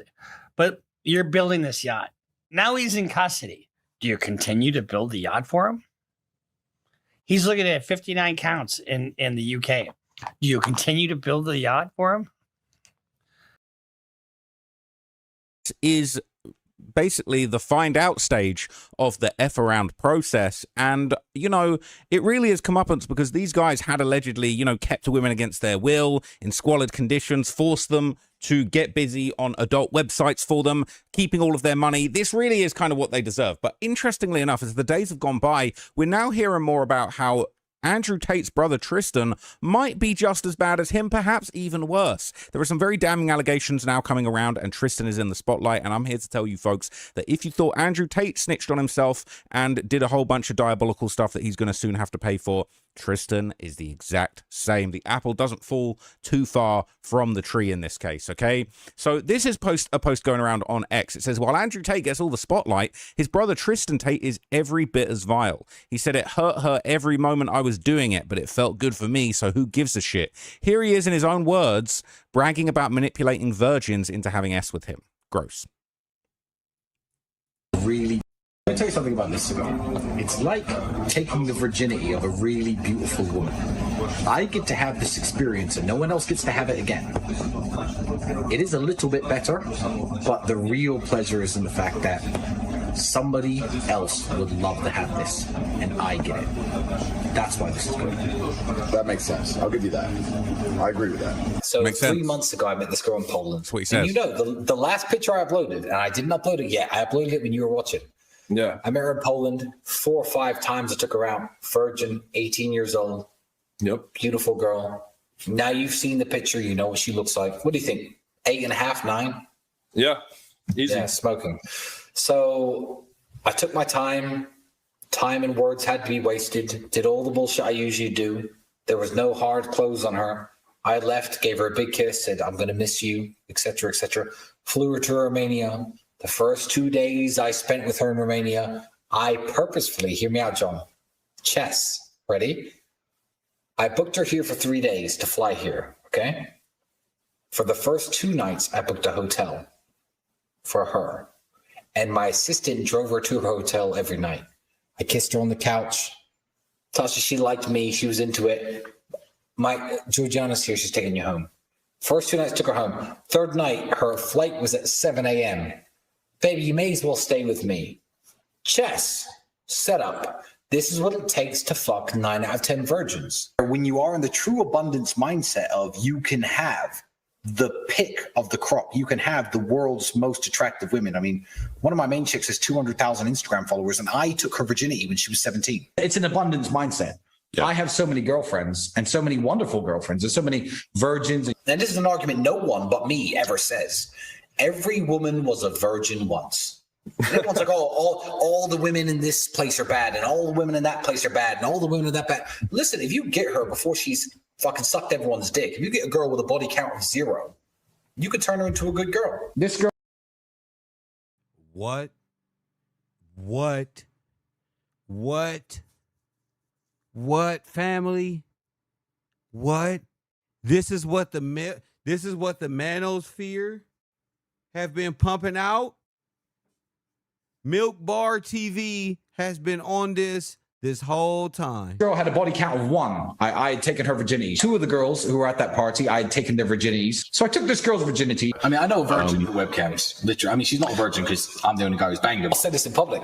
But you're building this yacht. Now he's in custody. Do you continue to build the yacht for him? He's looking at 59 counts in the UK. Do you continue to build the yacht for him? Is basically the find out stage of the F around process. And, you know, it really is comeuppance because these guys had allegedly, you know, kept women against their will in squalid conditions, forced them to get busy on adult websites for them, keeping all of their money. This really is kind of what they deserve. But interestingly enough, as the days have gone by, we're now hearing more about how Andrew Tate's brother Tristan might be just as bad as him, perhaps even worse. There are some very damning allegations now coming around, and Tristan is in the spotlight. And I'm here to tell you folks that if you thought Andrew Tate snitched on himself and did a whole bunch of diabolical stuff that he's going to soon have to pay for, Tristan is the exact same. The apple doesn't fall too far from the tree in this case, okay? So this is a post going around on X. It says, while Andrew Tate gets all the spotlight, his brother Tristan Tate is every bit as vile. He said it hurt her every moment I was doing it, but it felt good for me, so who gives a shit? Here he is in his own words, bragging about manipulating virgins into having S with him. Gross. Really, let me tell you something about this cigar. It's like taking the virginity of a really beautiful woman. I get to have this experience and no one else gets to have it again. It is a little bit better, but the real pleasure is in the fact that somebody else would love to have this, and I get it. That's why this is good. That makes sense. I'll give you that. I agree with that. So 3 months ago, I met this girl in Poland. That's what he says. And you know, the last picture I uploaded, and I didn't upload it yet. I uploaded it when you were watching. Yeah. I met her in Poland 4 or 5 times. I took her out. Virgin, 18 years old. Yep. Beautiful girl. Now you've seen the picture. You know what she looks like. What do you think? 8.5, 9? Yeah. Easy. Yeah, smoking. So I took my time. Time and words had to be wasted. Did all the bullshit I usually do. There was no hard close on her. I left, gave her a big kiss, said, I'm going to miss you, etc., etc. Flew her to Romania. The first 2 days I spent with her in Romania, I purposefully, hear me out, John, chess, ready? I booked her here for 3 days to fly here, okay? For the first 2 nights, I booked a hotel for her. And my assistant drove her to her hotel every night. I kissed her on the couch. Tasha, she liked me. She was into it. Georgiana's here. She's taking you home. First 2 nights, took her home. Third night, her flight was at 7 a.m. Baby, you may as well stay with me. Chess, setup. This is what it takes to fuck 9 out of 10 virgins. When you are in the true abundance mindset of you can have the pick of the crop, you can have the world's most attractive women. I mean, one of my main chicks has 200,000 Instagram followers, and I took her virginity when she was 17. It's an abundance mindset. Yeah. I have so many girlfriends and so many wonderful girlfriends and so many virgins. And this is an argument no one but me ever says. Every woman was a virgin once. Everyone's like, oh, all the women in this place are bad, and all the women in that place are bad, and all the women in that bad. Listen, if you get her before she's fucking sucked everyone's dick, if you get a girl with a body count of 0, you could turn her into a good girl. This girl. What, family? What? This is what the manosphere have been pumping out. Milk Bar TV has been on this whole time. Girl had a body count of 1. I had taken her virginity. 2 of the girls who were at that party, I had taken their virginities. So I took this girl's virginity. I mean, I know a virgin with webcams. Literally. I mean, she's not a virgin because I'm the only guy who's banged her. I said this in public.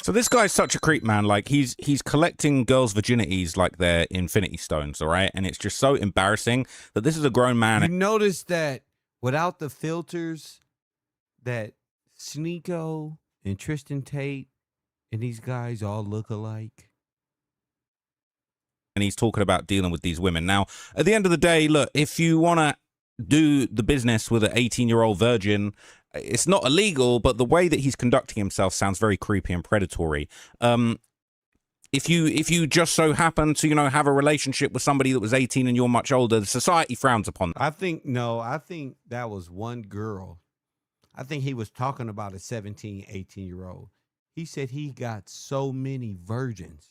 So this guy's such a creep, man. Like he's collecting girls' virginities like they're infinity stones, all right? And it's just so embarrassing that this is a grown man. You notice that without the filters, that Sneeko and Tristan Tate and these guys all look alike. and he's talking about dealing with these women. Now, at the end of the day, look, if you want to do the business with an 18-year-old virgin, it's not illegal, but the way that he's conducting himself sounds very creepy and predatory. If you just so happen to, you know, have a relationship with somebody that was 18 and you're much older, the society frowns upon that. I think that was one girl. I think he was talking about a 17, 18-year-old. He said he got so many virgins.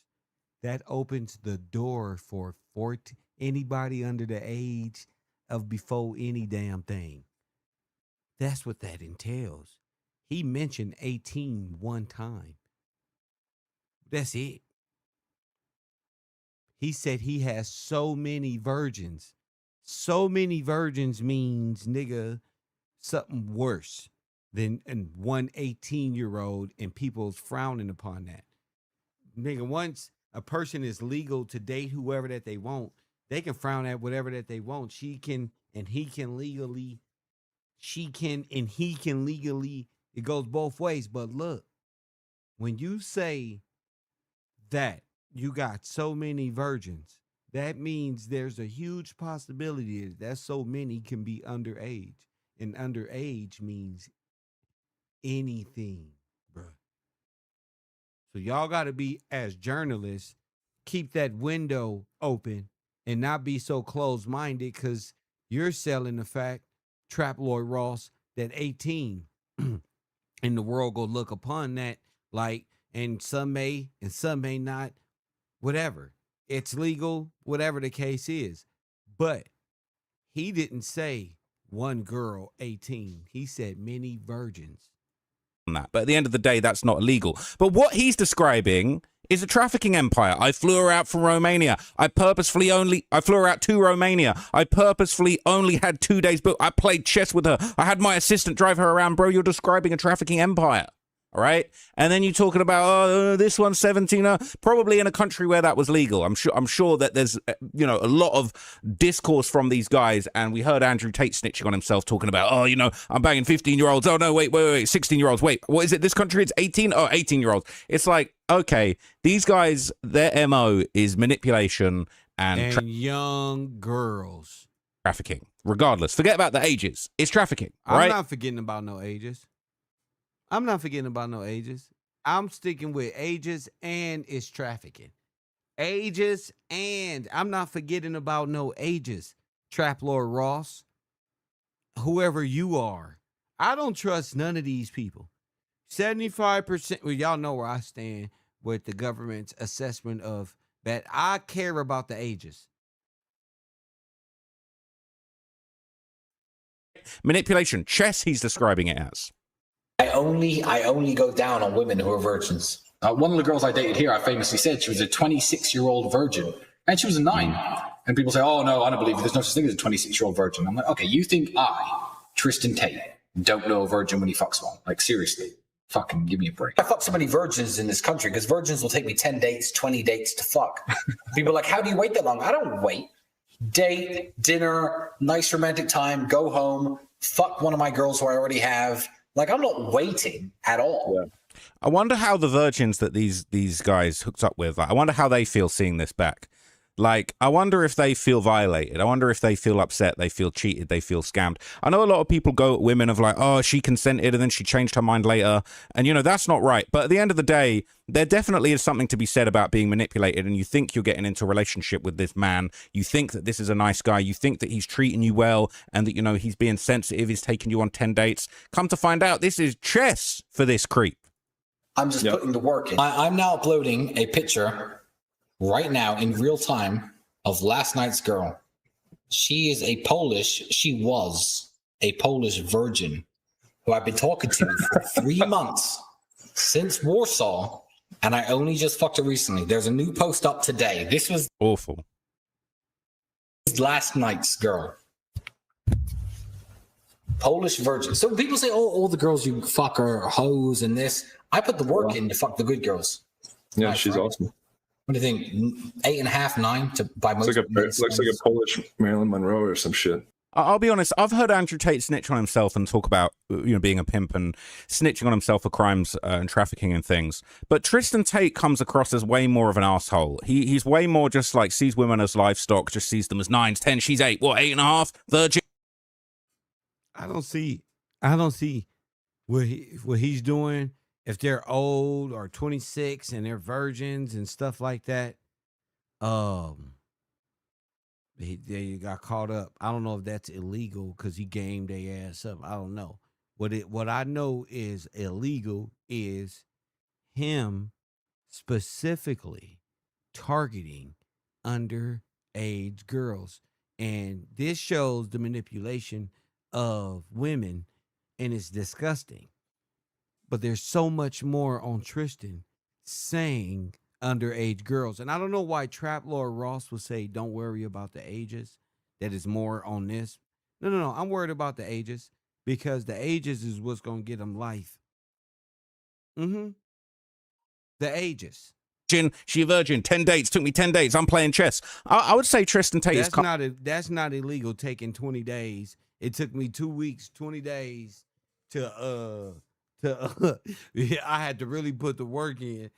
That opens the door for anybody under the age of before any damn thing. That's what that entails. He mentioned 18 one time. That's it. He said he has so many virgins. So many virgins means, nigga, something worse than one 18-year-old, and people's frowning upon that. Nigga, once a person is legal to date whoever that they want, they can frown at whatever that they want. She can and he can legally. She can and he can legally. It goes both ways. But look, when you say that you got so many virgins, that means there's a huge possibility that so many can be underage. And underage means anything, bro. So y'all got to be, as journalists, keep that window open and not be so closed-minded, because you're selling the fact, Trap Lloyd Ross, that 18 in the world go look upon that like, and some may and some may not, whatever. It's legal, whatever the case is. But he didn't say one girl, 18. He said many virgins. That. But at the end of the day, that's not illegal. But what he's describing is a trafficking empire. I flew her out from Romania. I flew her out to Romania. I purposefully only had 2 days booked. I played chess with her. I had my assistant drive her around. Bro, you're describing a trafficking empire. All right. And then you're talking about, this one's 17, probably in a country where that was legal. I'm sure that there's, a lot of discourse from these guys. And we heard Andrew Tate snitching on himself, talking about, I'm banging 15-year-olds. Oh, no, wait, 16-year-olds. Wait, what is it? This country, it's 18? Oh, 18-year-olds. It's like, okay, these guys, their MO is manipulation and young girls. Trafficking. Regardless. Forget about the ages. It's trafficking. I'm right? not forgetting about no ages. I'm sticking with ages and it's trafficking. Ages, and I'm not forgetting about no ages. Trap Lord Ross, whoever you are. I don't trust none of these people. 75%, well, y'all know where I stand with the government's assessment of that. I care about the ages. Manipulation. Chess, he's describing it as. I only go down on women who are virgins. One of the girls I dated here, I famously said she was a 26-year-old virgin, and she was a 9. And people say, "Oh no, I don't believe it. There's no such thing as a 26-year-old virgin." I'm like, okay, you think I, Tristan Tate, don't know a virgin when he fucks one? Like, seriously, fucking give me a break. I fuck so many virgins in this country because virgins will take me 10 dates, 20 dates to fuck. People are like, "How do you wait that long?" I don't wait. Date, dinner, nice romantic time, go home, fuck one of my girls who I already have. Like, I'm not waiting at all. Yeah. I wonder how the virgins that these guys hooked up with, I wonder how they feel seeing this back. Like, I wonder if they feel violated. I wonder if they feel upset, they feel cheated, they feel scammed. I know a lot of people go at women of like, oh, she consented and then she changed her mind later. And, that's not right. But at the end of the day, there definitely is something to be said about being manipulated. And you think you're getting into a relationship with this man. You think that this is a nice guy. You think that he's treating you well and that, he's being sensitive. He's taking you on 10 dates. Come to find out, this is chess for this creep. I'm just putting the work in. I'm now uploading a picture right now in real time of last night's girl. She was a Polish virgin who I've been talking to for 3 months since Warsaw, and I only just fucked her recently. There's a new post up today. This was awful. Last night's girl. Polish virgin. So people say, oh, all the girls you fuck are hoes and this. I put the work in to fuck the good girls. Yeah, she's awesome. What do you think? 8.5, 9 to buy most. Looks like a Polish Marilyn Monroe or some shit. I'll be honest, I've heard Andrew Tate snitch on himself and talk about, being a pimp and snitching on himself for crimes and trafficking and things. But Tristan Tate comes across as way more of an asshole. He's way more just like sees women as livestock, just sees them as 9s, 10, she's 8, what, 8.5, virgin. I don't see what he's doing if they're old or 26 and they're virgins and stuff like that. They got caught up. I don't know if that's illegal because he gamed their ass up. I don't know. What I know is illegal is him specifically targeting underage girls. And this shows the manipulation of women, and it's disgusting. But there's so much more on Tristan saying underage girls. And I don't know why Trap Lord Ross would say, don't worry about the ages. That is more on this. No. I'm worried about the ages because the ages is what's going to get them life. The ages. She a virgin, 10 dates, took me 10 days. I'm playing chess. I would say Tristan Tate is... That's not illegal, taking 20 days. It took me 2 weeks, 20 days to I had to really put the work in.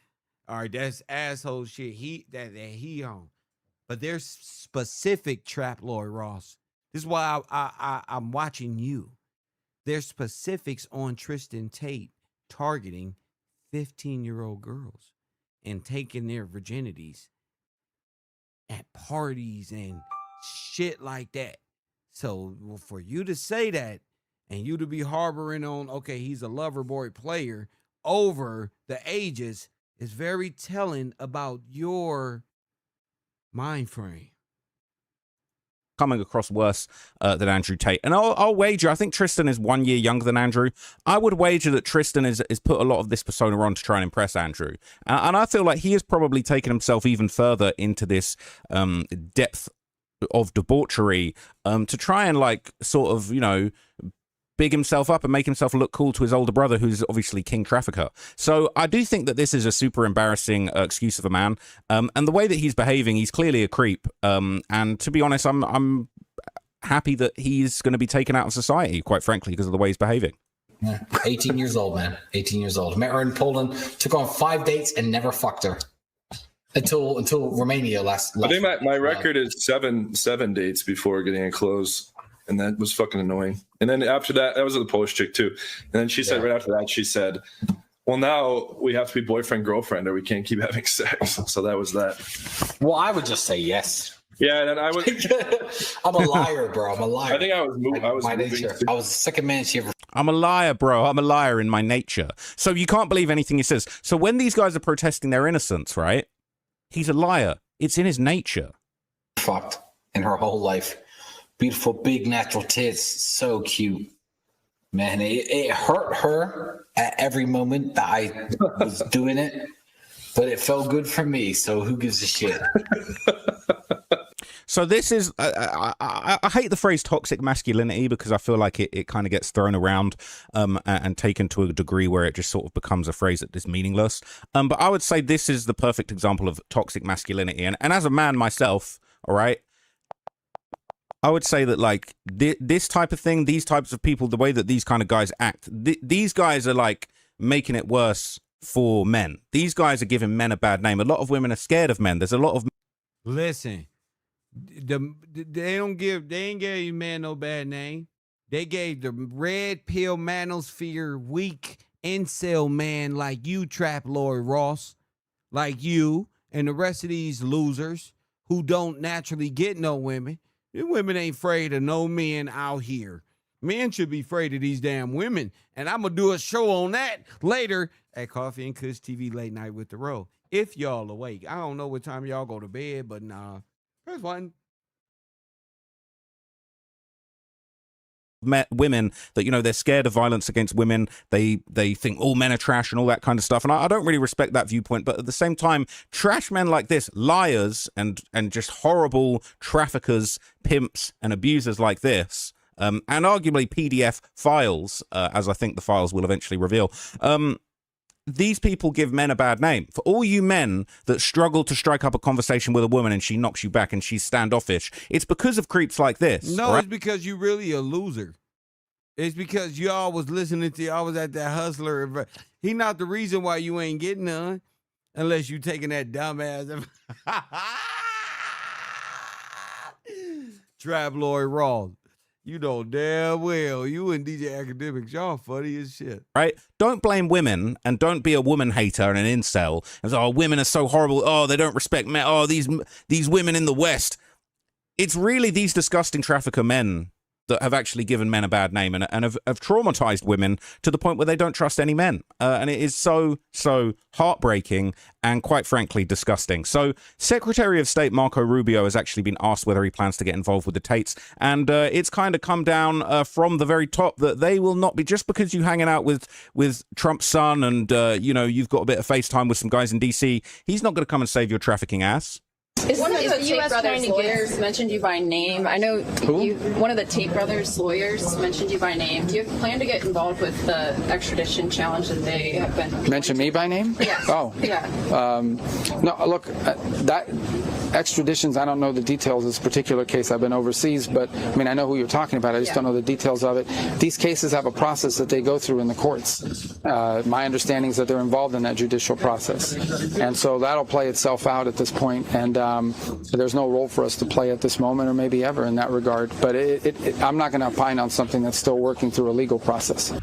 All right, that's asshole shit that he on. But there's specific, Trap Lord Ross. This is why I'm watching you. There's specifics on Tristan Tate targeting 15-year-old girls and taking their virginities at parties and shit like that. So for you to say that and you to be harboring on, okay, he's a lover boy player over the ages is very telling about your mind frame. Coming across worse than Andrew Tate. And I'll wager, I think Tristan is 1 year younger than Andrew. I would wager that Tristan is put a lot of this persona on to try and impress Andrew. And I feel like he has probably taken himself even further into this depth of debauchery to try and like sort of, big himself up and make himself look cool to his older brother, who's obviously king trafficker. So I do think that this is a super embarrassing excuse of a man. And the way that he's behaving, he's clearly a creep. And to be honest, I'm happy that he's going to be taken out of society, quite frankly, because of the way he's behaving. Yeah. 18 years old, man. 18 years old. Met her in Poland, took on 5 dates and never fucked her. Until Romania last I think my record is seven dates before getting a close. And that was fucking annoying. And then after that was a Polish chick too. And then she said right after that, she said, well, now we have to be boyfriend, girlfriend, or we can't keep having sex. So that was that. Well, I would just say yes. Yeah, and then I would. I'm a liar, bro. I'm a liar. I think I was moving. I was the second man she ever. I'm a liar, bro. I'm a liar in my nature. So you can't believe anything he says. So when these guys are protesting their innocence, right? He's a liar. It's in his nature. Fucked in her whole life. Beautiful, big, natural tits. So cute. Man, it hurt her at every moment that I was doing it, but it felt good for me. So who gives a shit? So this is, I hate the phrase toxic masculinity because I feel like it kind of gets thrown around and taken to a degree where it just sort of becomes a phrase that is meaningless. But I would say this is the perfect example of toxic masculinity. And as a man myself, all right, I would say that like this type of thing, these types of people, the way that these kind of guys act, these guys are like making it worse for men. These guys are giving men a bad name. A lot of women are scared of men. There's a lot of... Listen, they ain't gave man no bad name. They gave the red pill manosphere weak incel man like you, Trap Lord Ross, like you and the rest of these losers who don't naturally get no women. These women ain't afraid of no men out here. Men should be afraid of these damn women. And I'm going to do a show on that later at Koffee and Kush TV Late Night with the Row. If y'all awake. I don't know what time y'all go to bed, but nah. Press one. Women that, you know, they're scared of violence against women. They think all men are trash and all that kind of stuff. And I don't really respect that viewpoint. But at the same time, trash men like this, liars and just horrible traffickers, pimps and abusers like this, and arguably PDF files, as I think the files will eventually reveal, these people give men a bad name. For all you men that struggle to strike up a conversation with a woman and she knocks you back and she's standoffish, it's because of creeps like this. No, right? it's because you really a loser. It's because y'all was listening to y'all was at that hustler. He not the reason why you ain't getting none, unless you taking that dumbass Traploid Raw. You know damn well you and DJ Academics, y'all funny as shit. Right? Don't blame women and don't be a woman hater and an incel. And say, oh, women are so horrible. Oh, they don't respect men. Oh, these women in the West. It's really these disgusting trafficker men that have actually given men a bad name and have traumatized women to the point where they don't trust any men. And it is so heartbreaking and quite frankly disgusting. So Secretary of State Marco Rubio has actually been asked whether he plans to get involved with the Tates. And it's kind of come down from the very top that they will not be, just because you're hanging out with Trump's son and, you've got a bit of FaceTime with some guys in DC, he's not going to come and save your trafficking ass. One of the Tate brothers' lawyers mentioned you by name. I know one of the Tate brothers' lawyers mentioned you by name. Do you plan to get involved with the extradition challenge that they have been? Mention me by name? Yes. Oh. Yeah. No, look, that extraditions, I don't know the details of this particular case. I've been overseas, but I mean, I know who you're talking about. I just don't know the details of it. These cases have a process that they go through in the courts. My understanding is that they're involved in that judicial process. And so that'll play itself out at this point. And there's no role for us to play at this moment or maybe ever in that regard. But I'm not going to opine on something that's still working through a legal process.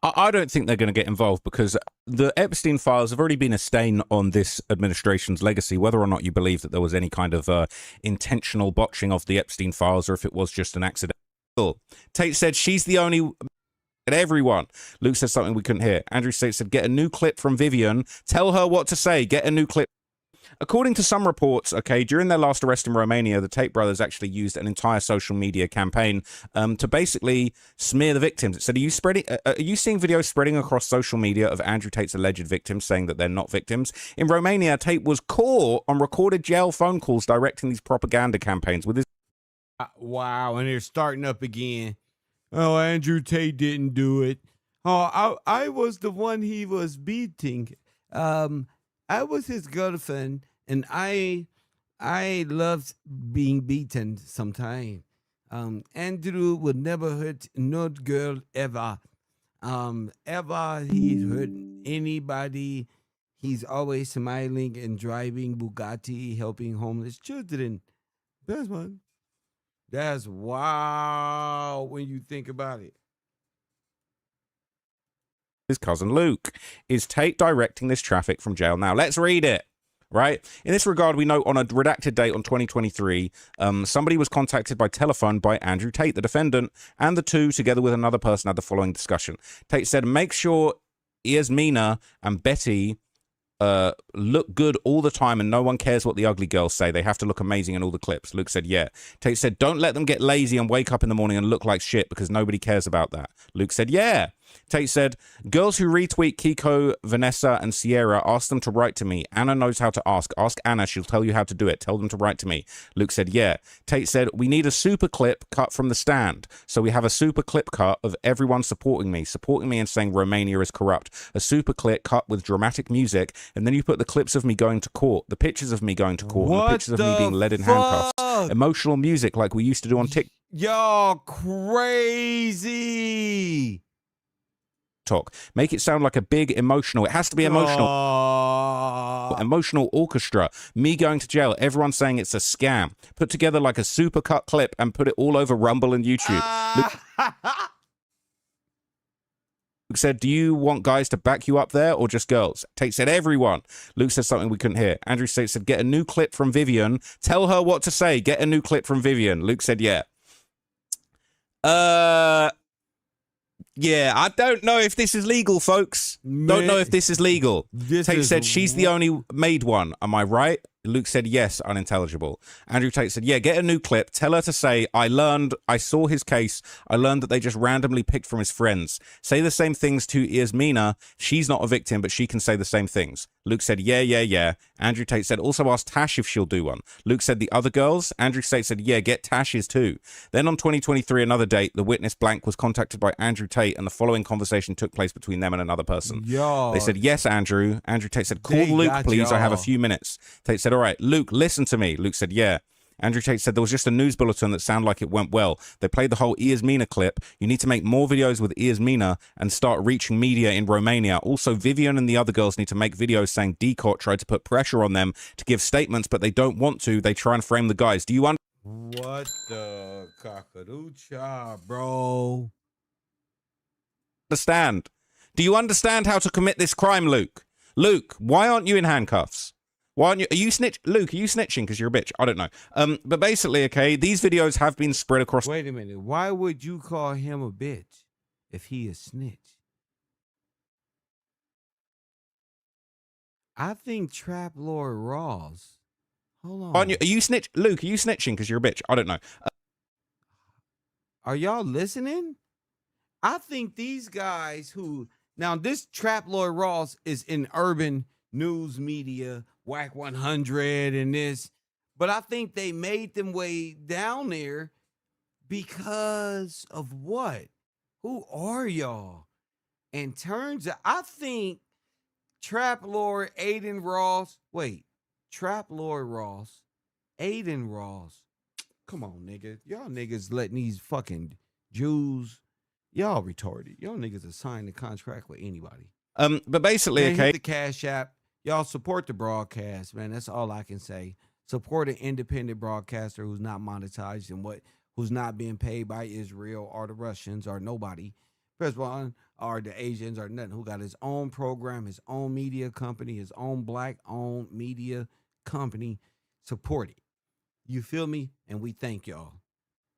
I don't think they're going to get involved because the Epstein files have already been a stain on this administration's legacy, whether or not you believe that there was any kind of intentional botching of the Epstein files or if it was just an accident. Tate said she's the only... at everyone. Luke said something we couldn't hear. Andrew Tate said, get a new clip from Vivian. Tell her what to say. Get a new clip. According to some reports, during their last arrest in Romania, the Tate brothers actually used an entire social media campaign to basically smear the victims. It said, are you seeing videos spreading across social media of Andrew Tate's alleged victims saying that they're not victims? In Romania, Tate was caught on recorded jail phone calls directing these propaganda campaigns with his... Wow, and they're starting up again. Oh, Andrew Tate didn't do it. Oh, I was the one he was beating. I was his girlfriend, and I loved being beaten sometimes. Andrew would never hurt no girl ever. Ever he hurt anybody. He's always smiling and driving Bugatti, helping homeless children. That's wow when you think about it. His cousin Luke. Is Tate directing this traffic from jail now? Let's read it. Right. In this regard, we note on a redacted date on 2023, somebody was contacted by telephone by Andrew Tate, the defendant, and the two, together with another person, had the following discussion. Tate said, make sure Yasmina and Betty look good all the time and no one cares what the ugly girls say. They have to look amazing in all the clips. Luke said, yeah. Tate said, don't let them get lazy and wake up in the morning and look like shit because nobody cares about that. Luke said, yeah. Tate said, girls who retweet Kiko, Vanessa, and Sierra, ask them to write to me. Anna knows how to ask. Ask Anna. She'll tell you how to do it. Tell them to write to me. Luke said, yeah. Tate said, we need a super clip cut from the stand. So we have a super clip cut of everyone supporting me and saying Romania is corrupt. A super clip cut with dramatic music. And then you put the clips of me going to court, the pictures of me going to court, and the pictures of me being led in handcuffs. Emotional music like we used to do on TikTok. Y'all crazy. Make it sound like a big emotional. It has to be emotional. Emotional orchestra. Me going to jail. Everyone saying it's a scam. Put together like a super cut clip and put it all over Rumble and YouTube. Luke said, do you want guys to back you up there or just girls? Tate said, everyone. Luke said something we couldn't hear. Andrew Tate said, get a new clip from Vivian. Tell her what to say. Get a new clip from Vivian. Luke said, yeah. Yeah, I don't know if this is legal, folks. Don't know if this is legal. Tate said she's the only made one. Am I right? Luke said, yes, unintelligible. Andrew Tate said, yeah, get a new clip. Tell her to say, I saw his case. I learned that they just randomly picked from his friends. Say the same things to Yasmina. She's not a victim, but she can say the same things. Luke said, yeah. Andrew Tate said, also ask Tash if she'll do one. Luke said, the other girls? Andrew Tate said, yeah, get Tash's too. Then on 2023, another date, the witness blank was contacted by Andrew Tate, and the following conversation took place between them and another person. Yo. They said, yes, Andrew. Andrew Tate said, call Luke, please. I have a few minutes. Tate said, all right, Luke, listen to me. Luke said, yeah. Andrew Tate said there was just a news bulletin that sounded like it went well. They played the whole Yasmina clip. You need to make more videos with Yasmina and start reaching media in Romania. Also, Vivian and the other girls need to make videos saying Decot tried to put pressure on them to give statements, but they don't want to. They try and frame the guys. Do you What the cockaducha, bro? understand? Do you understand how to commit this crime, Luke? Luke, why aren't you in handcuffs? Why aren't you? Are you Luke, are you snitching because you're a bitch? I don't know. But basically, okay, these videos have been spread across. Wait a minute. Why would you call him a bitch if he is snitch? I think Trap Lord Ross. Hold on. Aren't you? Are you Luke, are you snitching because you're a bitch? I don't know. Are y'all listening? I think these guys who now this Trap Lord Ross is in urban news media, Whack 100 and this, but I think they made them way down there because of what? Who are y'all? And turns out, I think Trap Lord Aiden Ross, Trap Lord Ross, Aiden Ross. Come on, nigga. Y'all niggas letting these fucking Jews, y'all retarded. Y'all niggas are signing a contract with anybody. But basically, Man, okay. hit the Cash App. Y'all support the broadcast, man. That's all I can say. Support an independent broadcaster who's not monetized and who's not being paid by Israel or the Russians or nobody. First one or the Asians or nothing. Who got his own program, his own media company, his own black-owned media company. Support it. You feel me? And we thank y'all.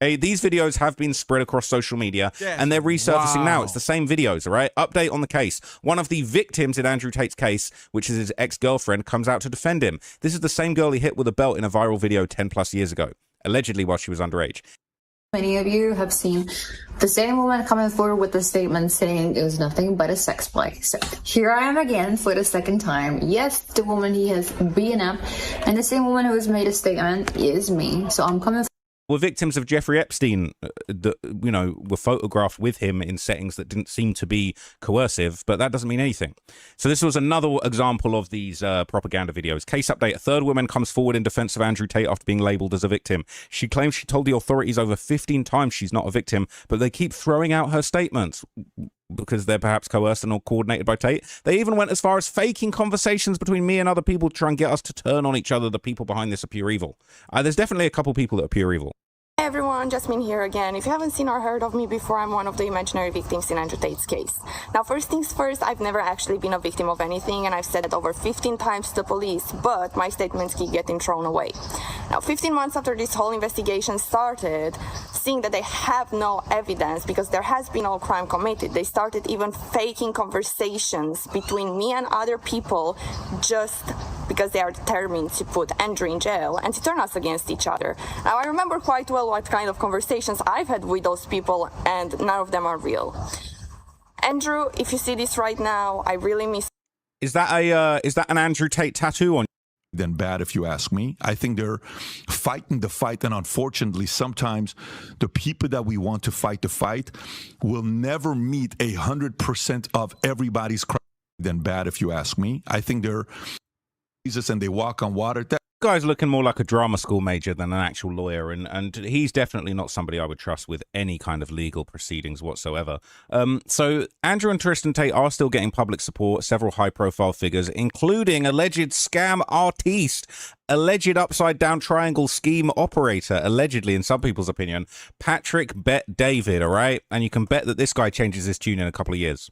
Hey, these videos have been spread across social media and they're resurfacing now. It's the same videos, all right? Update on the case. One of the victims in Andrew Tate's case, which is his ex-girlfriend, comes out to defend him. This is the same girl he hit with a belt in a viral video 10 plus years ago, allegedly while she was underage. Many of you have seen the same woman coming forward with a statement saying it was nothing but a sex play. So here I am again for the second time. Yes, the woman he has beaten up, and the same woman who has made a statement is me. So I'm coming Were victims of Jeffrey Epstein that, you know, were photographed with him in settings that didn't seem to be coercive, but that doesn't mean anything. So this was another example of these propaganda videos. Case update. A third woman comes forward in defense of Andrew Tate after being labeled as a victim. She claims she told the authorities over 15 times she's not a victim, but they keep throwing out her statements because they're perhaps coerced or coordinated by Tate. They even went as far as faking conversations between me and other people to try and get us to turn on each other. The people behind this are pure evil. There's definitely a couple people that are pure evil. Hey everyone, Jasmine here again. If you haven't seen or heard of me before, I'm one of the imaginary victims in Andrew Tate's case. Now, first things first, I've never actually been a victim of anything, and I've said it over 15 times to the police, but my statements keep getting thrown away. Now, 15 months after this whole investigation started, seeing that they have no evidence because there has been no crime committed, they started even faking conversations between me and other people just because they are determined to put Andrew in jail and to turn us against each other. Now, I remember quite well what kind of conversations I've had with those people, and none of them are real. Andrew, if you see this right now, I really miss. Is that an Andrew Tate tattoo on? Than bad, if you ask me. I think they're fighting the fight, and unfortunately, sometimes the people that we want to fight the fight will never meet 100% of everybody's crime. Than bad, if you ask me. I think they're Jesus and they walk on water. That guy's looking more like a drama school major than an actual lawyer, and he's definitely not somebody I would trust with any kind of legal proceedings whatsoever. So Andrew and Tristan Tate are still getting public support. Several high-profile figures, including alleged scam artiste, alleged upside-down triangle scheme operator, allegedly, in some people's opinion, Patrick Bet David. All right, and you can bet that this guy changes his tune in a couple of years.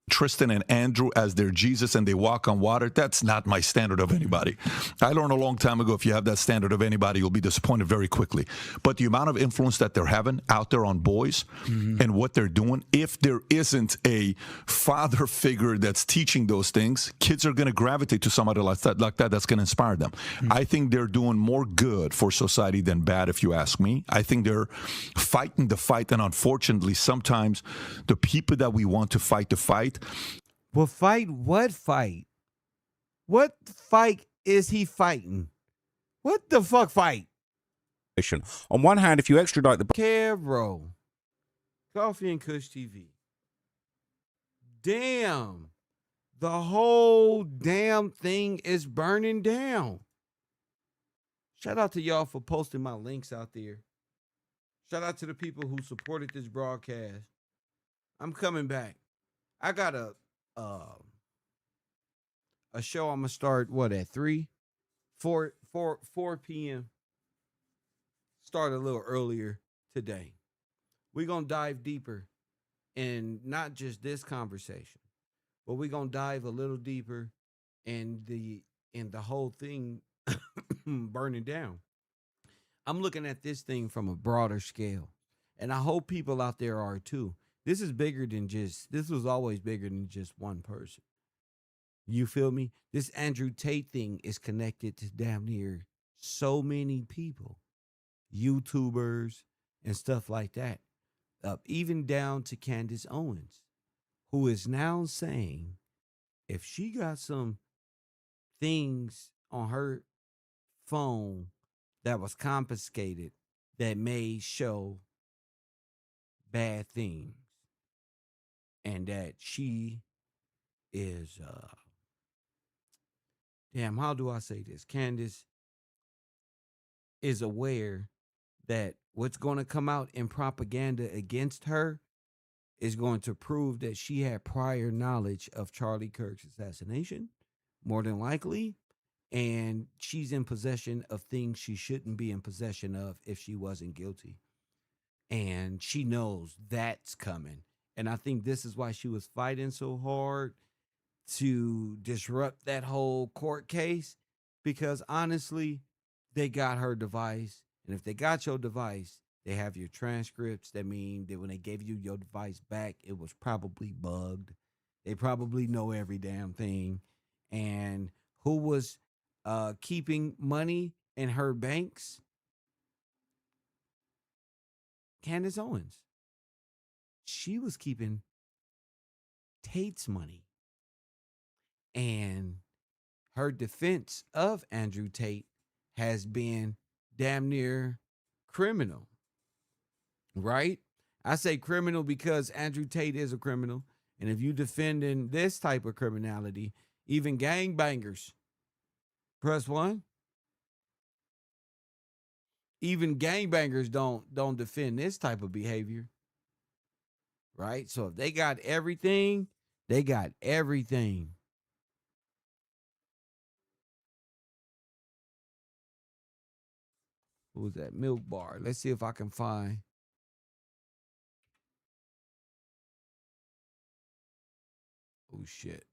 Tristan and Andrew as their Jesus and they walk on water, that's not my standard of anybody. I learned a long time ago, if you have that standard of anybody, you'll be disappointed very quickly. But the amount of influence that they're having out there on boys and what they're doing, if there isn't a father figure that's teaching those things, kids are going to gravitate to somebody like that that's going to inspire them. I think they're doing more good for society than bad, if you ask me. I think they're fighting the fight, and unfortunately, sometimes the people that we want to fight the fight. Well, fight what fight? What fight is he fighting? What the fuck fight? On one hand, if you extradite the KevRow, Koffee and Kush TV. Damn. The whole damn thing is burning down. Shout out to y'all for posting my links out there. Shout out to the people who supported this broadcast. I'm coming back. I got a show I'm gonna start at 4 p.m. Start a little earlier today. We're gonna dive deeper in not just this conversation, but we're gonna dive a little deeper in the whole thing burning down. I'm looking at this thing from a broader scale, and I hope people out there are too. This was always bigger than just one person. You feel me? This Andrew Tate thing is connected to damn near so many people, YouTubers and stuff like that, even down to Candace Owens, who is now saying if she got some things on her phone that was confiscated that may show bad things, and that she is how do I say this? Candace is aware that what's going to come out in propaganda against her is going to prove that she had prior knowledge of Charlie Kirk's assassination, more than likely, and she's in possession of things she shouldn't be in possession of if she wasn't guilty. And she knows that's coming. And I think this is why she was fighting so hard to disrupt that whole court case, because honestly, they got her device. And if they got your device, they have your transcripts. That mean that when they gave you your device back, it was probably bugged. They probably know every damn thing. And who was keeping money in her banks? Candace Owens. She was keeping Tate's money. And her defense of Andrew Tate has been damn near criminal, right? I say criminal because Andrew Tate is a criminal. And if you defending this type of criminality, even gangbangers, press 1. Even gangbangers don't defend this type of behavior, right? So if they got everything, they got everything. What was that? Milk bar. Let's see if I can find. Oh, shit.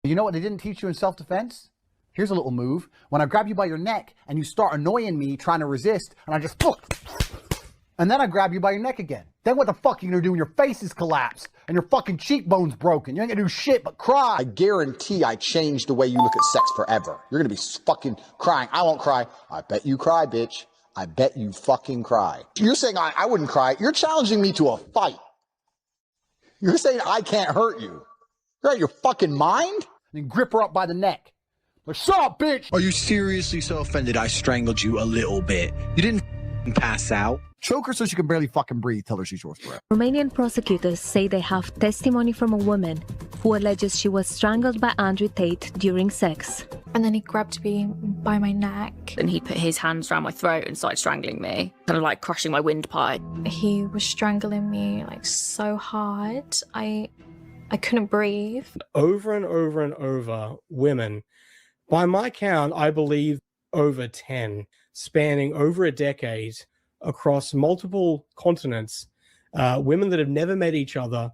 You know what they didn't teach you in self-defense? Here's a little move. When I grab you by your neck and you start annoying me trying to resist, and I just and then I grab you by your neck again. Then what the fuck are you gonna do when your face is collapsed and your fucking cheekbone's broken? You ain't gonna do shit but cry. I guarantee I changed the way you look at sex forever. You're gonna be fucking crying. I won't cry. I bet you cry, bitch. I bet you fucking cry. You're saying I wouldn't cry. You're challenging me to a fight. You're saying I can't hurt you. You're out of your fucking mind? And grip her up by the neck. Like, shut up, bitch! Are you seriously so offended I strangled you a little bit? You didn't pass out. Choke her so she can barely fucking breathe. Tell her she's yours forever. Romanian prosecutors say they have testimony from a woman who alleges she was strangled by Andrew Tate during sex. And then he grabbed me by my neck. And he put his hands around my throat and started strangling me, kind of like crushing my windpipe. He was strangling me like so hard. I couldn't breathe. Over and over and over, women, by my count, I believe over 10, spanning over a decade across multiple continents, women that have never met each other,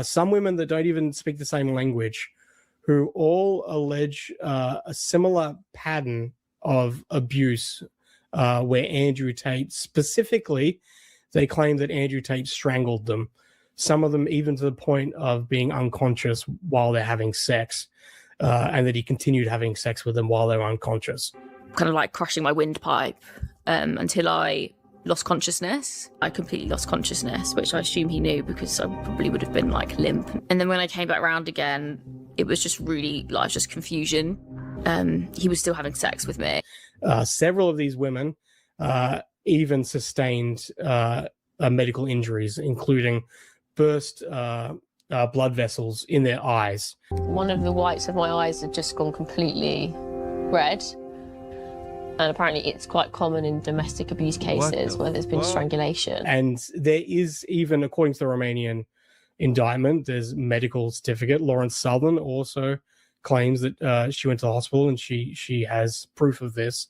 some women that don't even speak the same language, who all allege a similar pattern of abuse where Andrew Tate, specifically, they claim that Andrew Tate strangled them. Some of them even to the point of being unconscious while they're having sex, and that he continued having sex with them while they were unconscious. Kind of like crushing my windpipe until I lost consciousness. I completely lost consciousness, which I assume he knew because I probably would have been like limp. And then when I came back around again, it was just really like just confusion. He was still having sex with me. Several of these women even sustained medical injuries, including burst blood vessels in their eyes. One of the whites of my eyes had just gone completely red. And apparently it's quite common in domestic abuse cases where there's been strangulation. And there is even, according to the Romanian indictment, there's medical certificate. Lawrence Southern also claims that she went to the hospital and she has proof of this.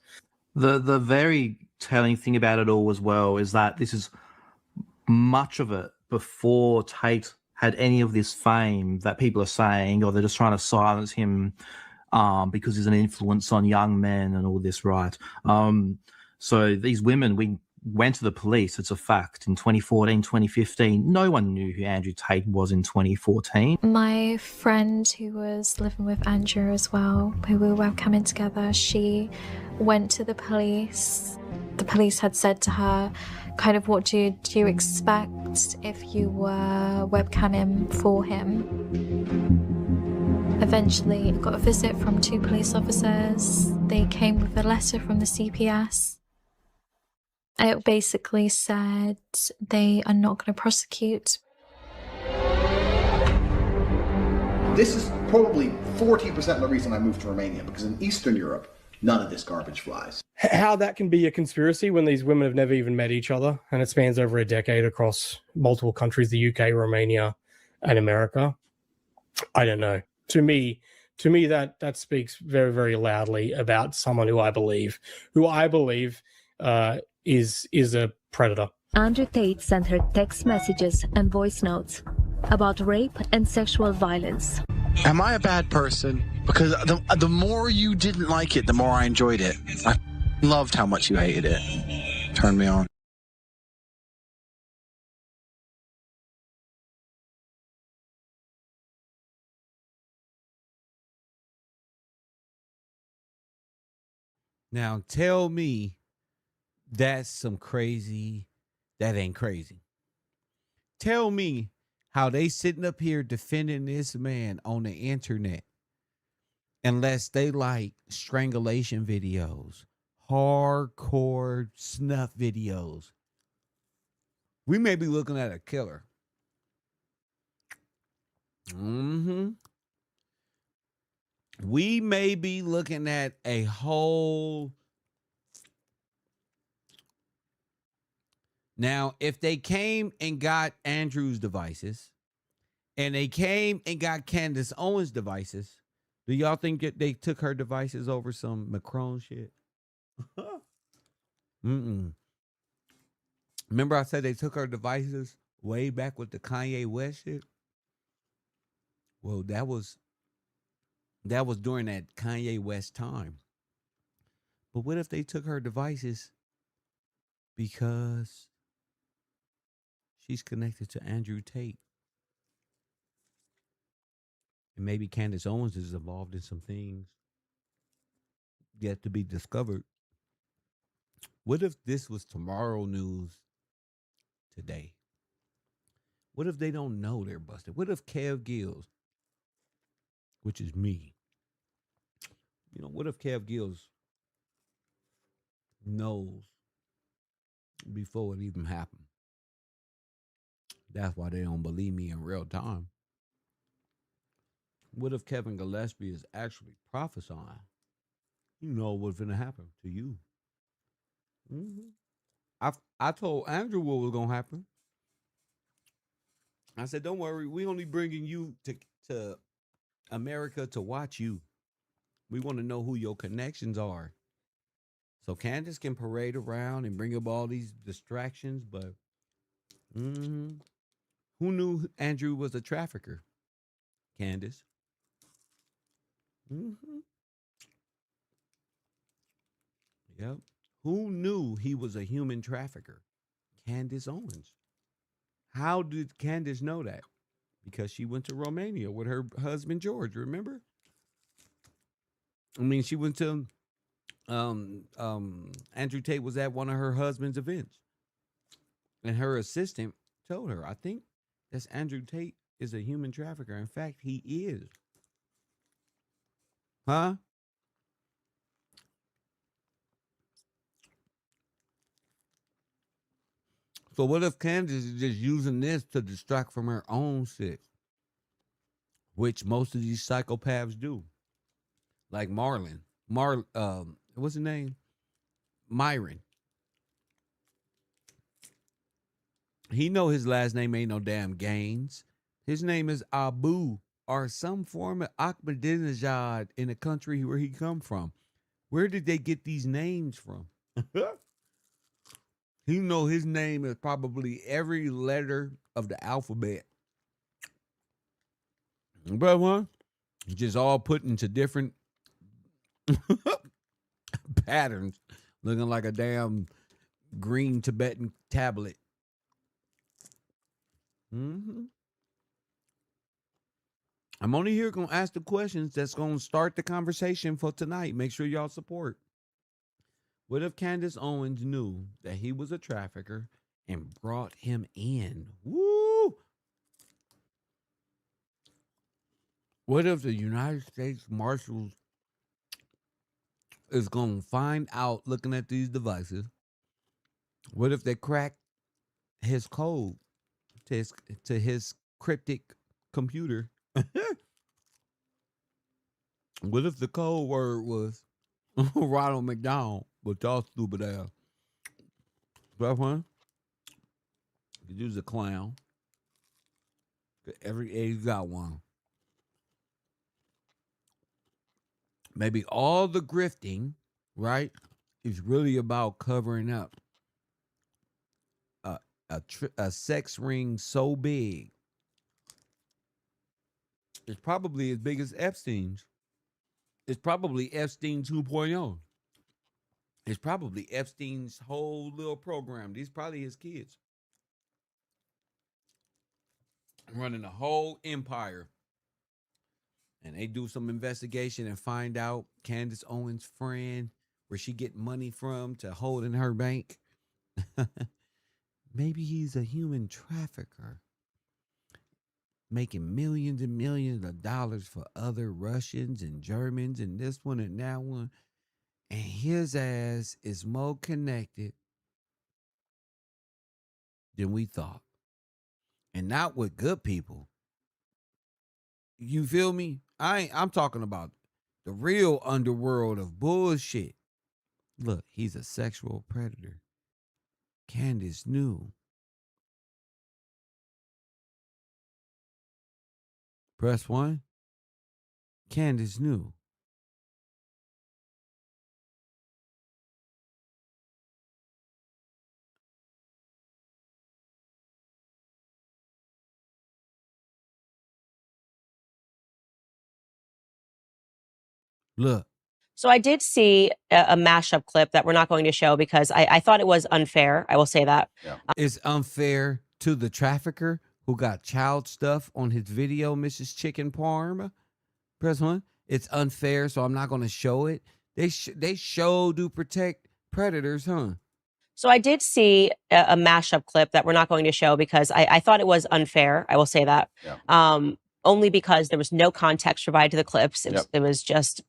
The very telling thing about it all as well is that this is much of it before Tate had any of this fame that people are saying, or they're just trying to silence him because he's an influence on young men and all this, right? So these women, we went to the police, it's a fact, in 2014, 2015. No one knew who Andrew Tate was in 2014. My friend who was living with Andrew as well, who we were webcamming together, she went to the police. The police had said to her, kind of, what do you expect if you were webcamming for him? Eventually, I got a visit from 2 police officers. They came with a letter from the CPS. It basically said they are not going to prosecute. This is probably 40% of the reason I moved to Romania, because in Eastern Europe, none of this garbage flies. How that can be a conspiracy when these women have never even met each other, and it spans over a decade across multiple countries, the UK, Romania, and America, I don't know. To me, that speaks very, very loudly about someone who I believe is a predator. Andrew Tate sent her text messages and voice notes about rape and sexual violence. Am I a bad person? Because the more you didn't like it, the more I enjoyed it. I loved how much you hated it. Turned me on. Now tell me that's some crazy, that ain't crazy. Tell me how they sitting up here defending this man on the internet unless they like strangulation videos, hardcore snuff videos. We may be looking at a killer. We may be looking at a whole. Now, if they came and got Andrew's devices and they came and got Candace Owens' devices, do y'all think that they took her devices over some Macron shit? Remember I said they took her devices way back with the Kanye West shit? Well, that was during that Kanye West time. But what if they took her devices because she's connected to Andrew Tate? And maybe Candace Owens is involved in some things yet to be discovered. What if this was tomorrow news today? What if they don't know they're busted? What if Kev Gills, which is me, what if Kev Gills knows before it even happened. That's why they don't believe me in real time. What if Kevin Gillespie is actually prophesying? You know what's going to happen to you. I told Andrew what was going to happen. I said, don't worry, we only bringing you to America to watch you. We want to know who your connections are. So Candace can parade around and bring up all these distractions, but who knew Andrew was a trafficker? Candace. Yep. Who knew he was a human trafficker? Candace Owens. How did Candace know that? Because she went to Romania with her husband George, remember? I mean, she went to Andrew Tate was at one of her husband's events. And her assistant told her, I think that's Andrew Tate is a human trafficker. In fact, he is. Huh? So what if Candace is just using this to distract from her own shit? Which most of these psychopaths do. Like Marlon. What's his name? Myron. He know his last name ain't no damn Gaines. His name is Abu or some form of Ahmadinejad in the country where he come from. Where did they get these names from? He know his name is probably every letter of the alphabet. But what? Just all put into different patterns, looking like a damn green Tibetan tablet. I'm only here going to ask the questions that's going to start the conversation for tonight. Make sure y'all support. What if Candace Owens knew that he was a trafficker and brought him in? Woo! What if the United States Marshals is going to find out looking at these devices? What if they crack his code to his cryptic computer? What if the code word was Ronald McDonald, but y'all stupid ass? That one? You could use a clown. Every age got one. Maybe all the grifting, right, is really about covering up a sex ring so big. It's probably as big as Epstein's. It's probably Epstein 2.0. It's probably Epstein's whole little program. These probably his kids. Running a whole empire. And they do some investigation and find out Candace Owens' friend, where she get money from to hold in her bank. Maybe he's a human trafficker, making millions and millions of dollars for other Russians and Germans and this one and that one. And his ass is more connected than we thought. And not with good people. You feel me? I'm talking about the real underworld of bullshit. Look, he's a sexual predator. Candace knew. Press 1. Candace knew. Look. So I did see a mashup clip that we're not going to show because I thought it was unfair. I will say that. Yeah. It's unfair to the trafficker who got child stuff on his video, Mrs. Chicken Parm. Press 1. It's unfair, so I'm not going to show it. They show to protect predators, huh? So I did see a mashup clip that we're not going to show because I thought it was unfair. I will say that. Yeah. Only because there was no context provided to the clips. It was just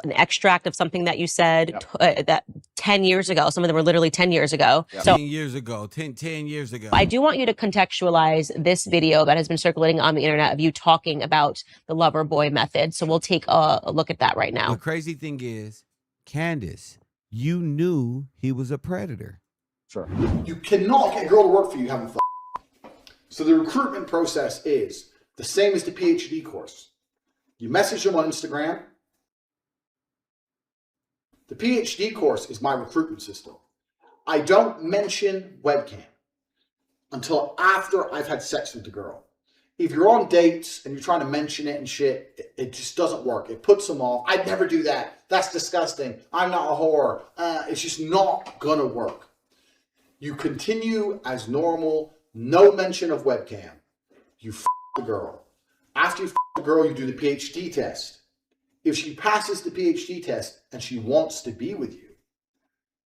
an extract of something that you said that 10 years ago. Some of them were literally 10 years ago. So 10 years ago, 10 years ago. I do want you to contextualize this video that has been circulating on the internet of you talking about the lover boy method. So we'll take a look at that right now. The crazy thing is, Candace, you knew he was a predator. Sure. You cannot get a girl to work for you having fun. So the recruitment process is the same as the PhD course. You message them on Instagram. The PhD course is my recruitment system. I don't mention webcam until after I've had sex with the girl. If you're on dates and you're trying to mention it and shit, it just doesn't work. It puts them off. I'd never do that. That's disgusting. I'm not a whore. It's just not gonna work. You continue as normal, no mention of webcam. You f the girl. After you f the girl, you do the PhD test. If she passes the PhD test and she wants to be with you,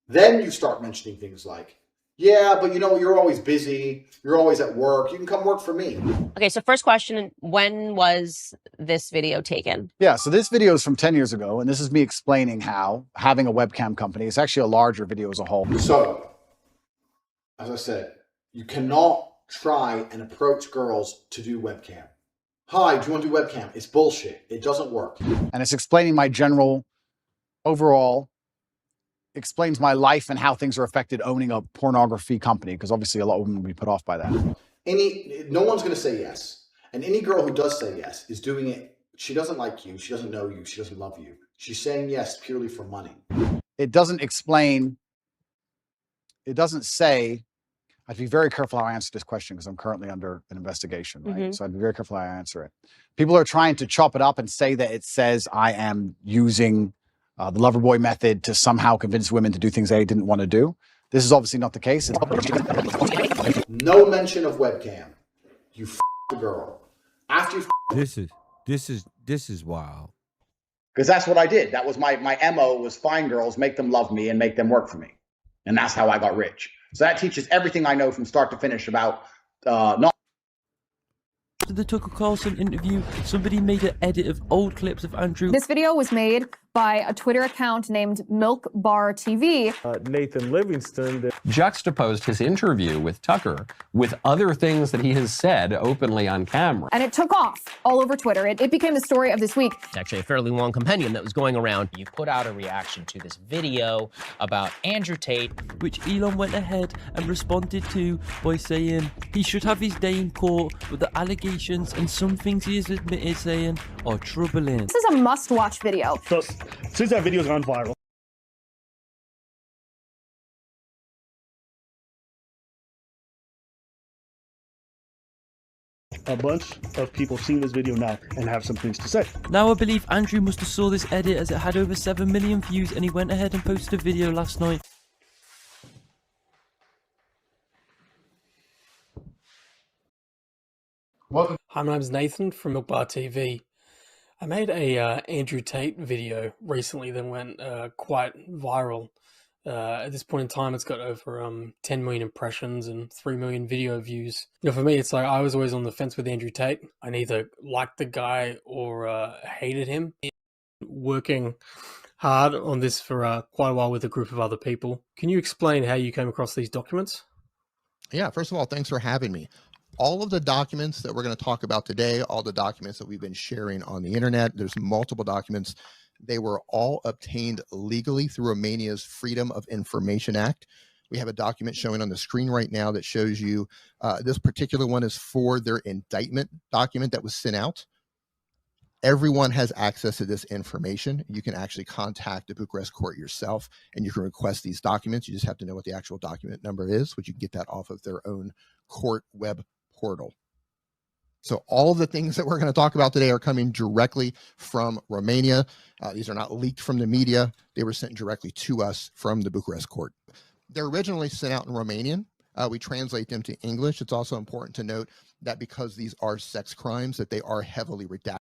then you start mentioning things like, yeah, but you know, you're always busy. You're always at work. You can come work for me. Okay, so first question, when was this video taken? Yeah, so this video is from 10 years ago, and this is me explaining how having a webcam company, it's actually a larger video as a whole. So, as I said, you cannot try and approach girls to do webcam. Hi, do you want to do webcam? It's bullshit. It doesn't work. And it's explaining my general, overall, explains my life and how things are affected owning a pornography company, because obviously a lot of women will be put off by that. No one's going to say yes. And any girl who does say yes is doing it. She doesn't like you. She doesn't know you. She doesn't love you. She's saying yes purely for money. It doesn't explain. It doesn't say. I'd be very careful how I answer this question because I'm currently under an investigation, right? So I'd be very careful how I answer it. People are trying to chop it up and say that it says I am using the lover boy method to somehow convince women to do things they didn't want to do. This is obviously not the case. No mention of webcam. You f the girl. After you This is wild. Because that's what I did. That was my MO was find girls, make them love me, and make them work for me. And that's how I got rich. So that teaches everything I know from start to finish about not. After the Tucker Carlson interview, somebody made an edit of old clips of Andrew. This video was made by a Twitter account named Milk Bar TV. Nathan Livingston juxtaposed his interview with Tucker with other things that he has said openly on camera. And it took off all over Twitter. It became the story of this week. It's actually a fairly long compendium that was going around. You put out a reaction to this video about Andrew Tate, which Elon went ahead and responded to by saying he should have his day in court, but the allegations and some things he has admitted saying are troubling. This is a must-watch video. So, since that video's gone viral, a bunch of people seen this video now and have some things to say. Now I believe Andrew must have saw this edit as it had over 7 million views and he went ahead and posted a video last night. Welcome. Hi, my name's Nathan from Milk Bar TV. I made a Andrew Tate video recently that went quite viral. At this point in time, it's got over 10 million impressions and 3 million video views. You know, for me, it's like I was always on the fence with Andrew Tate. I neither liked the guy or hated him. Working hard on this for quite a while with a group of other people. Can you explain how you came across these documents? Yeah, first of all, thanks for having me. All of the documents that we're going to talk about today, all the documents that we've been sharing on the internet, there's multiple documents. They were all obtained legally through Romania's Freedom of Information Act. We have a document showing on the screen right now that shows you this particular one is for their indictment document that was sent out. Everyone has access to this information. You can actually contact the Bucharest court yourself and you can request these documents. You just have to know what the actual document number is, which you can get that off of their own court web portal. So all of the things that we're going to talk about today are coming directly from Romania. These are not leaked from the media. They were sent directly to us from the Bucharest court. They're originally sent out in Romanian. We translate them to English. It's also important to note that because these are sex crimes, that they are heavily redacted.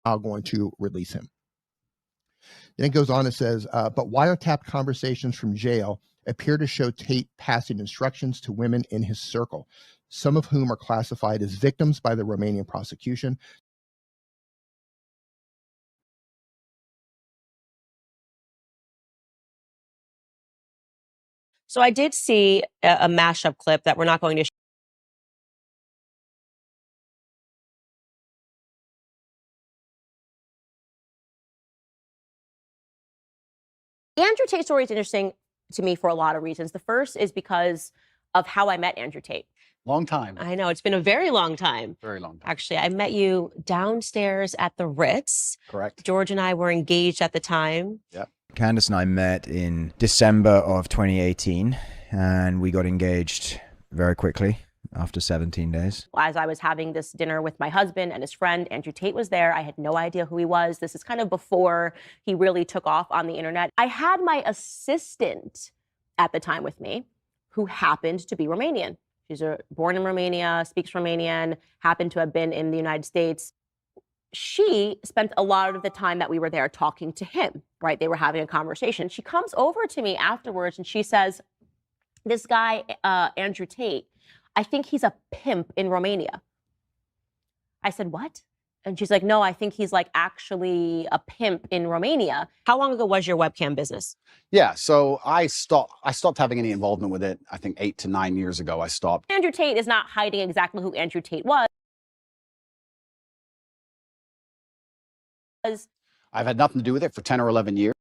I'm going to release him. Then it goes on and says, but wiretap conversations from jail appear to show Tate passing instructions to women in his circle, some of whom are classified as victims by the Romanian prosecution. So I did see a mashup clip that we're not going to Andrew Tate's story is interesting to me for a lot of reasons. The first is because of how I met Andrew Tate. Long time. I know, it's been a very long time. Very long time. Actually, I met you downstairs at the Ritz. Correct. George and I were engaged at the time. Yep. Candace and I met in December of 2018, and we got engaged very quickly after 17 days. As I was having this dinner with my husband and his friend, Andrew Tate was there. I had no idea who he was. This is kind of before he really took off on the internet. I had my assistant at the time with me, who happened to be Romanian. She's born in Romania, speaks Romanian, happened to have been in the United States. She spent a lot of the time that we were there talking to him, right? They were having a conversation. She comes over to me afterwards and she says, this guy, Andrew Tate, I think he's a pimp in Romania. I said, what? And she's like, no, I think he's like actually a pimp in Romania. How long ago was your webcam business? Yeah, so I stopped having any involvement with it. I think 8 to 9 years ago I stopped. Andrew Tate is not hiding exactly who Andrew Tate was. I've had nothing to do with it for 10 or 11 years.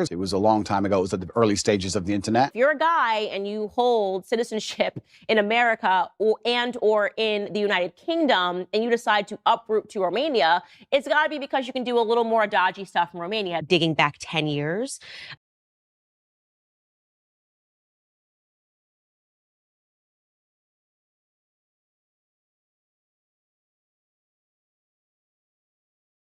It was a long time ago. It was at the early stages of the internet. If you're a guy and you hold citizenship in America or in the United Kingdom and you decide to uproot to Romania, it's got to be because you can do a little more dodgy stuff in Romania. Digging back 10 years.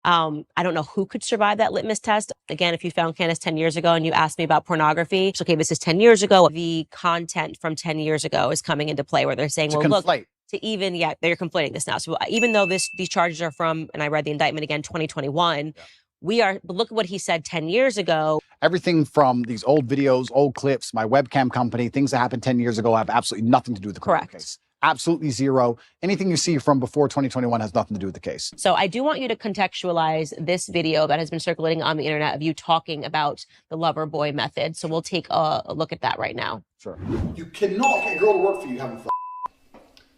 I don't know who could survive that litmus test. Again, if you found Candace 10 years ago and you asked me about pornography, it's okay, this is 10 years ago. The content from 10 years ago is coming into play where they're saying, well, look, they're conflating this now. So even though these charges are from, and I read the indictment again, 2021, but look at what he said 10 years ago. Everything from these old videos, old clips, my webcam company, things that happened 10 years ago have absolutely nothing to do with the criminal case. Absolutely zero. Anything you see from before 2021 has nothing to do with the case. So I do want you to contextualize this video that has been circulating on the internet of you talking about the lover boy method. So we'll take a look at that right now. Sure. You cannot get a girl to work for you having fun.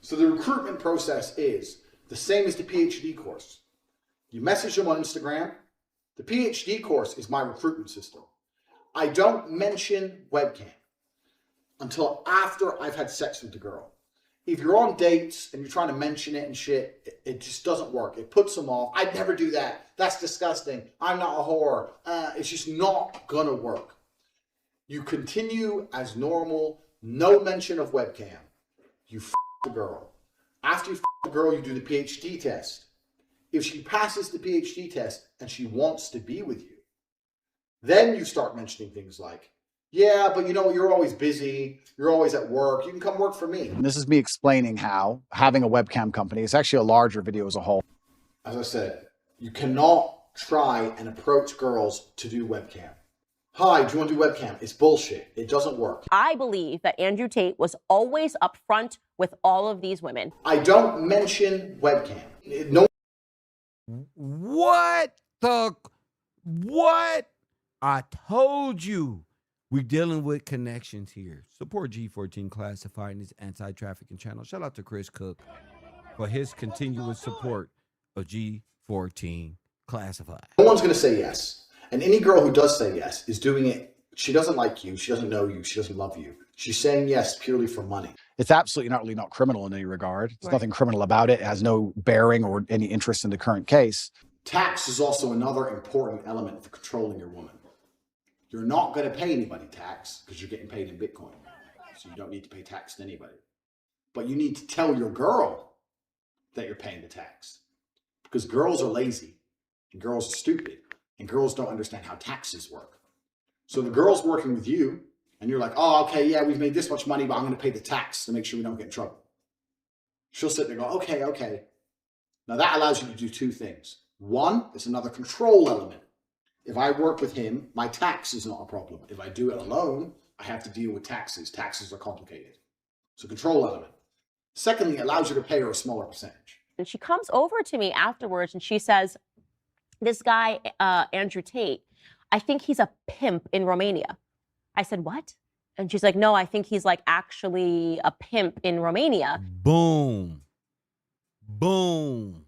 So the recruitment process is the same as the PhD course. You message them on Instagram. The PhD course is my recruitment system. I don't mention webcam until after I've had sex with the girl. If you're on dates and you're trying to mention it and shit, it just doesn't work. It puts them off. I'd never do that. That's disgusting. I'm not a whore. It's just not gonna work. You continue as normal, no mention of webcam. You f the girl. After you f the girl, you do the PhD test. If she passes the PhD test and she wants to be with you, then you start mentioning things like, yeah, but you know, you're always busy. You're always at work. You can come work for me. And this is me explaining how having a webcam company is actually a larger video as a whole. As I said, you cannot try and approach girls to do webcam. Hi, do you want to do webcam? It's bullshit. It doesn't work. I believe that Andrew Tate was always upfront with all of these women. I don't mention webcam. No. What? I told you. We're dealing with connections here. Support G14 Classified and his anti-trafficking channel. Shout out to Chris Cook for his continuous support of G14 Classified. No one's going to say yes. And any girl who does say yes is doing it. She doesn't like you. She doesn't know you. She doesn't love you. She's saying yes purely for money. It's absolutely not criminal in any regard. There's nothing criminal about it. It has no bearing or any interest in the current case. Tax is also another important element for controlling your woman. You're not going to pay anybody tax because you're getting paid in Bitcoin. So you don't need to pay tax to anybody. But you need to tell your girl that you're paying the tax. Because girls are lazy and girls are stupid and girls don't understand how taxes work. So the girl's working with you and you're like, oh, okay, yeah, we've made this much money, but I'm going to pay the tax to make sure we don't get in trouble. She'll sit there and go, okay. Now that allows you to do two things. One, it's another control element. If I work with him, my tax is not a problem. If I do it alone, I have to deal with taxes. Taxes are complicated. So control element. Secondly, it allows you to pay her a smaller percentage. And she comes over to me afterwards and she says, this guy, Andrew Tate, I think he's a pimp in Romania. I said, what? And she's like, no, I think he's like actually a pimp in Romania. Boom. Boom.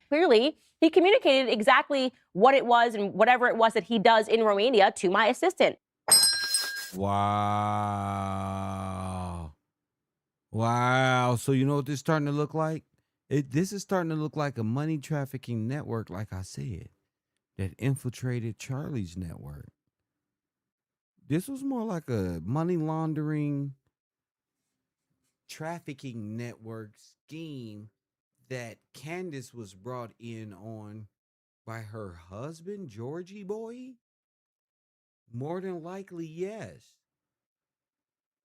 Clearly, he communicated exactly what it was and whatever it was that he does in Romania to my assistant. Wow. Wow. So you know what this is starting to look like? This is starting to look like a money trafficking network, like I said, that infiltrated Charlie's network. This was more like a money laundering trafficking network scheme that Candace was brought in on by her husband, Georgie Boy? More than likely, yes.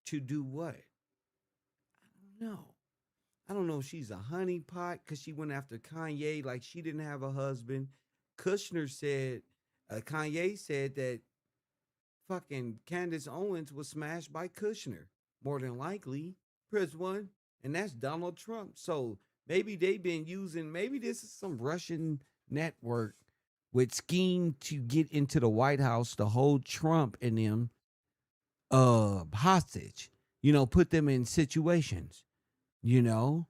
To do what? I don't know. I don't know if she's a honeypot because she went after Kanye like she didn't have a husband. Kushner said, Kanye said that fucking Candace Owens was smashed by Kushner. More than likely. Press one. And that's Donald Trump. So maybe they've been using, maybe this is some Russian network with scheme to get into the White House to hold Trump and them hostage. You know, put them in situations, you know?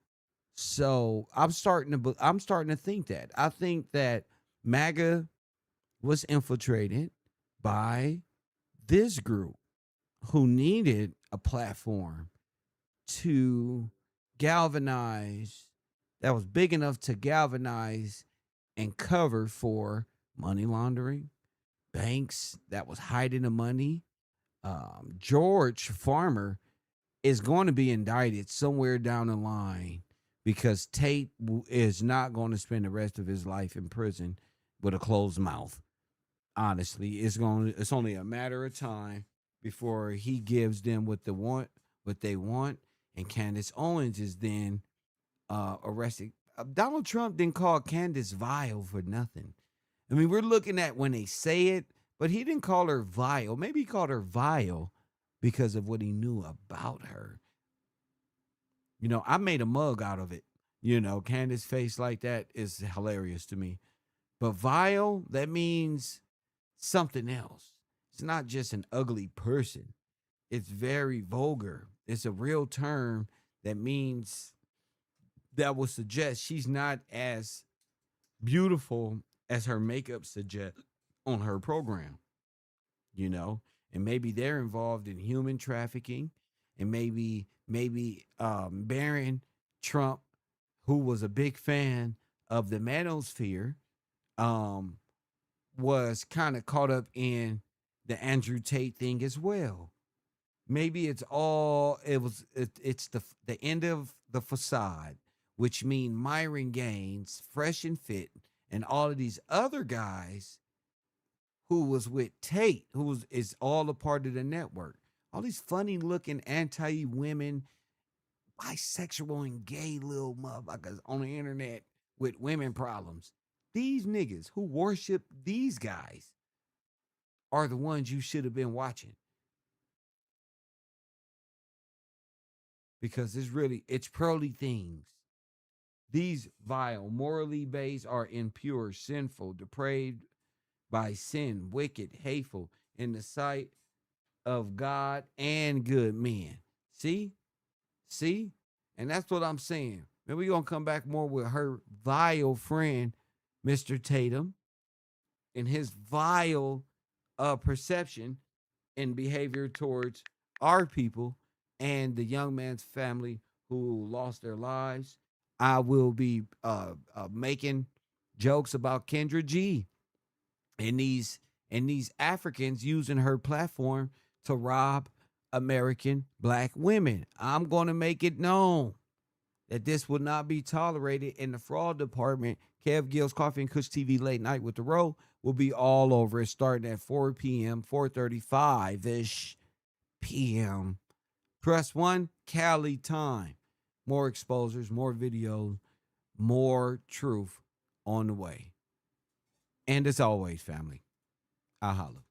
So I'm starting to think that. I think that MAGA was infiltrated by this group who needed a platform to galvanize, that was big enough to galvanize and cover for money laundering, banks that was hiding the money. George Farmer is going to be indicted somewhere down the line because Tate is not going to spend the rest of his life in prison with a closed mouth. Honestly, it's only a matter of time before he gives them what they want, and Candace Owens is then arrested. Donald Trump didn't call Candace vile for nothing. I mean, we're looking at when they say it, but he didn't call her vile. Maybe he called her vile because of what he knew about her. You know, I made a mug out of it. You know, Candace's face like that is hilarious to me. But vile, that means something else. It's not just an ugly person. It's very vulgar. It's a real term that means, that will suggest she's not as beautiful as her makeup suggests on her program, you know? And maybe they're involved in human trafficking, and maybe Barron Trump, who was a big fan of the manosphere, was kind of caught up in the Andrew Tate thing as well. Maybe it's the end of the facade, which mean Myron Gaines, Fresh and Fit, and all of these other guys who was with Tate, is all a part of the network. All these funny looking anti-women, bisexual and gay little motherfuckers on the internet with women problems. These niggas who worship these guys are the ones you should have been watching. Because it's pearly things. These vile, morally based, are impure, sinful, depraved by sin, wicked, hateful in the sight of God and good men. See? And that's what I'm saying. Then we're going to come back more with her vile friend, Mr. Tatum, and his vile perception and behavior towards our people and the young man's family who lost their lives. I will be making jokes about Kendra G and these Africans using her platform to rob American black women. I'm going to make it known that this will not be tolerated in the fraud department. Kev Gill's Coffee and Kush TV Late Night with the Row will be all over it starting at 4 p.m., 4:35-ish p.m. Press 1, Cali time. More exposures, more videos, more truth on the way. And as always, family, I holla.